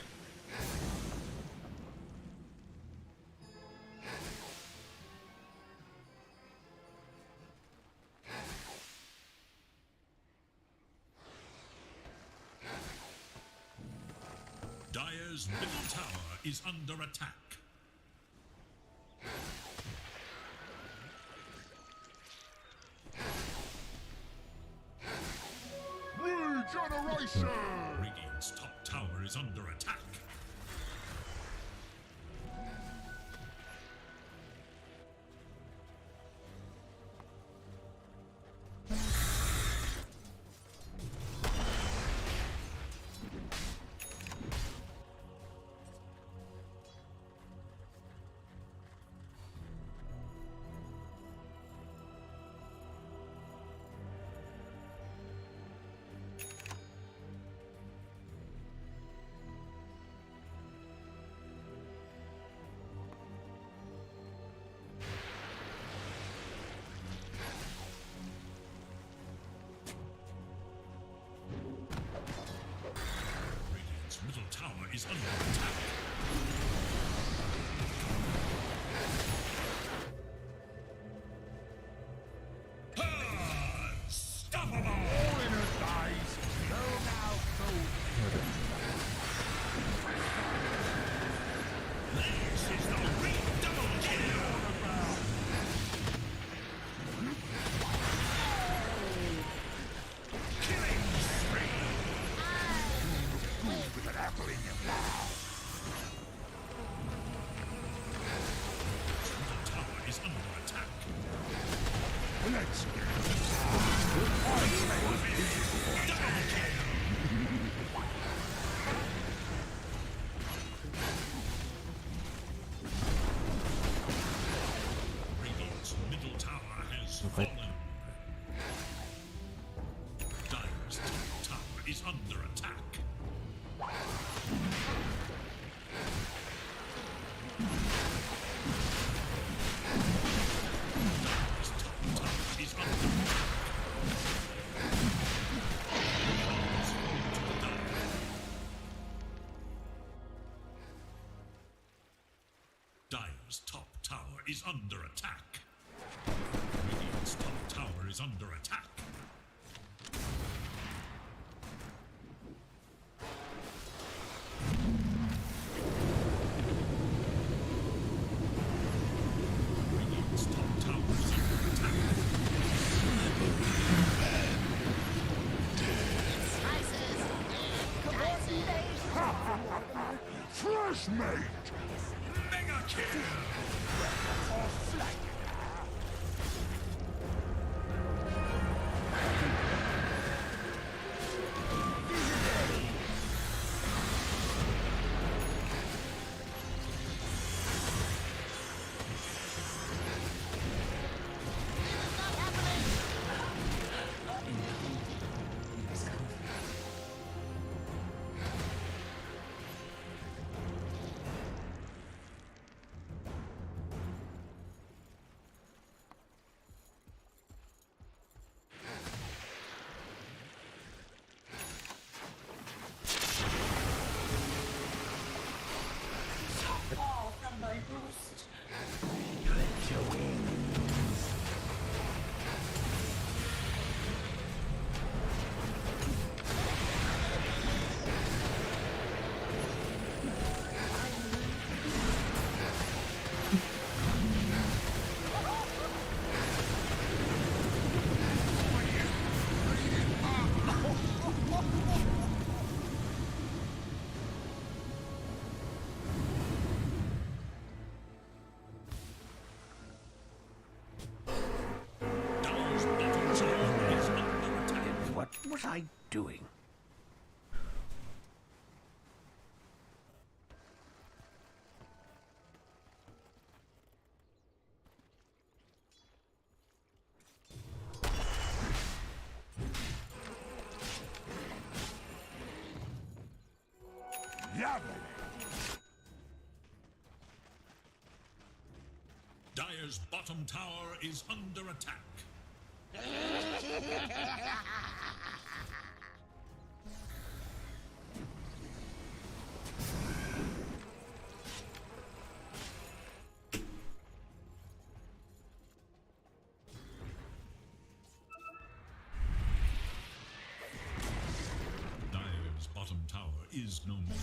[SPEAKER 7] Dire's middle tower is under attack.
[SPEAKER 10] Regeneration!
[SPEAKER 7] Radiant's top tower is under attack. Radiant's middle tower is under attack. Unstoppable!
[SPEAKER 10] All in her days. No, now,
[SPEAKER 7] This is the redouble kill! Killing spree!
[SPEAKER 10] with an apple in your mouth.
[SPEAKER 6] Wait.
[SPEAKER 7] Dire's top tower is under attack. Dire's top tower is under attack. Dire's top tower is under attack. Radiant's top tower is under attack. Radiant's top tower is under attack.
[SPEAKER 10] Fresh mate!
[SPEAKER 7] Mega kill!
[SPEAKER 14] What was I doing?
[SPEAKER 7] Dire's bottom tower is under attack. Dire's bottom tower is no more.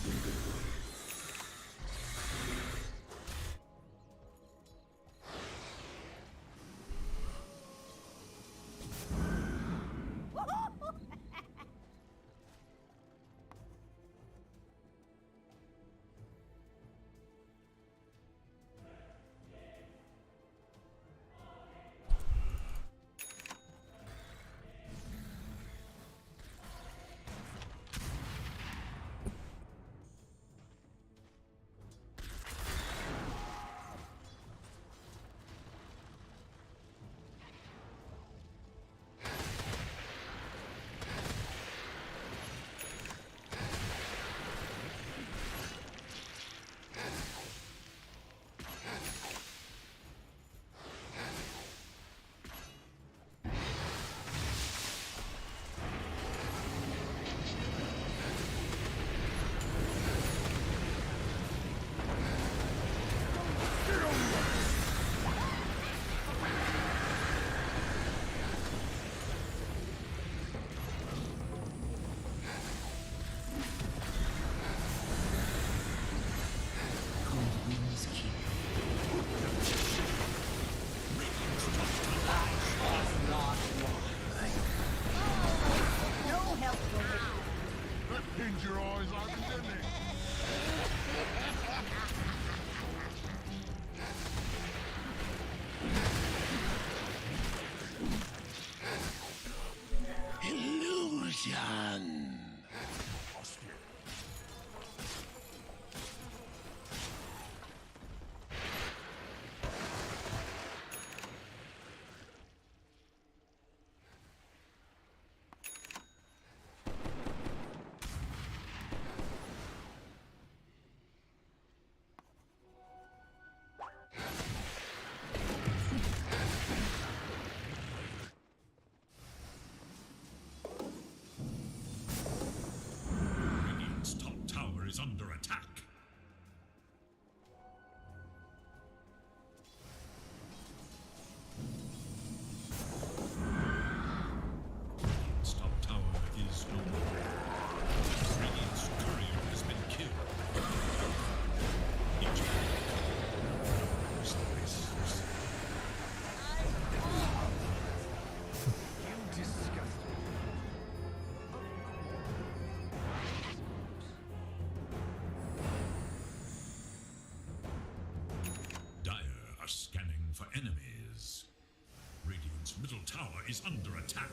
[SPEAKER 7] is under attack. Radiant's top tower is no more. Radiant's courier has been killed. Each knows the risks.
[SPEAKER 12] You disgust me.
[SPEAKER 7] Dire are scanning for enemies. Radiant's middle tower is under attack.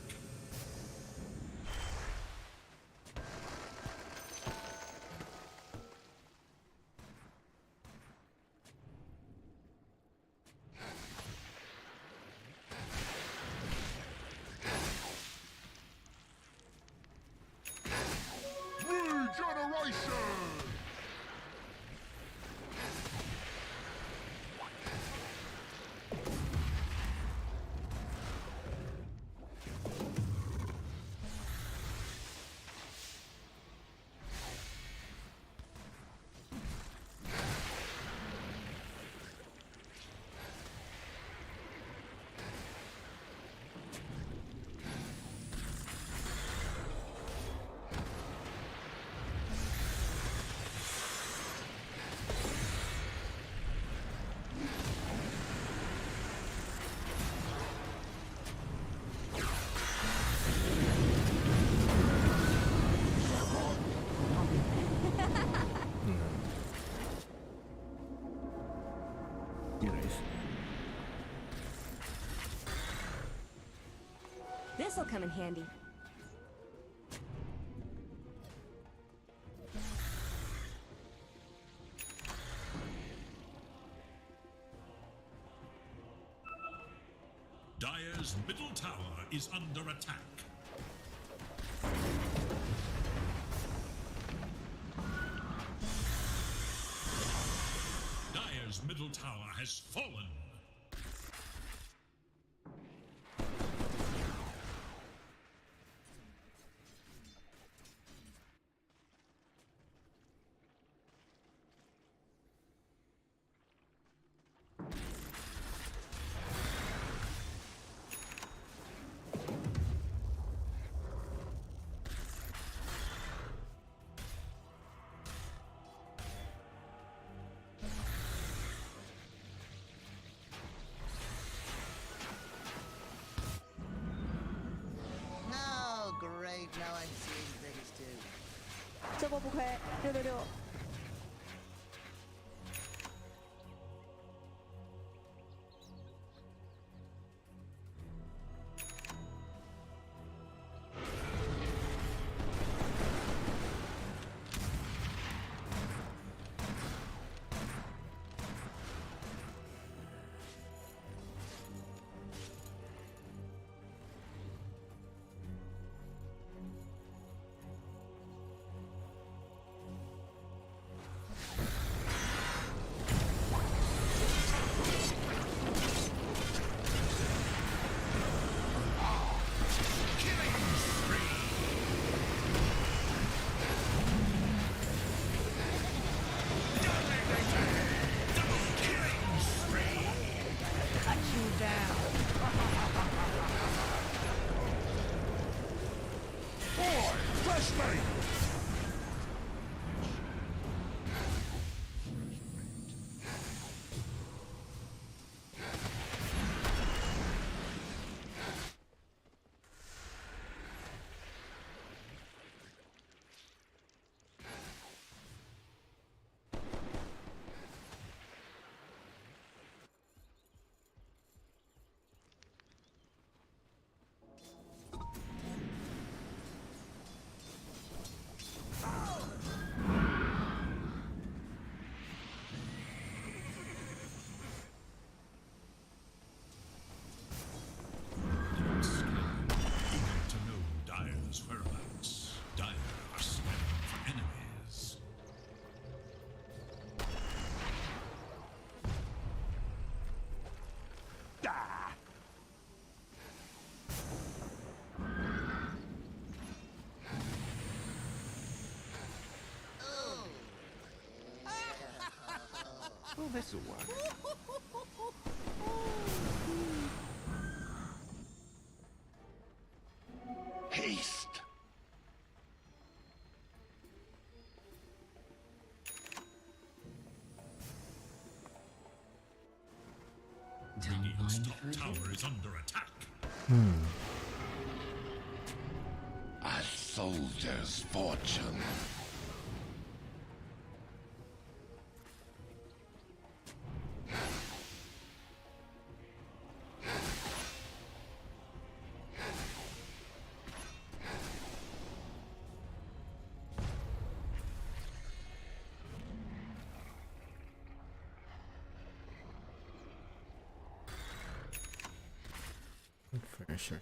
[SPEAKER 10] Regeneration!
[SPEAKER 11] This'll come in handy.
[SPEAKER 7] Dire's middle tower is under attack. Dire's middle tower has fallen.
[SPEAKER 14] Oh, great. Now I'm seeing things too.
[SPEAKER 8] 这波不亏，666。
[SPEAKER 15] Oh, this'll work.
[SPEAKER 10] Haste.
[SPEAKER 7] Radiant's top tower is under attack.
[SPEAKER 10] A soldier's fortune.
[SPEAKER 6] For sure.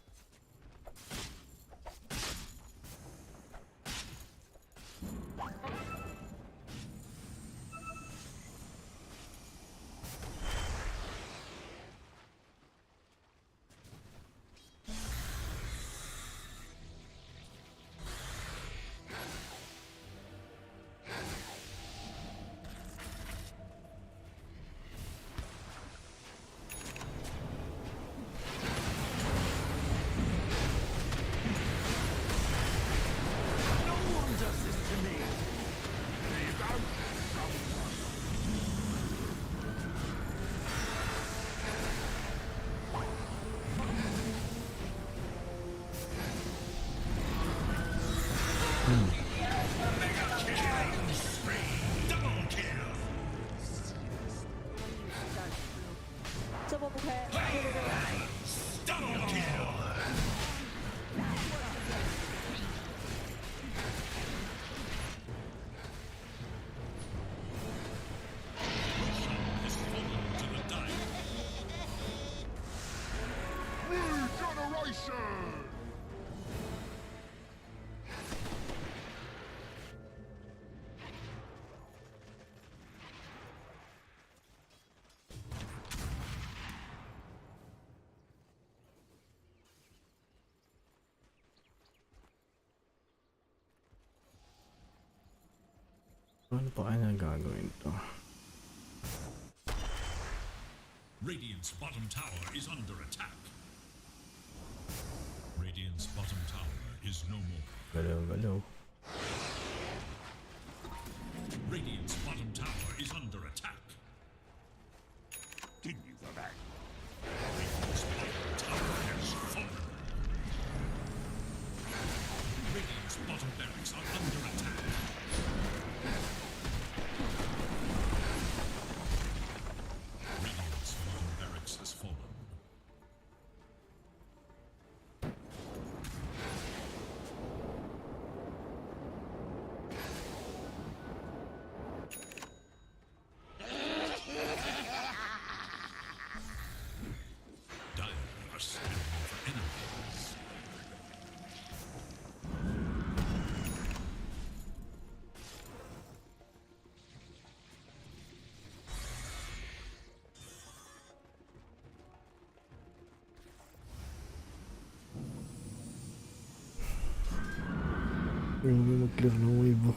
[SPEAKER 6] Ano pa kaya gagawin to?
[SPEAKER 7] Radiant's bottom tower is under attack. Radiant's bottom tower is no more.
[SPEAKER 6] Galaw.
[SPEAKER 7] Radiant's bottom tower is under attack.
[SPEAKER 10] Give me the back.
[SPEAKER 7] Radiant's bottom tower has fallen. Radiant's bottom barracks are under attack. Radiant's bottom barracks has fallen. Dire are scanning for enemies.
[SPEAKER 6] Grabe mag-clear ng wave mo.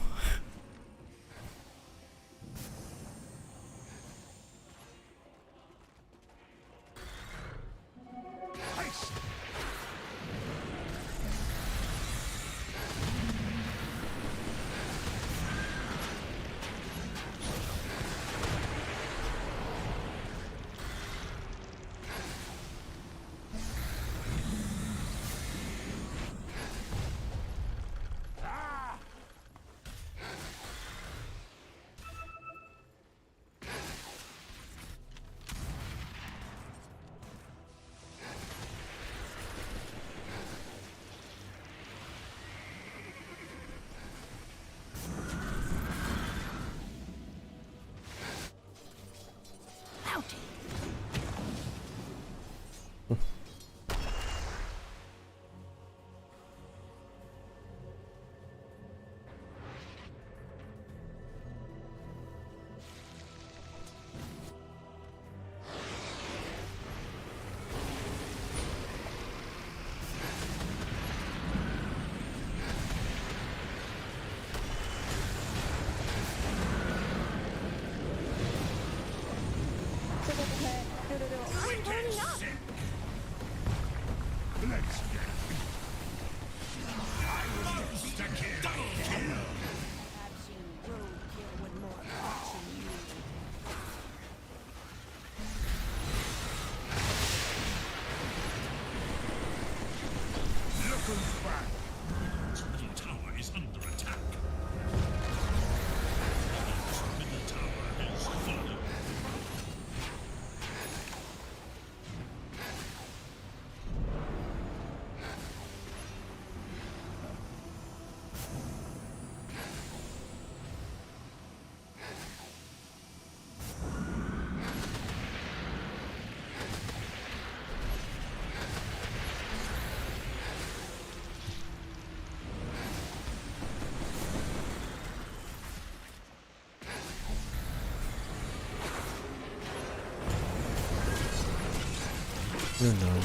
[SPEAKER 6] Yun o.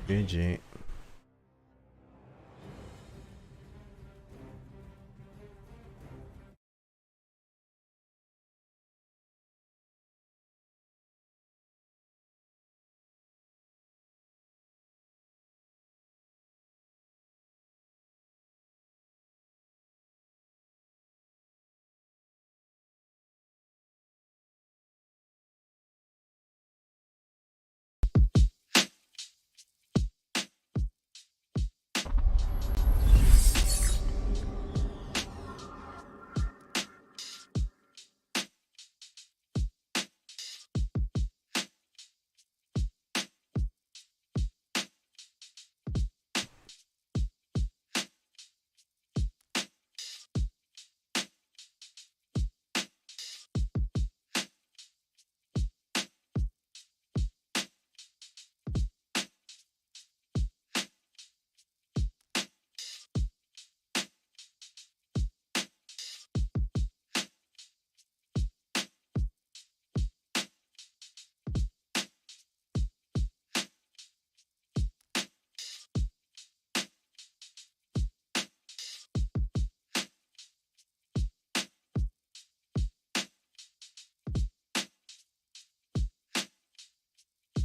[SPEAKER 6] GG.